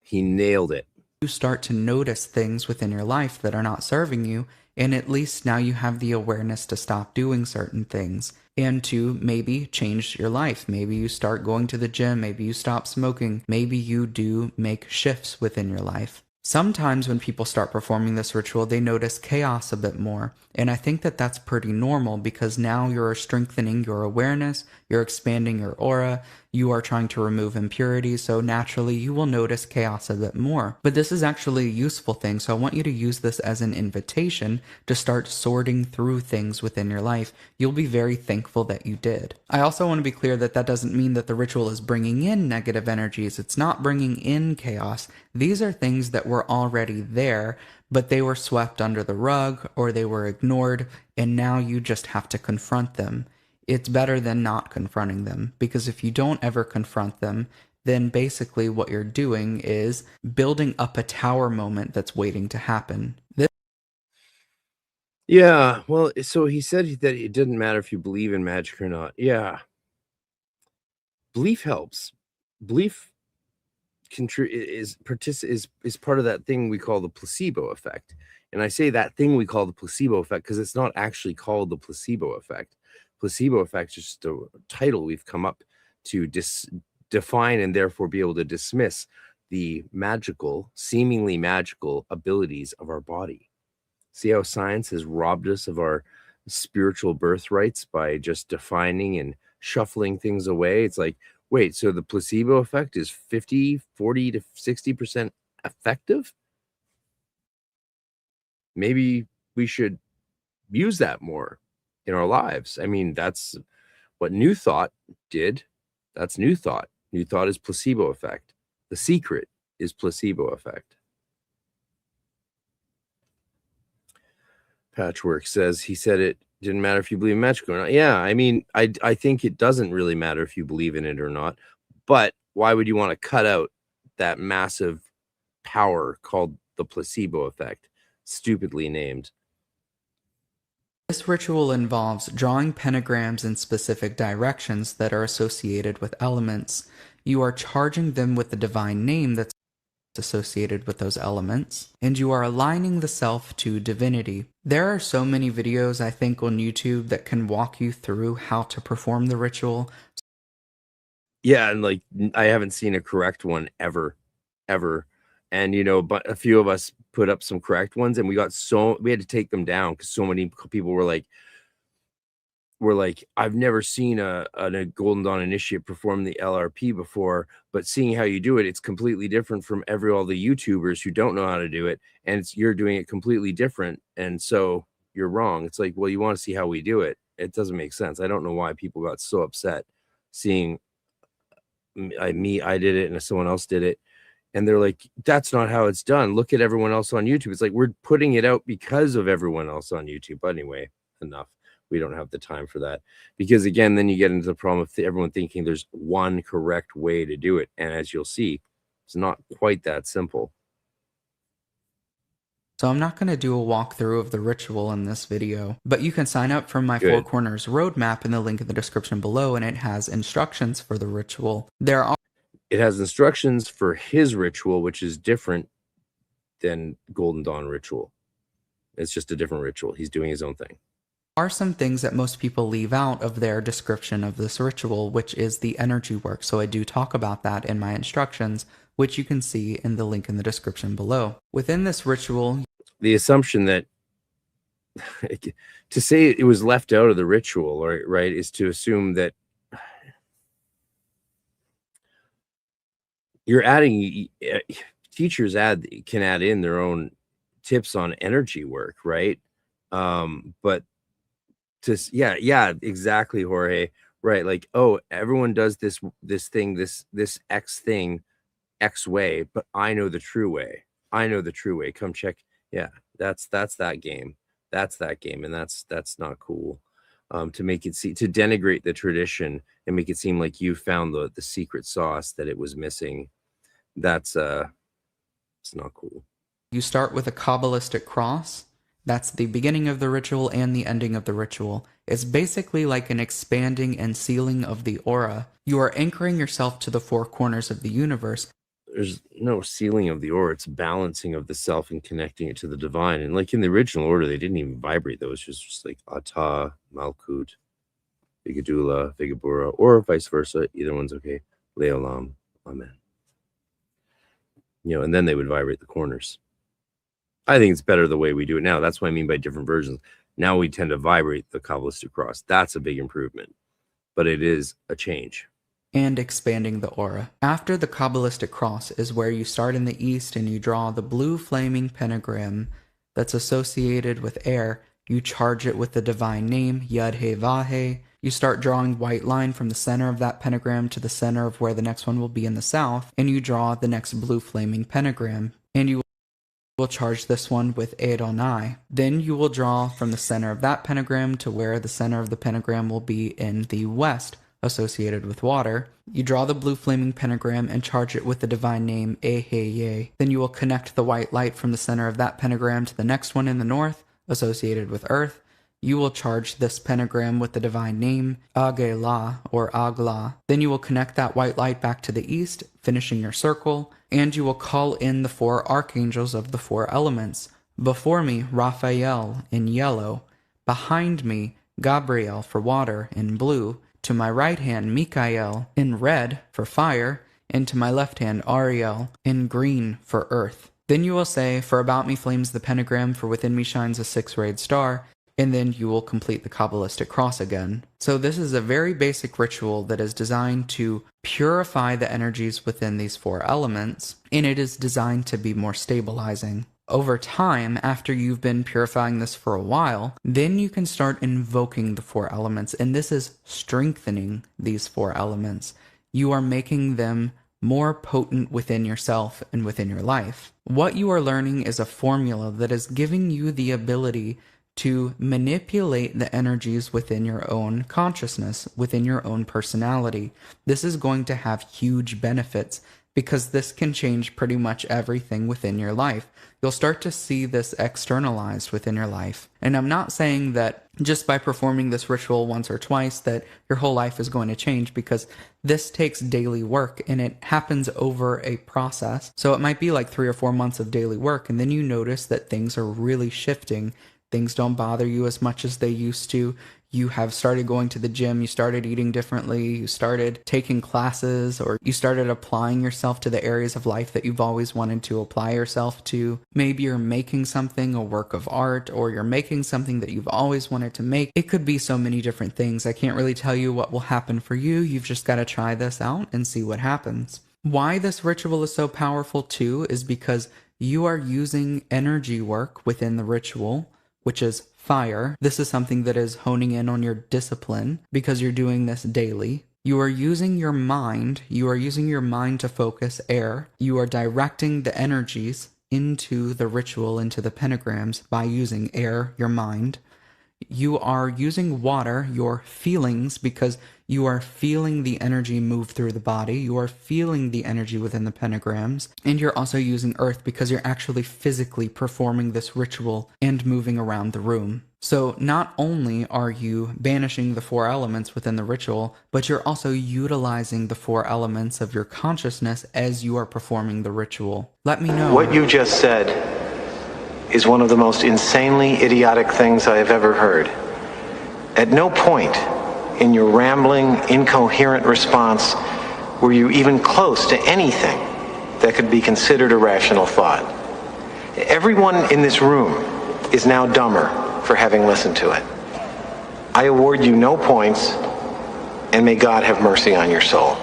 He nailed it. You start to notice things within your life that are not serving you, and at least now you have the awareness to stop doing certain things and to maybe change your life. Maybe you start going to the gym, maybe you stop smoking, maybe you do make shifts within your life. Sometimes when people start performing this ritual, they notice chaos a bit more, and I think that that's pretty normal, because now you're strengthening your awareness, you're expanding your aura, you are trying to remove impurities, so naturally you will notice chaos a bit more. But this is actually a useful thing, so I want you to use this as an invitation to start sorting through things within your life. You'll be very thankful that you did. I also want to be clear that that doesn't mean that the ritual is bringing in negative energies. It's not bringing in chaos. These are things that were already there, but they were swept under the rug or they were ignored, and now you just have to confront them. It's better than not confronting them, because if you don't ever confront them, then basically what you're doing is building up a tower moment that's waiting to happen. Yeah, well, so he said that it didn't matter if you believe in magic or not. Yeah. Belief helps. Belief is part of that thing we call the placebo effect. And I say that thing we call the placebo effect because it's not actually called the placebo effect. Placebo effect is just a title we've come up to define and therefore be able to dismiss the magical, seemingly magical abilities of our body. See how science has robbed us of our spiritual birthrights by just defining and shuffling things away? It's like, wait, so the placebo effect is 50, 40 to 60% effective? Maybe we should use that more in our lives. I mean, that's what New Thought did. That's New Thought. New Thought is placebo effect. The secret is placebo effect. Patchwork says, he said it didn't matter if you believe in magic or not. Yeah, I mean, I think it doesn't really matter if you believe in it or not. But why would you want to cut out that massive power called the placebo effect, stupidly named? This ritual involves drawing pentagrams in specific directions that are associated with elements. You are charging them with the divine name that's associated with those elements, and you are aligning the self to divinity. There are so many videos, I think, on YouTube that can walk you through how to perform the ritual. Yeah, and like, I haven't seen a correct one ever. And, you know, but a few of us put up some correct ones, and we had to take them down because so many people were like, were like, I've never seen a Golden Dawn initiate perform the LRP before, but seeing how you do it, it's completely different from all the YouTubers who don't know how to do it, and you're doing it completely different, and so you're wrong. It's like, well, you want to see how we do it. It doesn't make sense. I don't know why people got so upset seeing I did it and someone else did it, and they're like, that's not how it's done. Look at everyone else on YouTube. It's like, we're putting it out because of everyone else on YouTube. But anyway, enough. We don't have the time for that, because again, then you get into the problem of everyone thinking there's one correct way to do it. And as you'll see, it's not quite that simple. So I'm not going to do a walkthrough of the ritual in this video, but you can sign up for my Four Corners roadmap in the link in the description below, and it has instructions for the ritual. It has instructions for his ritual, which is different than Golden Dawn ritual. It's just a different ritual. He's doing his own thing. Are some things that most people leave out of their description of this ritual, which is the energy work. So I do talk about that in my instructions, which you can see in the link in the description below. Within this ritual, the assumption that to say it was left out of the ritual, right, is to assume that you're adding, teachers can add in their own tips on energy work, right? But yeah, exactly, Jorge, right? Like, oh, everyone does this thing, this X thing, X way, but I know the true way. I know the true way. Come check. Yeah, that's that game. That's that game, and that's not cool. To make it to denigrate the tradition and make it seem like you found the secret sauce that it was missing. That's it's not cool. You start with a Kabbalistic cross. That's the beginning of the ritual and the ending of the ritual. It's basically like an expanding and sealing of the aura. You are anchoring yourself to the four corners of the universe. There's no sealing of the aura. It's balancing of the self and connecting it to the divine. And like in the original order, they didn't even vibrate those. Just like Ata, Malkut, Vigadula, Vigabura, or vice versa. Either one's okay. Leolam, Amen. You know, and then they would vibrate the corners. I think it's better the way we do it now. That's what I mean by different versions. Now we tend to vibrate the Kabbalistic cross. That's a big improvement, but it is a change. And expanding the aura. After the Kabbalistic cross is where you start in the east and you draw the blue flaming pentagram that's associated with air. You charge it with the divine name, Yud-He-Vah-He. You start drawing white line from the center of that pentagram to the center of where the next one will be in the south, and you draw the next blue flaming pentagram. And you will charge this one with Adonai. Then you will draw from the center of that pentagram to where the center of the pentagram will be in the west, associated with water. You draw the blue flaming pentagram and charge it with the divine name Eheye. Then you will connect the white light from the center of that pentagram to the next one in the north, associated with earth. You will charge this pentagram with the divine name Agela or Agla. Then you will connect that white light back to the east, finishing your circle, and you will call in the four archangels of the four elements. Before me, Raphael in yellow. Behind me, Gabriel for water in blue. To my right hand, Mikael in red for fire, and to my left hand, Ariel in green for earth. Then you will say, for about me flames the pentagram, for within me shines a six-rayed star, and then you will complete the Kabbalistic cross again. So this is a very basic ritual that is designed to purify the energies within these four elements, and it is designed to be more stabilizing. Over time, after you've been purifying this for a while, then you can start invoking the four elements, and this is strengthening these four elements. You are making them more potent within yourself and within your life. What you are learning is a formula that is giving you the ability to manipulate the energies within your own consciousness, within your own personality. This is going to have huge benefits because this can change pretty much everything within your life. You'll start to see this externalized within your life. And I'm not saying that just by performing this ritual once or twice that your whole life is going to change, because this takes daily work and it happens over a process. So it might be like 3 or 4 months of daily work, and then you notice that things are really shifting Things don't bother you as much as they used to. You have started going to the gym, you started eating differently, you started taking classes, or you started applying yourself to the areas of life that you've always wanted to apply yourself to. Maybe you're making something, a work of art, or you're making something that you've always wanted to make. It could be so many different things. I can't really tell you what will happen for you. You've just got to try this out and see what happens. Why this ritual is so powerful too is because you are using energy work within the ritual, which is fire. This is something that is honing in on your discipline because you're doing this daily. You are using your mind. You are using your mind to focus air. You are directing the energies into the ritual, into the pentagrams by using air, your mind. You are using water, your feelings, because you are feeling the energy move through the body. You are feeling the energy within the pentagrams. And you're also using earth because you're actually physically performing this ritual and moving around the room. So not only are you banishing the 4 elements within the ritual, but you're also utilizing the 4 elements of your consciousness as you are performing the ritual. Let me know. What you just said is one of the most insanely idiotic things I have ever heard. At no point in your rambling, incoherent response were you even close to anything that could be considered a rational thought. Everyone in this room is now dumber for having listened to it. I award you no points, and may God have mercy on your soul.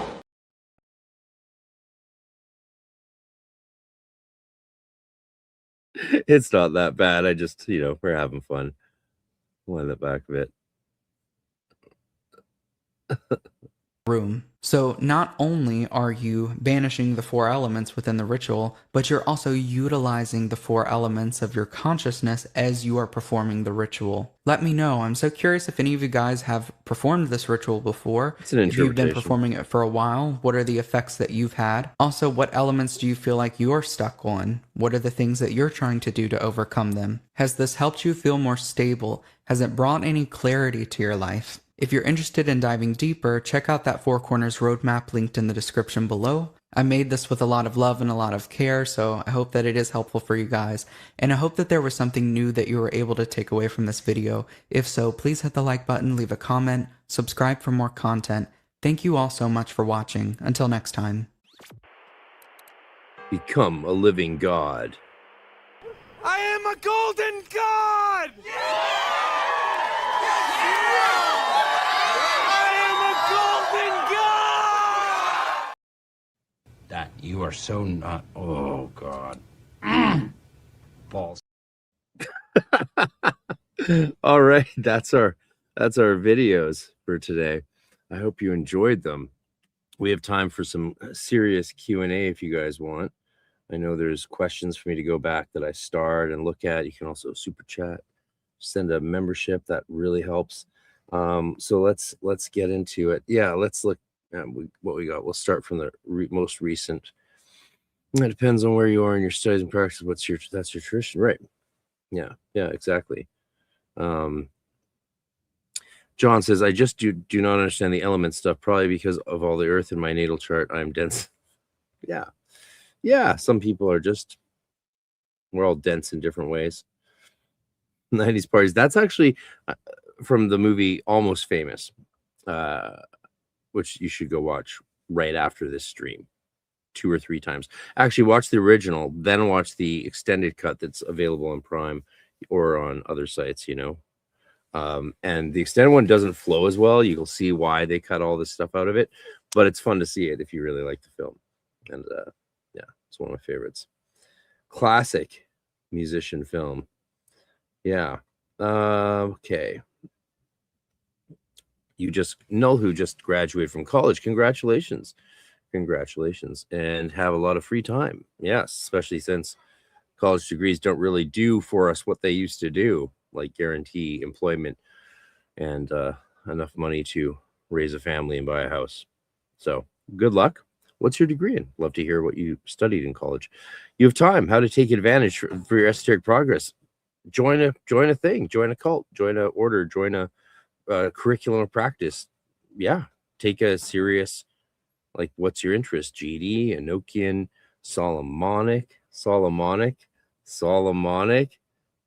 It's not that bad. I just, we're having fun. Wind it back a bit. Room. So not only are you banishing the 4 elements within the ritual, but you're also utilizing the 4 elements of your consciousness as you are performing the ritual. Let me know. I'm so curious if any of you guys have performed this ritual before. It's an If you've been interpretation. performing it for a while, what are the effects that you've had? Also, what elements do you feel like you're stuck on? What are the things that you're trying to do to overcome them? Has this helped you feel more stable? Has it brought any clarity to your life? If you're interested in diving deeper, check out that 4 Corners roadmap linked in the description below. I made this with a lot of love and a lot of care, so I hope that it is helpful for you guys. And I hope that there was something new that you were able to take away from this video. If so, please hit the like button, leave a comment, subscribe for more content. Thank you all so much for watching. Until next time. Become a living god. I am a golden god! That you are so not. Oh God. Balls. All right, that's our videos for today. I hope you enjoyed them. We have time for some serious Q&A if you guys want. I know there's questions for me to go back that I starred and look at. You can also super chat, send a membership. That really helps. So let's get into it. Yeah, let's look at what we got. We'll start from the most recent. It depends on where you are in your studies and practice. That's your tradition, right? Yeah, exactly. John says, I just do not understand the element stuff, probably because of all the earth in my natal chart. I'm dense. Yeah, some people are just, we're all dense in different ways. 90s parties. That's actually from the movie Almost Famous, which you should go watch right after this stream 2 or 3 times. Actually, watch the original, then watch the extended cut that's available on Prime or on other sites, and the extended one doesn't flow as well. You'll see why they cut all this stuff out of it, but it's fun to see it if you really like the film. And yeah, it's one of my favorites. Classic musician film. Yeah. Okay. You just know who just graduated from college. Congratulations. And have a lot of free time. Yes, especially since college degrees don't really do for us what they used to do, like guarantee employment and enough money to raise a family and buy a house. So good luck. What's your degree in? Love to hear what you studied in college. You have time. How to take advantage for your esoteric progress. Join a thing. Join a cult. Join a order. Join a curriculum of practice. Yeah, take a serious, like, what's your interest? GD, Enochian, Solomonic.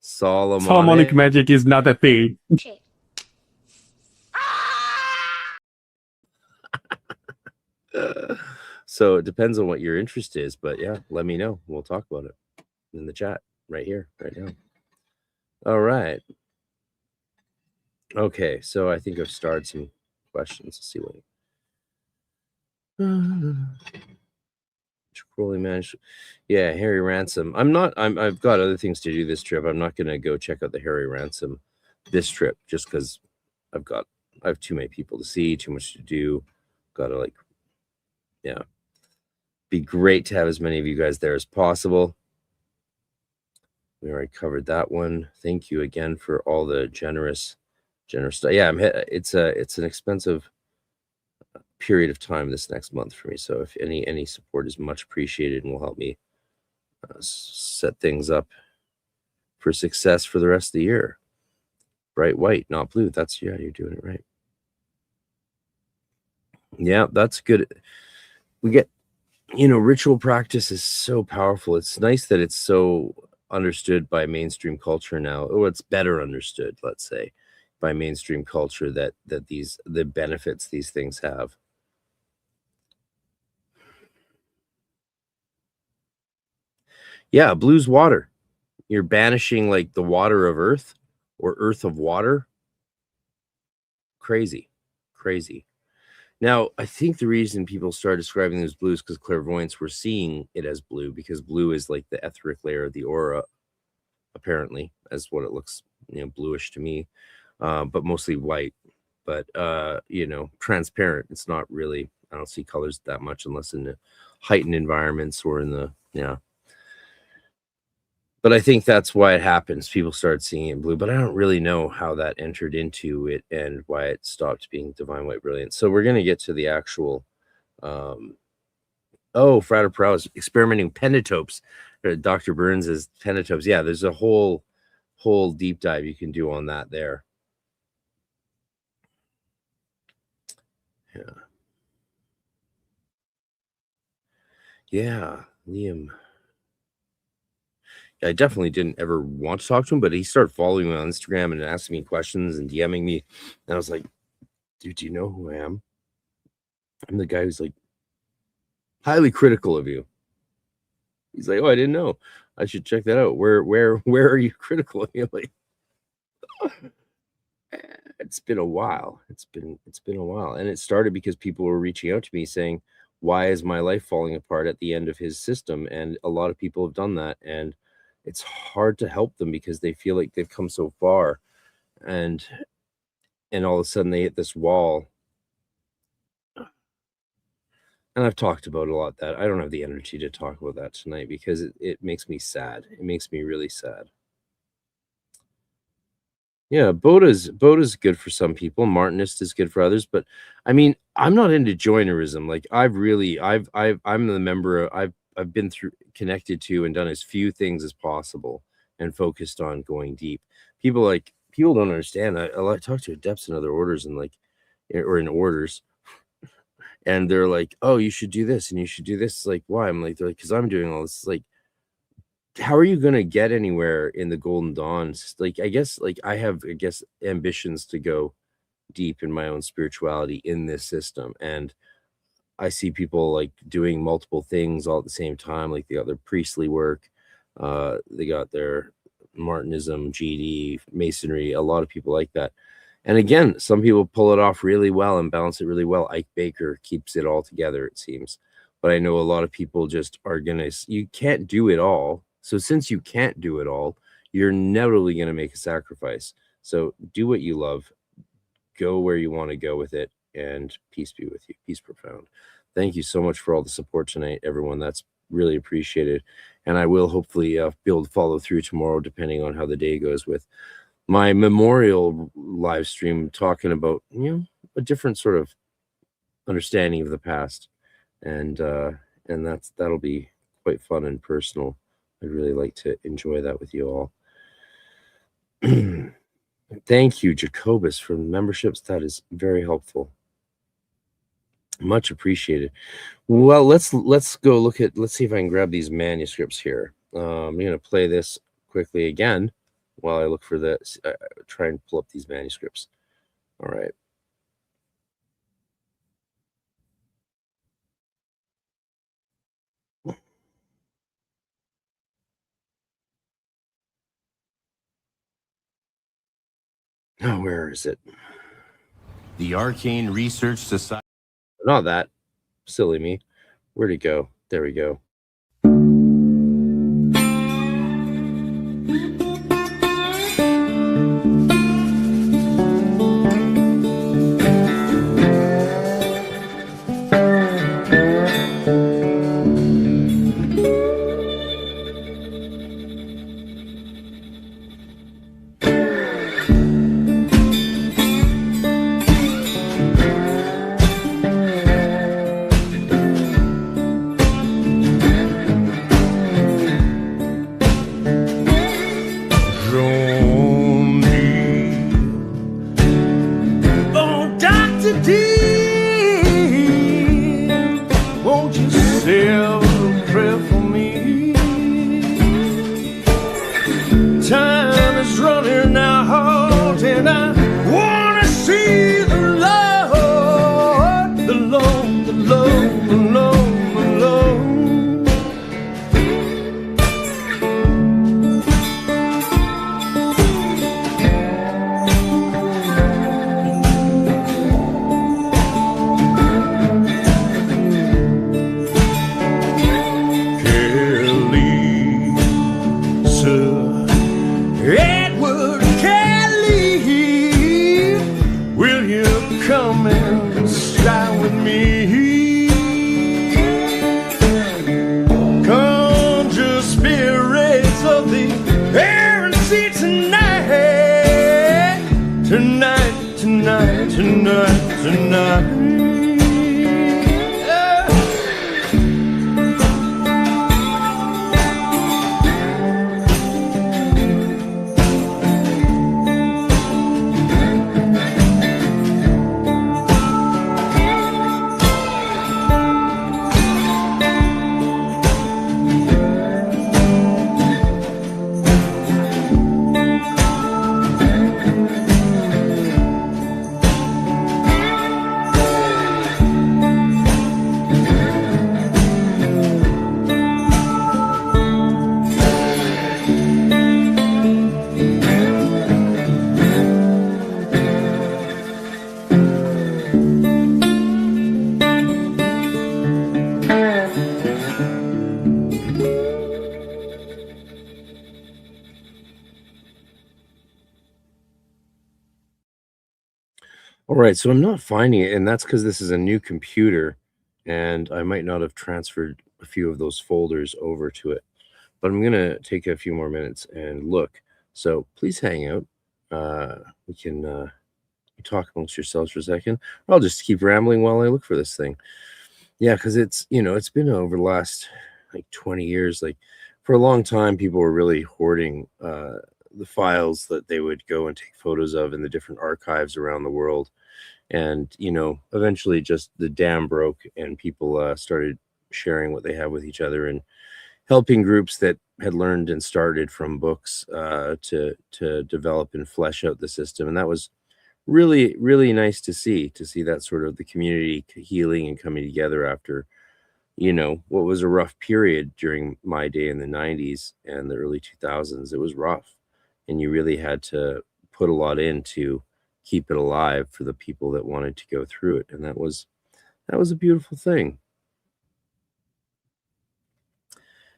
Solomonic magic is not a thing. So it depends on what your interest is, but yeah, let me know. We'll talk about it in the chat right here, right now. All right. Okay, so I think I've started some questions. Let's see what. Crowley managed. Yeah, Harry Ransom. I've got other things to do this trip. I'm not gonna go check out the Harry Ransom this trip just because I have too many people to see, too much to do. Gotta be great to have as many of you guys there as possible. We already covered that one. Thank you again for all the generous stuff. Yeah, it's an expensive period of time this next month for me. So if any support is much appreciated and will help me set things up for success for the rest of the year. Bright white, not blue. You're doing it right. Yeah, that's good. We get, ritual practice is so powerful. It's nice that it's so understood by mainstream culture now, or it's better understood, let's say, by mainstream culture that the benefits these things have. Yeah, blue's water. You're banishing like the water of earth or earth of water. Crazy. Now, I think the reason people started describing them as blue is because clairvoyants were seeing it as blue, because blue is like the etheric layer of the aura, apparently, as what it looks, bluish to me, but mostly white. But, transparent. It's not really, I don't see colors that much unless in the heightened environments or in the, But I think that's why it happens. People start seeing it in blue, but I don't really know how that entered into it and why it stopped being divine white brilliance. So we're going to get to the actual, Frater Prowse experimenting pentatopes. Dr. Burns is pentatopes. Yeah, there's a whole deep dive you can do on that there. Yeah, Liam. I definitely didn't ever want to talk to him, but he started following me on Instagram and asking me questions and DMing me. And I was like, dude, do you know who I am? I'm the guy who's like highly critical of you. He's like, oh, I didn't know. I should check that out. Where are you critical of me? I'm like, it's been a while. It's been a while. And it started because people were reaching out to me saying, why is my life falling apart at the end of his system? And a lot of people have done that. And it's hard to help them because they feel like they've come so far, and all of a sudden they hit this wall. And I've talked about a lot that I don't have the energy to talk about that tonight because it makes me sad. It makes me really sad. Yeah, Boda's good for some people. Martinist is good for others, but I mean, I'm not into joinerism. Like I'm the member. I've been connected to and done as few things as possible and focused on going deep. People don't understand. I talk to adepts in other orders and or in orders, and they're like, "Oh, you should do this and you should do this." It's like, why? I'm like, they're like, because I'm doing all this. It's like, how are you going to get anywhere in the Golden Dawns? I have ambitions to go deep in my own spirituality in this system, and I see people doing multiple things all at the same time. Like they got their priestly work, they got their Martinism, GD, Masonry, a lot of people like that. And again, some people pull it off really well and balance it really well. Ike Baker keeps it all together, it seems. But I know a lot of people just are you can't do it all. So since you can't do it all, you're inevitably going to make a sacrifice. So do what you love, go where you want to go with it, and peace be with you. Peace profound. Thank you so much for all the support tonight, everyone. That's really appreciated. And I will hopefully be able to follow through tomorrow, depending on how the day goes, with my memorial live stream talking about, a different sort of understanding of the past. And that'll be quite fun and personal. I'd really like to enjoy that with you all. Thank you, Jacobus, for the memberships. That is very helpful. Much appreciated. Well, let's go let's see if I can grab these manuscripts here. I'm going to play this quickly again. while I look for this. Try and pull up these manuscripts. All right. Oh, where is it? The Arcane Research Society. Not that. Silly me. Where'd it go? There we go. All right, so I'm not finding it, and that's because this is a new computer, and I might not have transferred a few of those folders over to it. But I'm going to take a few more minutes and look. So please hang out. We can talk amongst yourselves for a second. I'll just keep rambling while I look for this thing. Yeah, because it's been over the last like 20 years. Like for a long time, people were really hoarding the files that they would go and take photos of in the different archives around the world. And, eventually just the dam broke and people started sharing what they have with each other and helping groups that had learned and started from books to develop and flesh out the system. And that was really, really nice to see that sort of the community healing and coming together after, what was a rough period during my day in the 90s and the early 2000s. It was rough. And you really had to put a lot in to keep it alive for the people that wanted to go through it. And that was a beautiful thing.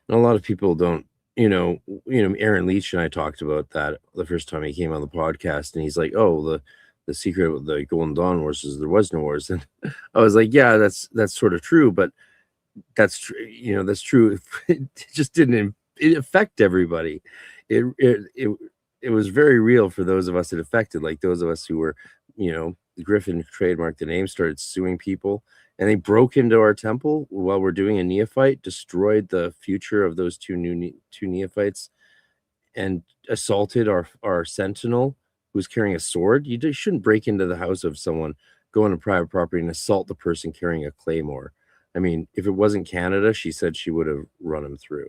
And a lot of people don't, Aaron Leach and I talked about that the first time he came on the podcast, and he's like, oh, the secret of the Golden Dawn Wars is there was no wars. And I was like, yeah, that's sort of true, but that's true. That's true. It just didn't affect everybody. It was very real for those of us it affected, like those of us who were, Griffin trademarked the name, started suing people, and they broke into our temple while we're doing a neophyte, destroyed the future of those two neophytes, and assaulted our sentinel who was carrying a sword. You just shouldn't break into the house of someone, go on a private property and assault the person carrying a claymore. I mean, if it wasn't Canada, she said she would have run him through.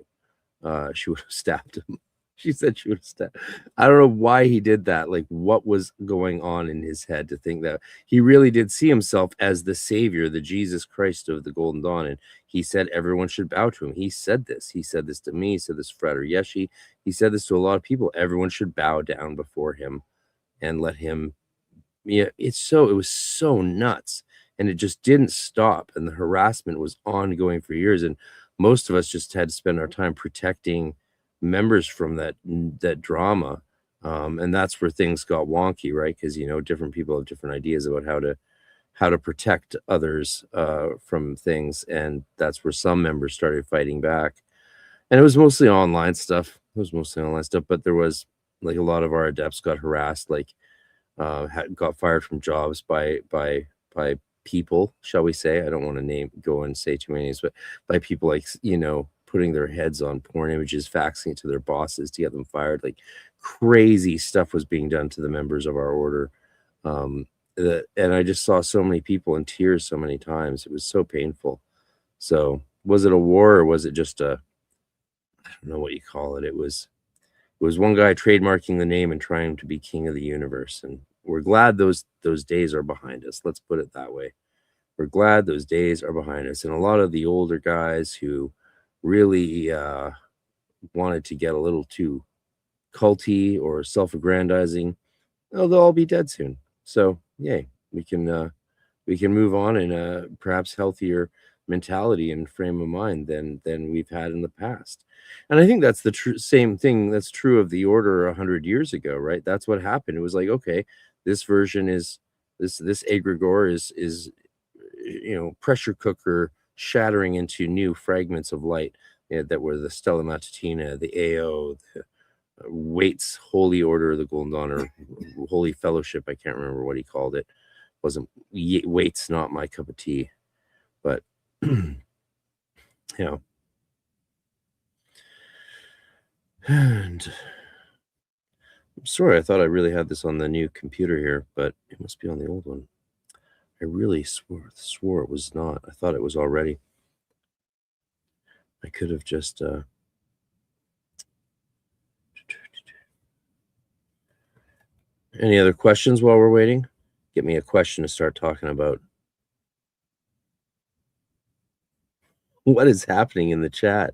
She would have stabbed him. She said she would have stabbed. I don't know why he did that. Like, what was going on in his head to think that he really did see himself as the savior, the Jesus Christ of the Golden Dawn. And he said everyone should bow to him. He said this. He said this to me. He said this to Frater Yeshi. He said this to a lot of people. Everyone should bow down before him and let him. Yeah, it was so nuts. And it just didn't stop. And the harassment was ongoing for years. And most of us just had to spend our time protecting members from that drama. And that's where things got wonky, right? Because, you know, different people have different ideas about how to protect others from things. And that's where some members started fighting back. And it was mostly online stuff. But there was, like, a lot of our adepts got harassed, like, got fired from jobs by people, shall we say. I don't want to go and say too many names, but by people, like, you know, putting their heads on porn images, faxing it to their bosses to get them fired. Like, crazy stuff was being done to the members of our order. And I just saw so many people in tears so many times. It was so painful. So was it a war, or was it just I don't know what you call it. It was one guy trademarking the name and trying to be king of the universe. And we're glad those days are behind us. Let's put it that way. We're glad those days are behind us. And a lot of the older guys who really wanted to get a little too culty or self-aggrandizing, they'll all be dead soon. So yay, we can move on in a perhaps healthier mentality and frame of mind than we've had in the past. And I think that's the same thing that's true of the order 100 years ago, right? That's what happened. It was like, okay, this version is this egregore is you know, pressure cooker shattering into new fragments of light, that were the Stella Matutina, the AO, the Waite's Holy Order of the Golden Dawn, or Holy Fellowship. I can't remember what he called it. Wasn't Waite's not my cup of tea, but you know. And I'm sorry, I thought I really had this on the new computer here, but it must be on the old one. I really swore it was not. I thought it was already. I could have just Any other questions while we're waiting? Get me a question to start talking about. What is happening in the chat?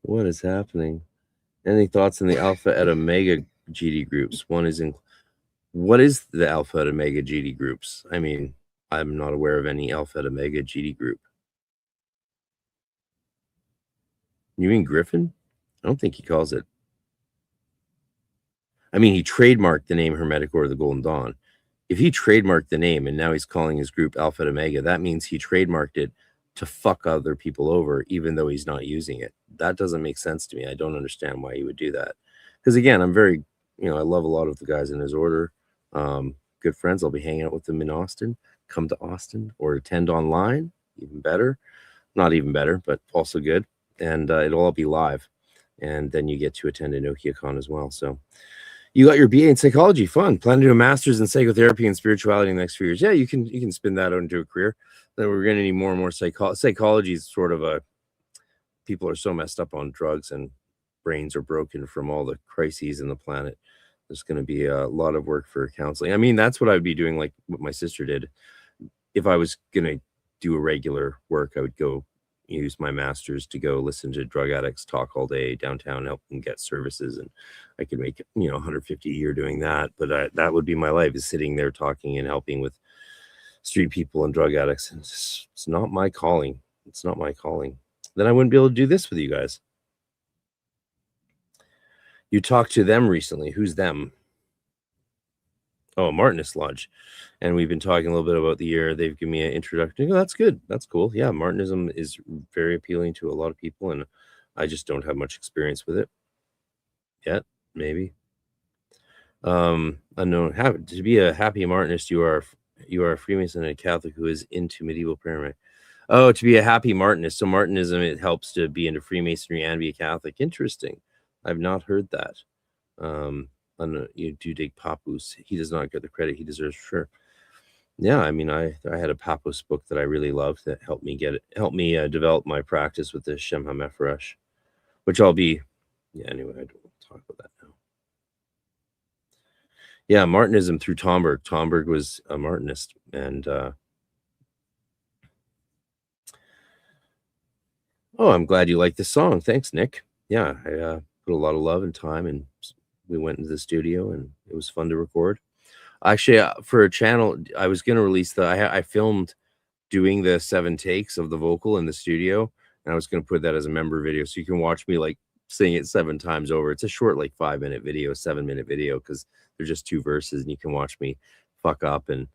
What is happening? Any thoughts on the Alpha et Omega GD groups? What is the Alpha et Omega GD groups? I mean, I'm not aware of any Alpha et Omega GD group. You mean Griffin? I don't think he calls it. I mean, he trademarked the name Hermetic Order of the Golden Dawn. If he trademarked the name and now he's calling his group Alpha et Omega, that means he trademarked it to fuck other people over, even though he's not using it. That doesn't make sense to me. I don't understand why he would do that. Because again, I'm very, I love a lot of the guys in his order. Good friends. I'll be hanging out with them in Austin. Come to Austin or attend online. Even better. Not even better, but also good. And it'll all be live. And then you get to attend NokiaCon as well. So you got your BA in psychology, fun. Plan to do a master's in psychotherapy and spirituality in the next few years. Yeah, you can spin that out into a career. Then we're going to need more and more psychology is sort of people are so messed up on drugs and brains are broken from all the crises in the planet. There's going to be a lot of work for counseling. I mean, that's what I would be doing, like what my sister did. If I was going to do a regular work, I would go use my master's to go listen to drug addicts talk all day downtown, help them get services, and I could make $150 a year doing that. But that would be my life, is sitting there talking and helping with street people and drug addicts. And it's not my calling. It's not my calling. Then I wouldn't be able to do this with you guys. You talked to them recently. Who's them? Oh, Martinist Lodge. And we've been talking a little bit about the year. They've given me an introduction. Oh, that's good. That's cool. Yeah, Martinism is very appealing to a lot of people, and I just don't have much experience with it yet. Maybe. Unknown. To be a happy Martinist, you are a Freemason and a Catholic who is into medieval prayer. Oh, to be a happy Martinist. So Martinism, it helps to be into Freemasonry and be a Catholic. Interesting. I've not heard that. You do dig Papus. He does not get the credit he deserves, for sure. Yeah, I mean, I had a Papos book that I really loved that helped me develop my practice with the Shem HaMephoresh, which I'll be. Yeah, anyway, I don't want to talk about that now. Yeah, Martinism through Tomberg. Tomberg was a Martinist, and oh, I'm glad you like this song. Thanks, Nick. Yeah, I put a lot of love and time, and we went into the studio, and it was fun to record. Actually, for a channel, I was going to release I filmed doing the 7 takes of the vocal in the studio, and I was going to put that as a member video, so you can watch me like sing it 7 times over. It's a short, like 5-minute video, 7-minute video, because they're just 2 verses, and you can watch me fuck up and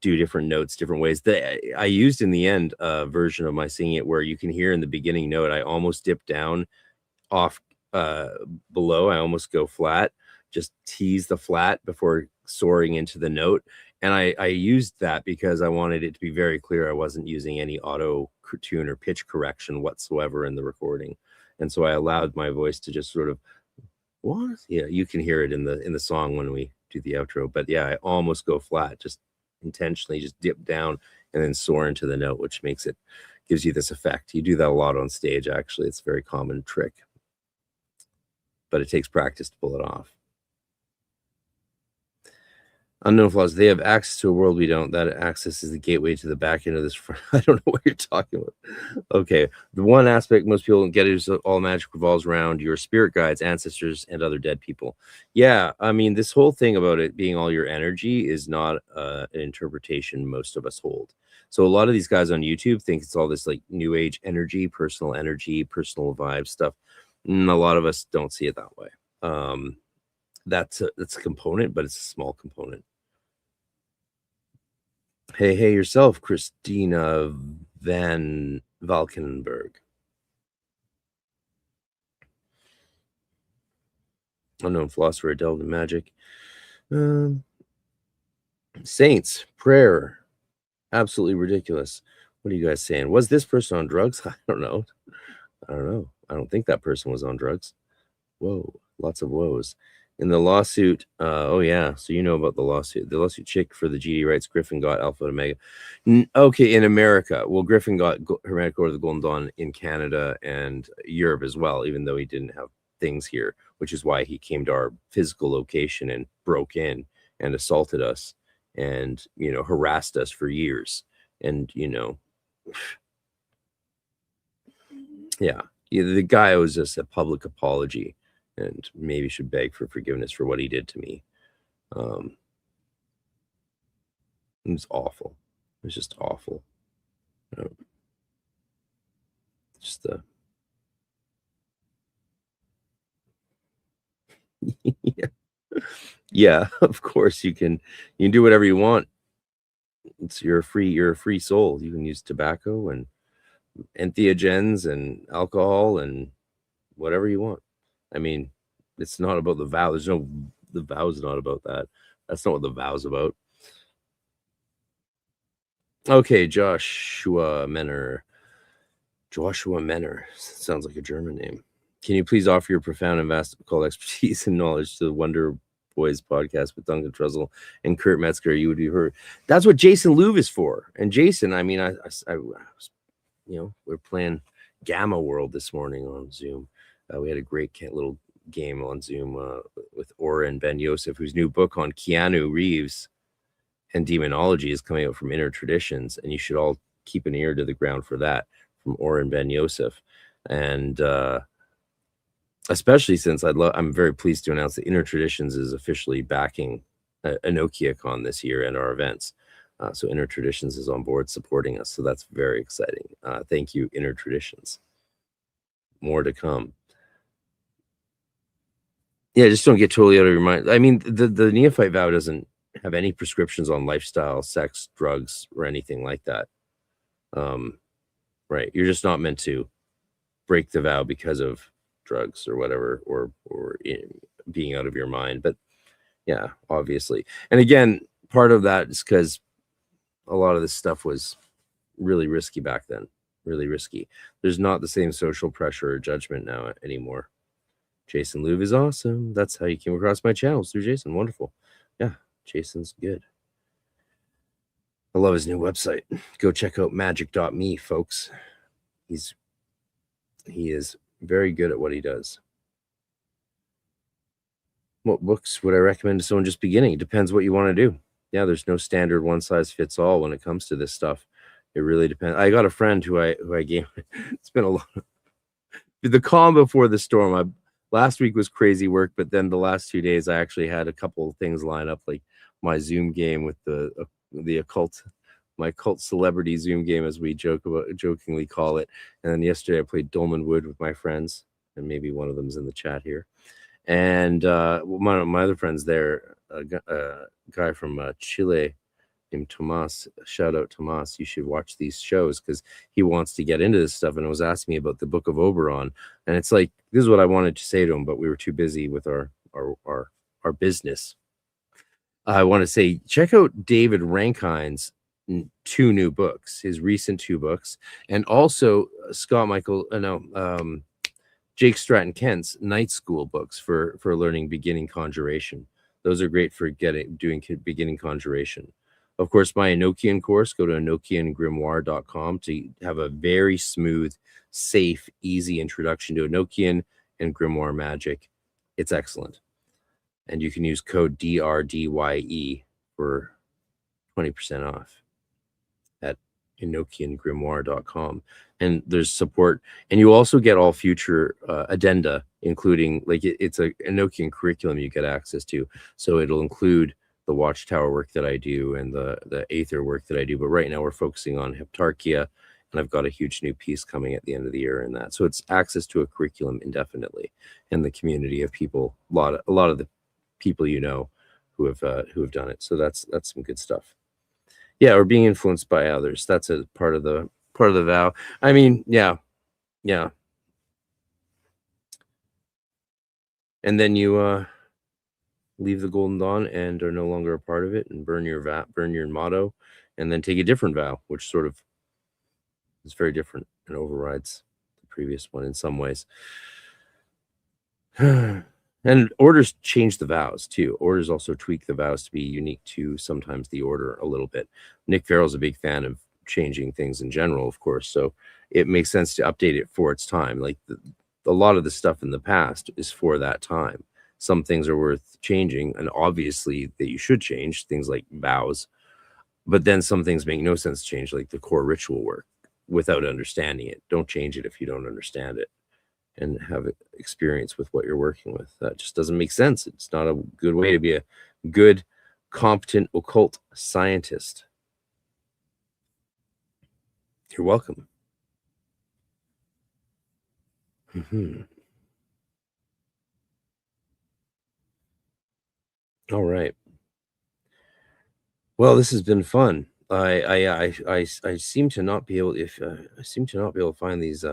do different notes different ways. I used in the end a version of my singing it where you can hear in the beginning note I almost dip down off below. I almost go flat, just tease the flat before soaring into the note. And I used that because I wanted it to be very clear I wasn't using any auto tune or pitch correction whatsoever in the recording. And so I allowed my voice to just sort of, what? Yeah, you can hear it in the song when we do the outro. But yeah, I almost go flat, just intentionally just dip down and then soar into the note, which gives you this effect. You do that a lot on stage, actually. It's a very common trick, but it takes practice to pull it off. Unknown flaws. They have access to a world we don't. That access is the gateway to the back end of this. I don't know what you're talking about. Okay. The one aspect most people don't get is all magic revolves around your spirit guides, ancestors, and other dead people. Yeah. I mean, this whole thing about it being all your energy is not an interpretation most of us hold. So a lot of these guys on YouTube think it's all this like new age energy, personal vibe stuff. And a lot of us don't see it that way. That's a component, but it's a small component. Hey yourself, Christina Van Valkenburg. Unknown philosopher, delved in magic. Saints, prayer. Absolutely ridiculous. What are you guys saying? Was this person on drugs? I don't know. I don't think that person was on drugs. Whoa, lots of woes. In the lawsuit, oh yeah, so you know about the lawsuit. The lawsuit chick for the GD rights, Griffin got Alpha and Omega. Okay, in America. Well, Griffin got Hermetic Order of the Golden Dawn in Canada and Europe as well, even though he didn't have things here, which is why he came to our physical location and broke in and assaulted us and, harassed us for years. And, yeah, the guy owes us a public apology and maybe should beg for forgiveness for what he did to me. It was awful. It was just awful. Just yeah, of course you can do whatever you want. You're a free soul. You can use tobacco and entheogens and alcohol and whatever you want. I mean, it's not about the vow. The vow's not about that. That's not what the vow's about. Okay, Joshua Menner. Sounds like a German name. Can you please offer your profound and vast occult expertise and knowledge to the Wonder Boys podcast with Duncan Trussell and Kurt Metzger? You would be heard. That's what Jason Louv is for. And Jason, I mean, I we're playing Gamma World this morning on Zoom. We had a great little game on Zoom with Ora and Ben Yosef, whose new book on Keanu Reeves and demonology is coming out from Inner Traditions, and you should all keep an ear to the ground for that, from Ora and Ben Yosef. And especially since I'm very pleased to announce that Inner Traditions is officially backing EnokiaCon this year and our events. So Inner Traditions is on board supporting us. So that's very exciting. Thank you, Inner Traditions. More to come. Yeah, just don't get totally out of your mind. I mean, the neophyte vow doesn't have any prescriptions on lifestyle, sex, drugs, or anything like that. Right. You're just not meant to break the vow because of drugs or whatever, or being out of your mind. But yeah, obviously. And again, part of that is because a lot of this stuff was really risky back then. Really risky. There's not the same social pressure or judgment now anymore. Jason Louv is awesome. That's how you came across my channels, through Jason. Wonderful. Yeah, Jason's good. I love his new website. Go check out magic.me, folks. He is very good at what he does. What books would I recommend to someone just beginning? It depends what you want to do. Yeah, there's no standard one size fits all when it comes to this stuff. It really depends. I got a friend who I gave. It's been a lot. The calm before the storm. Last week was crazy work, but then the last 2 days I actually had a couple of things line up, like my Zoom game with the occult, my cult celebrity Zoom game, as we jokingly call it. And then yesterday I played Dolman Wood with my friends, and maybe one of them's in the chat here. And my other friends there, a guy from Chile named Tomas. Shout out Tomas. You should watch these shows because he wants to get into this stuff and was asking me about the Book of Oberon. And it's like, this is what I wanted to say to him, but we were too busy with our business. I want to say, check out David Rankine's 2 new books, his recent 2 books, and also Jake Stratton Kent's Night School books for learning beginning conjuration. Those are great for doing beginning conjuration. Of course, my Enochian course, go to enochiangrimoire.com to have a very smooth, safe, easy introduction to Enochian and Grimoire magic. It's excellent. And you can use code DRDYE for 20% off at enochiangrimoire.com. And there's support. And you also get all future addenda, including, like, it's a Enochian curriculum you get access to. So it'll include the Watchtower work that I do and the Aether work that I do. But right now we're focusing on Heptarchia, and I've got a huge new piece coming at the end of the year in that. So it's access to a curriculum indefinitely, and the community of people, a lot of the people who have done it. So that's some good stuff. Yeah, or being influenced by others. That's a part of the vow. I mean, yeah. And then you leave the Golden Dawn and are no longer a part of it, and burn your motto, and then take a different vow, which sort of is very different and overrides the previous one in some ways. And orders change the vows too. Orders also tweak the vows to be unique to sometimes the order a little bit. Nick Farrell's a big fan of changing things in general, of course, so it makes sense to update it for its time. Like a lot of the stuff in the past is for that time. Some things are worth changing, and obviously that you should change, things like vows, but then some things make no sense to change, like the core ritual work, without understanding it. Don't change it if you don't understand it and have experience with what you're working with. That just doesn't make sense. It's not a good way to be a good, competent occult scientist. You're welcome. All right. Well, this has been fun. I seem to not be able to find these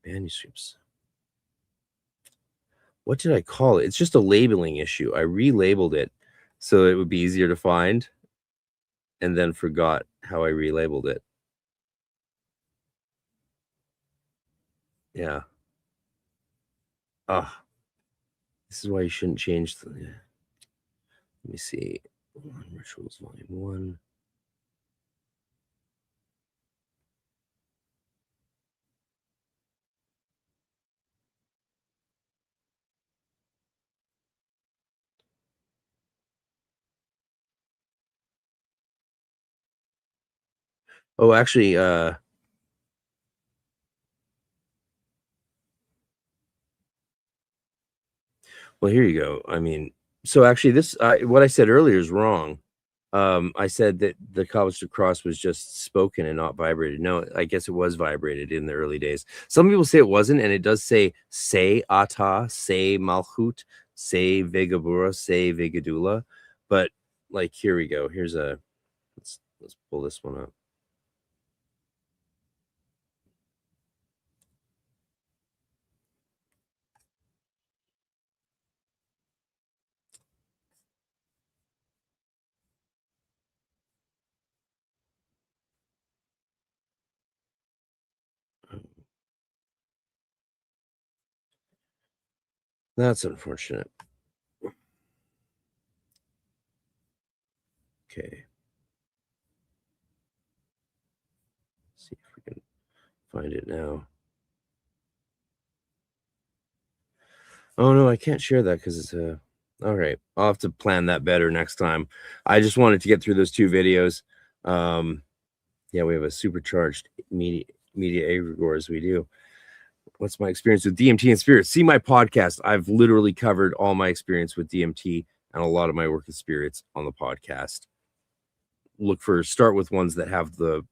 manuscripts. What did I call it? It's just a labeling issue. I relabeled it so it would be easier to find, and then forgot how I relabeled it. Yeah. This is why you shouldn't change the. Let me see. Rituals Volume 1. Oh, actually, well, here you go. I mean, so actually this, what I said earlier is wrong. I said that the Cobblestone Cross was just spoken and not vibrated. No, I guess it was vibrated in the early days. Some people say it wasn't, and it does say Ata, say Malchut, say Vegabura, say Vegadula. But like, here we go. Here's a, let's pull this one up. That's unfortunate. Okay. Find it now. Oh no, I can't share that because it's a. All right, I'll have to plan that better next time. I just wanted to get through those 2 videos. Yeah, we have a supercharged media egregores. We do. What's my experience with DMT and spirits? See my podcast. I've literally covered all my experience with DMT and a lot of my work with spirits on the podcast. Start with ones that have the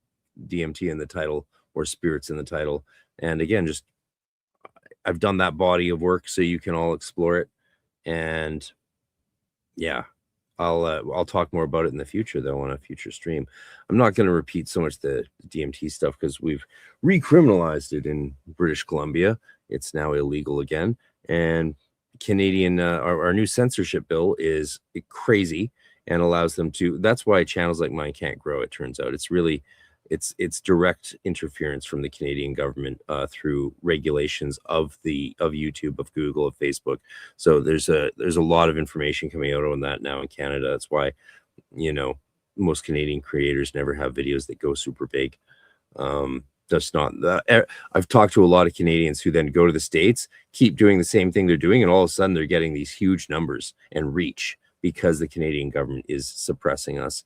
DMT in the title or spirits in the title. And again, just I've done that body of work so you can all explore it. And yeah, I'll talk more about it in the future though on a future stream. I'm not going to repeat so much the DMT stuff because we've recriminalized it in British Columbia. It's now illegal again. And Canadian, our new censorship bill is crazy and allows them to. That's why channels like mine can't grow. It turns out it's really, it's direct interference from the Canadian government through regulations of YouTube, of Google, of Facebook. So there's a lot of information coming out on that now in Canada. That's why, most Canadian creators never have videos that go super big. That's not that. I've talked to a lot of Canadians who then go to the States, keep doing the same thing they're doing, and all of a sudden they're getting these huge numbers and reach because the Canadian government is suppressing us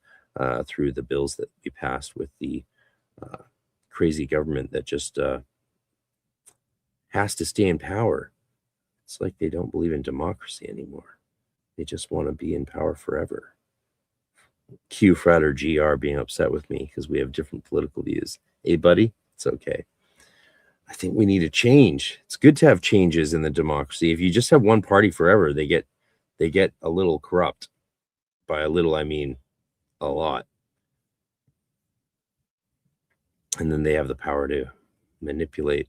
through the bills that we passed with the crazy government that just has to stay in power. It's like they don't believe in democracy anymore. They just want to be in power forever. Q, Fred, or GR being upset with me because we have different political views. Hey, buddy, it's okay. I think we need a change. It's good to have changes in the democracy. If you just have one party forever, they get a little corrupt. By a little, I mean a lot. And then they have the power to manipulate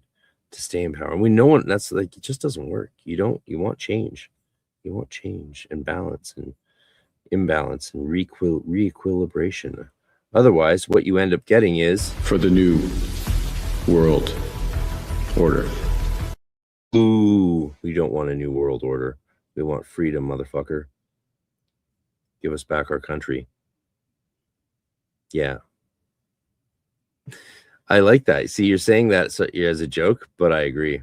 to stay in power. And we know that's like, it just doesn't work. You want change. You want change and balance and imbalance and re-equilibration. Otherwise, what you end up getting is For the new world order. ooh, we don't want a new world order. We want freedom, motherfucker. Give us back our country. Yeah. I like that. See, you're saying that as a joke, but I agree.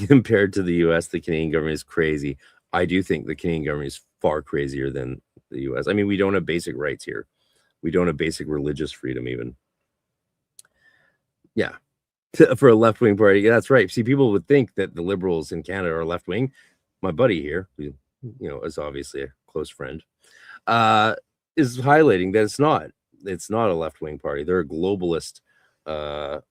Compared to the US, the Canadian government is crazy. I do think the Canadian government is far crazier than the US. I mean, we don't have basic rights here. We don't have basic religious freedom even. Yeah. For a left-wing party. Yeah, that's right. See, people would think that the liberals in Canada are left-wing. My buddy here, who, is obviously a close friend, is highlighting that it's not. It's not a left-wing party. They're a globalist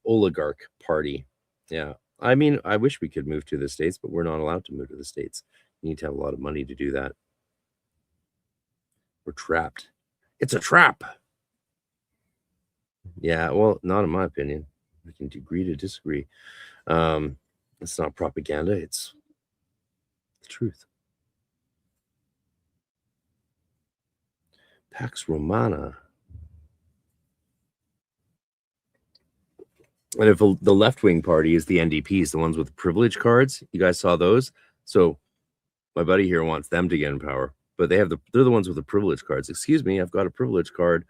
oligarch party. Yeah. I mean, I wish we could move to the States, but we're not allowed to move to the States. You need to have a lot of money to do that. We're trapped. It's a trap. Yeah, well, not in my opinion. We can agree to disagree. It's not propaganda. It's the truth. Pax Romana. And if the left-wing party is the NDPs, the ones with privilege cards, you guys saw those. So my buddy here wants them to get in power, but they're the ones with the privilege cards. Excuse me, I've got a privilege card.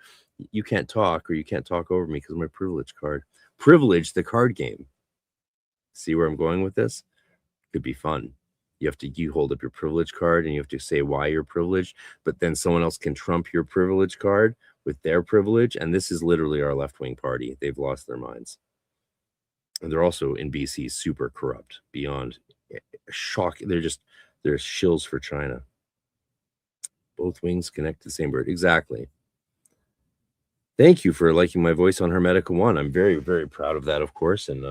You can't talk, or you can't talk over me because of my privilege card. Privilege, the card game. See where I'm going with this? Could be fun. You hold up your privilege card and you have to say why you're privileged, but then someone else can trump your privilege card with their privilege. And this is literally our left-wing party. They've lost their minds. And they're also in BC super corrupt beyond shock. They're shills for China. Both wings connect to the same bird. Exactly. Thank you for liking my voice on Hermetic 1. I'm very, very proud of that, of course. And,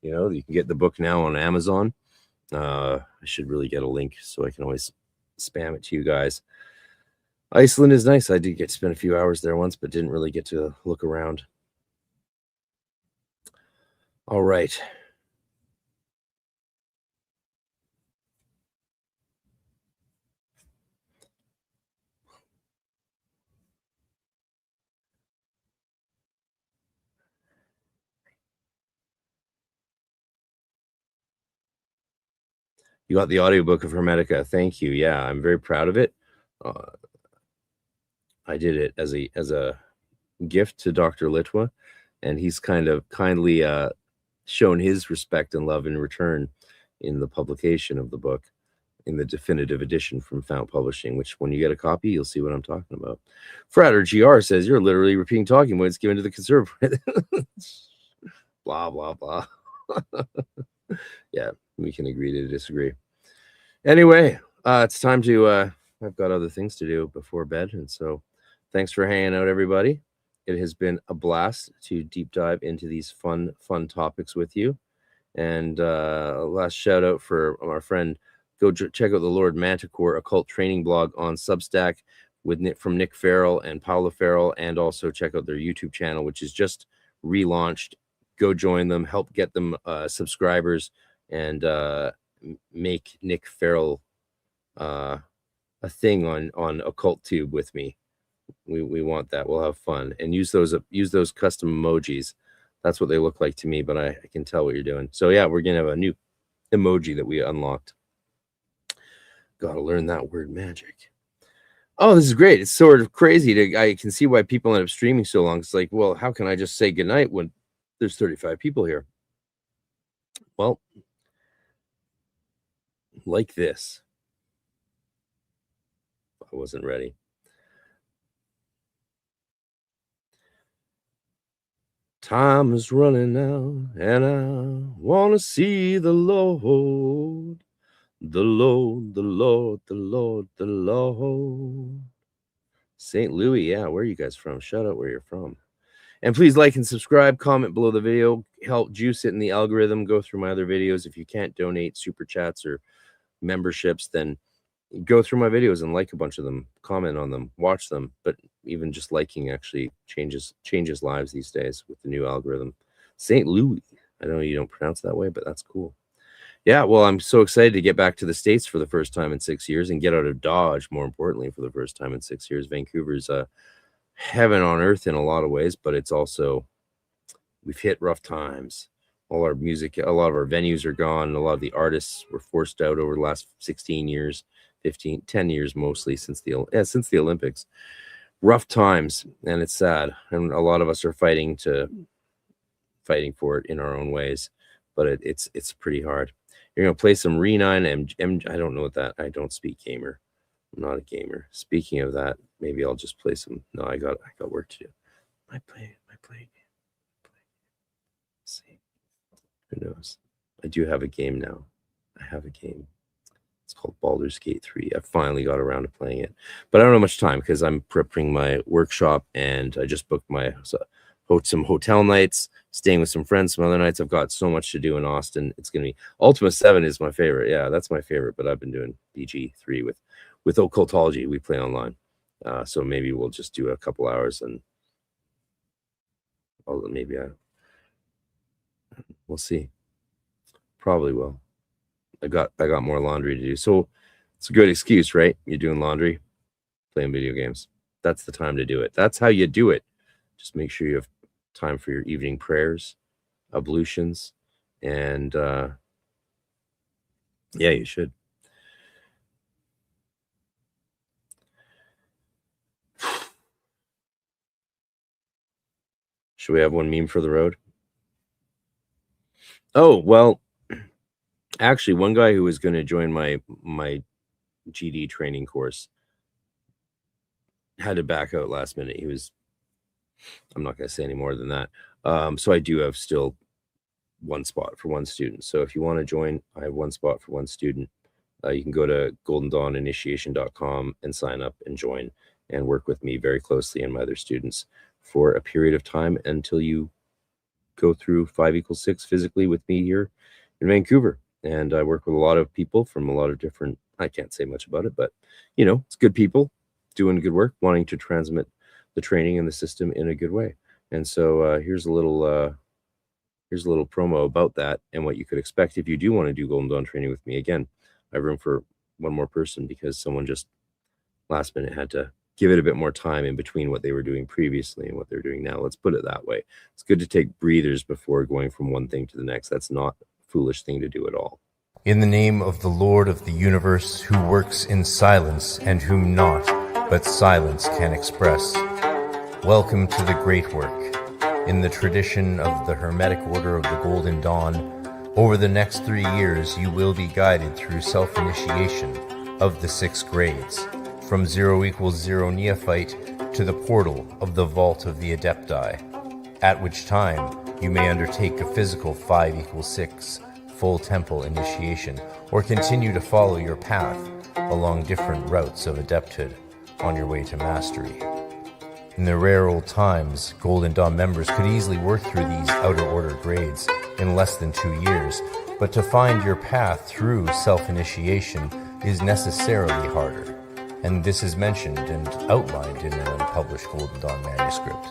you can get the book now on Amazon. I should really get a link so I can always spam it to you guys. Iceland is nice. I did get to spend a few hours there once, but didn't really get to look around. All right. You got the audiobook of Hermetica. Thank you. Yeah, I'm very proud of it. I did it as a gift to Dr. Litwa. and he's kind of kindly shown his respect and love in return in the publication of the book, in the definitive edition from Fount Publishing, which when you get a copy, you'll see what I'm talking about. Frater GR says, you're literally repeating talking points given to the conservative. Blah, blah, blah. Yeah, we can agree to disagree. Anyway, it's time to, I've got other things to do before bed. And so thanks for hanging out, everybody. It has been a blast to deep dive into these fun topics with you. And last shout out for our friend, go check out the Lord Manticore occult training blog on Substack from Nick Farrell and Paula Farrell, and also check out their YouTube channel, which is just relaunched. Go join them, help get them subscribers, and make Nick Farrell a thing on OccultTube with me. We want that. We'll have fun and use those custom emojis. That's what they look like to me, but I can tell what you're doing. So yeah, we're gonna have a new emoji that we unlocked. Gotta learn that word magic. Oh, this is great. It's sort of crazy. I can see why people end up streaming so long. It's like, well, how can I just say goodnight when there's 35 people here? Well, like this. I wasn't ready. Time is running out, and I want to see the Lord. The Lord, the Lord, the Lord, the Lord. St. Louis, yeah, where are you guys from? Shout out where you're from. And please like and subscribe, comment below the video, help juice it in the algorithm, go through my other videos. If you can't donate super chats or memberships, then go through my videos and like a bunch of them, comment on them, watch them. But even just liking actually changes lives these days with the new algorithm. St. Louis, I know you don't pronounce that way, but that's cool. Yeah, well, I'm so excited to get back to the States for the first time in 6 years and get out of Dodge, more importantly, for the first time in 6 years. Vancouver's heaven on earth in a lot of ways, but it's also, we've hit rough times. All our music, a lot of our venues are gone. A lot of the artists were forced out over the last 16 years, 10 years mostly since the Olympics. Rough times, and it's sad. And a lot of us are fighting for it in our own ways, but it's pretty hard. You're going to play some Re9 I don't know what that, I don't speak gamer. I'm not a gamer. Speaking of that, maybe I'll just play some. No, I got work to do. I play a game. Let's see. Who knows? I do have a game now. I have a game. It's called Baldur's Gate 3. I finally got around to playing it. But I don't have much time because I'm prepping my workshop, and I just booked some hotel nights, staying with some friends some other nights. I've got so much to do in Austin. It's going to be Ultima 7 is my favorite. Yeah, that's my favorite, but I've been doing BG3 with occultology. We play online. So maybe we'll just do a couple hours, and we'll see. Probably will. I got more laundry to do. So it's a good excuse, right? You're doing laundry, playing video games. That's the time to do it. That's how you do it. Just make sure you have time for your evening prayers, ablutions, and yeah, you should. Should we have one meme for the road? Oh, well, actually, one guy who was going to join my GD training course had to back out last minute. I'm not going to say any more than that. So I do have still one spot for one student. So if you want to join, I have one spot for one student. You can go to goldendawninitiation.com and sign up and join and work with me very closely and my other students for a period of time until you go through 5=6 physically with me here in Vancouver. And I work with a lot of people from a lot of different, I can't say much about it, but it's good people doing good work, wanting to transmit the training and the system in a good way. And so here's a little promo about that and what you could expect if you do want to do Golden Dawn training with me. Again, I have room for one more person because someone just last minute had to give it a bit more time in between what they were doing previously and what they're doing now. Let's put it that way. It's good to take breathers before going from one thing to the next. That's not a foolish thing to do at all. In the name of the Lord of the universe, who works in silence and whom naught but silence can express, welcome to the great work. in the tradition of the Hermetic Order of the Golden Dawn, over the next 3 years you will be guided through self-initiation of the 6 grades, from 0 = 0 neophyte to the portal of the Vault of the Adepti, at which time you may undertake a physical 5 = 6 full temple initiation, or continue to follow your path along different routes of adepthood on your way to mastery. In the rare old times, Golden Dawn members could easily work through these outer order grades in less than 2 years, but to find your path through self-initiation is necessarily harder, and this is mentioned and outlined in an unpublished Golden Dawn manuscript.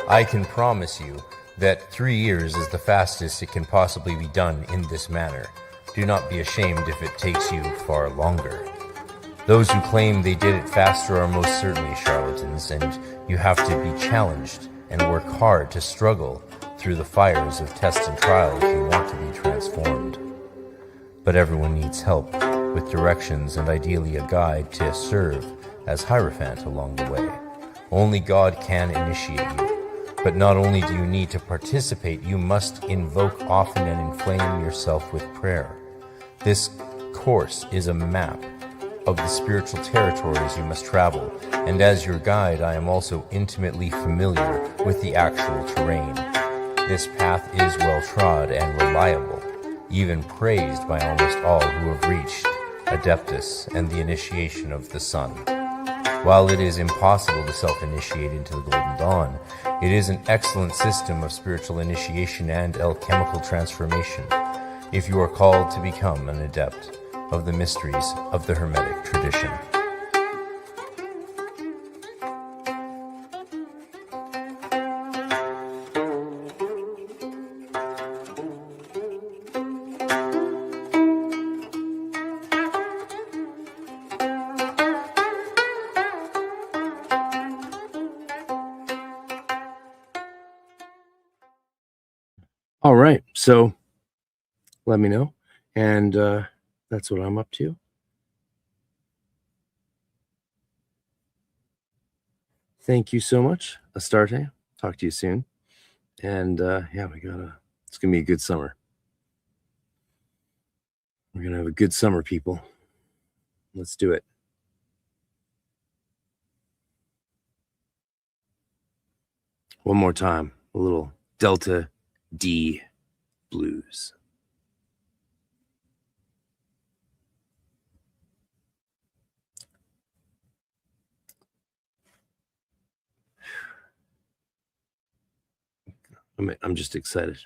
I can promise you that 3 years is the fastest it can possibly be done in this manner. Do not be ashamed if it takes you far longer. Those who claim they did it faster are most certainly charlatans, and you have to be challenged and work hard to struggle through the fires of test and trial if you want to be transformed. But everyone needs help, with directions and ideally a guide to serve as Hierophant along the way. Only God can initiate you, but not only do you need to participate, you must invoke often and inflame yourself with prayer. This course is a map of the spiritual territories you must travel, and as your guide I am also intimately familiar with the actual terrain. This path is well trod and reliable, even praised by almost all who have reached Adeptus and the initiation of the Sun. While it is impossible to self-initiate into the Golden Dawn, it is an excellent system of spiritual initiation and alchemical transformation, if you are called to become an adept of the mysteries of the Hermetic tradition. All right, so let me know, and that's what I'm up to. Thank you so much, Astarte. Talk to you soon. And yeah, it's gonna be a good summer. We're gonna have a good summer, people. Let's do it. One more time, a little Delta D blues. I'm just excited.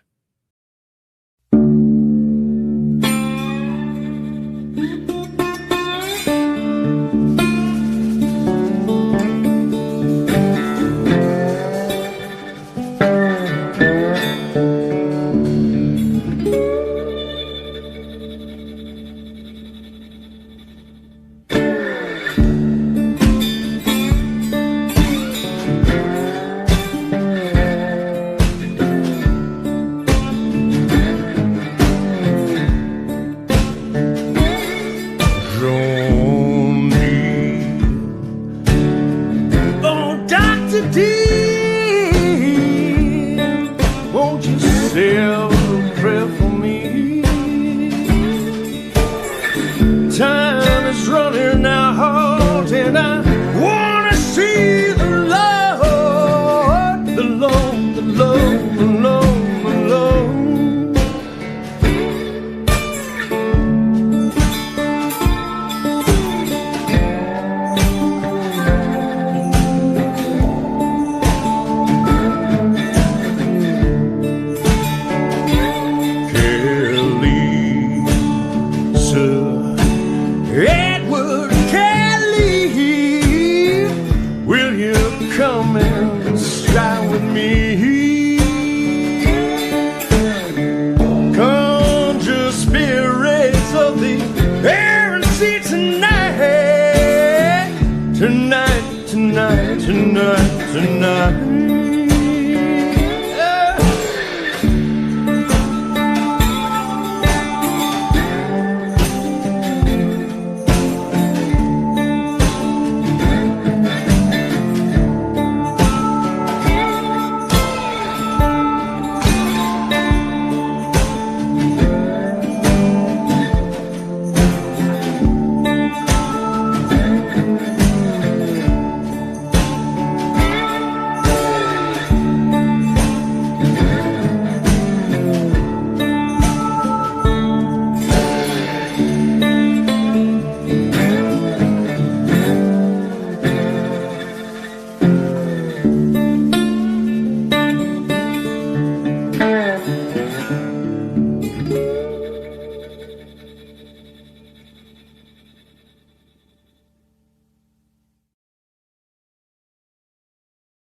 Tonight.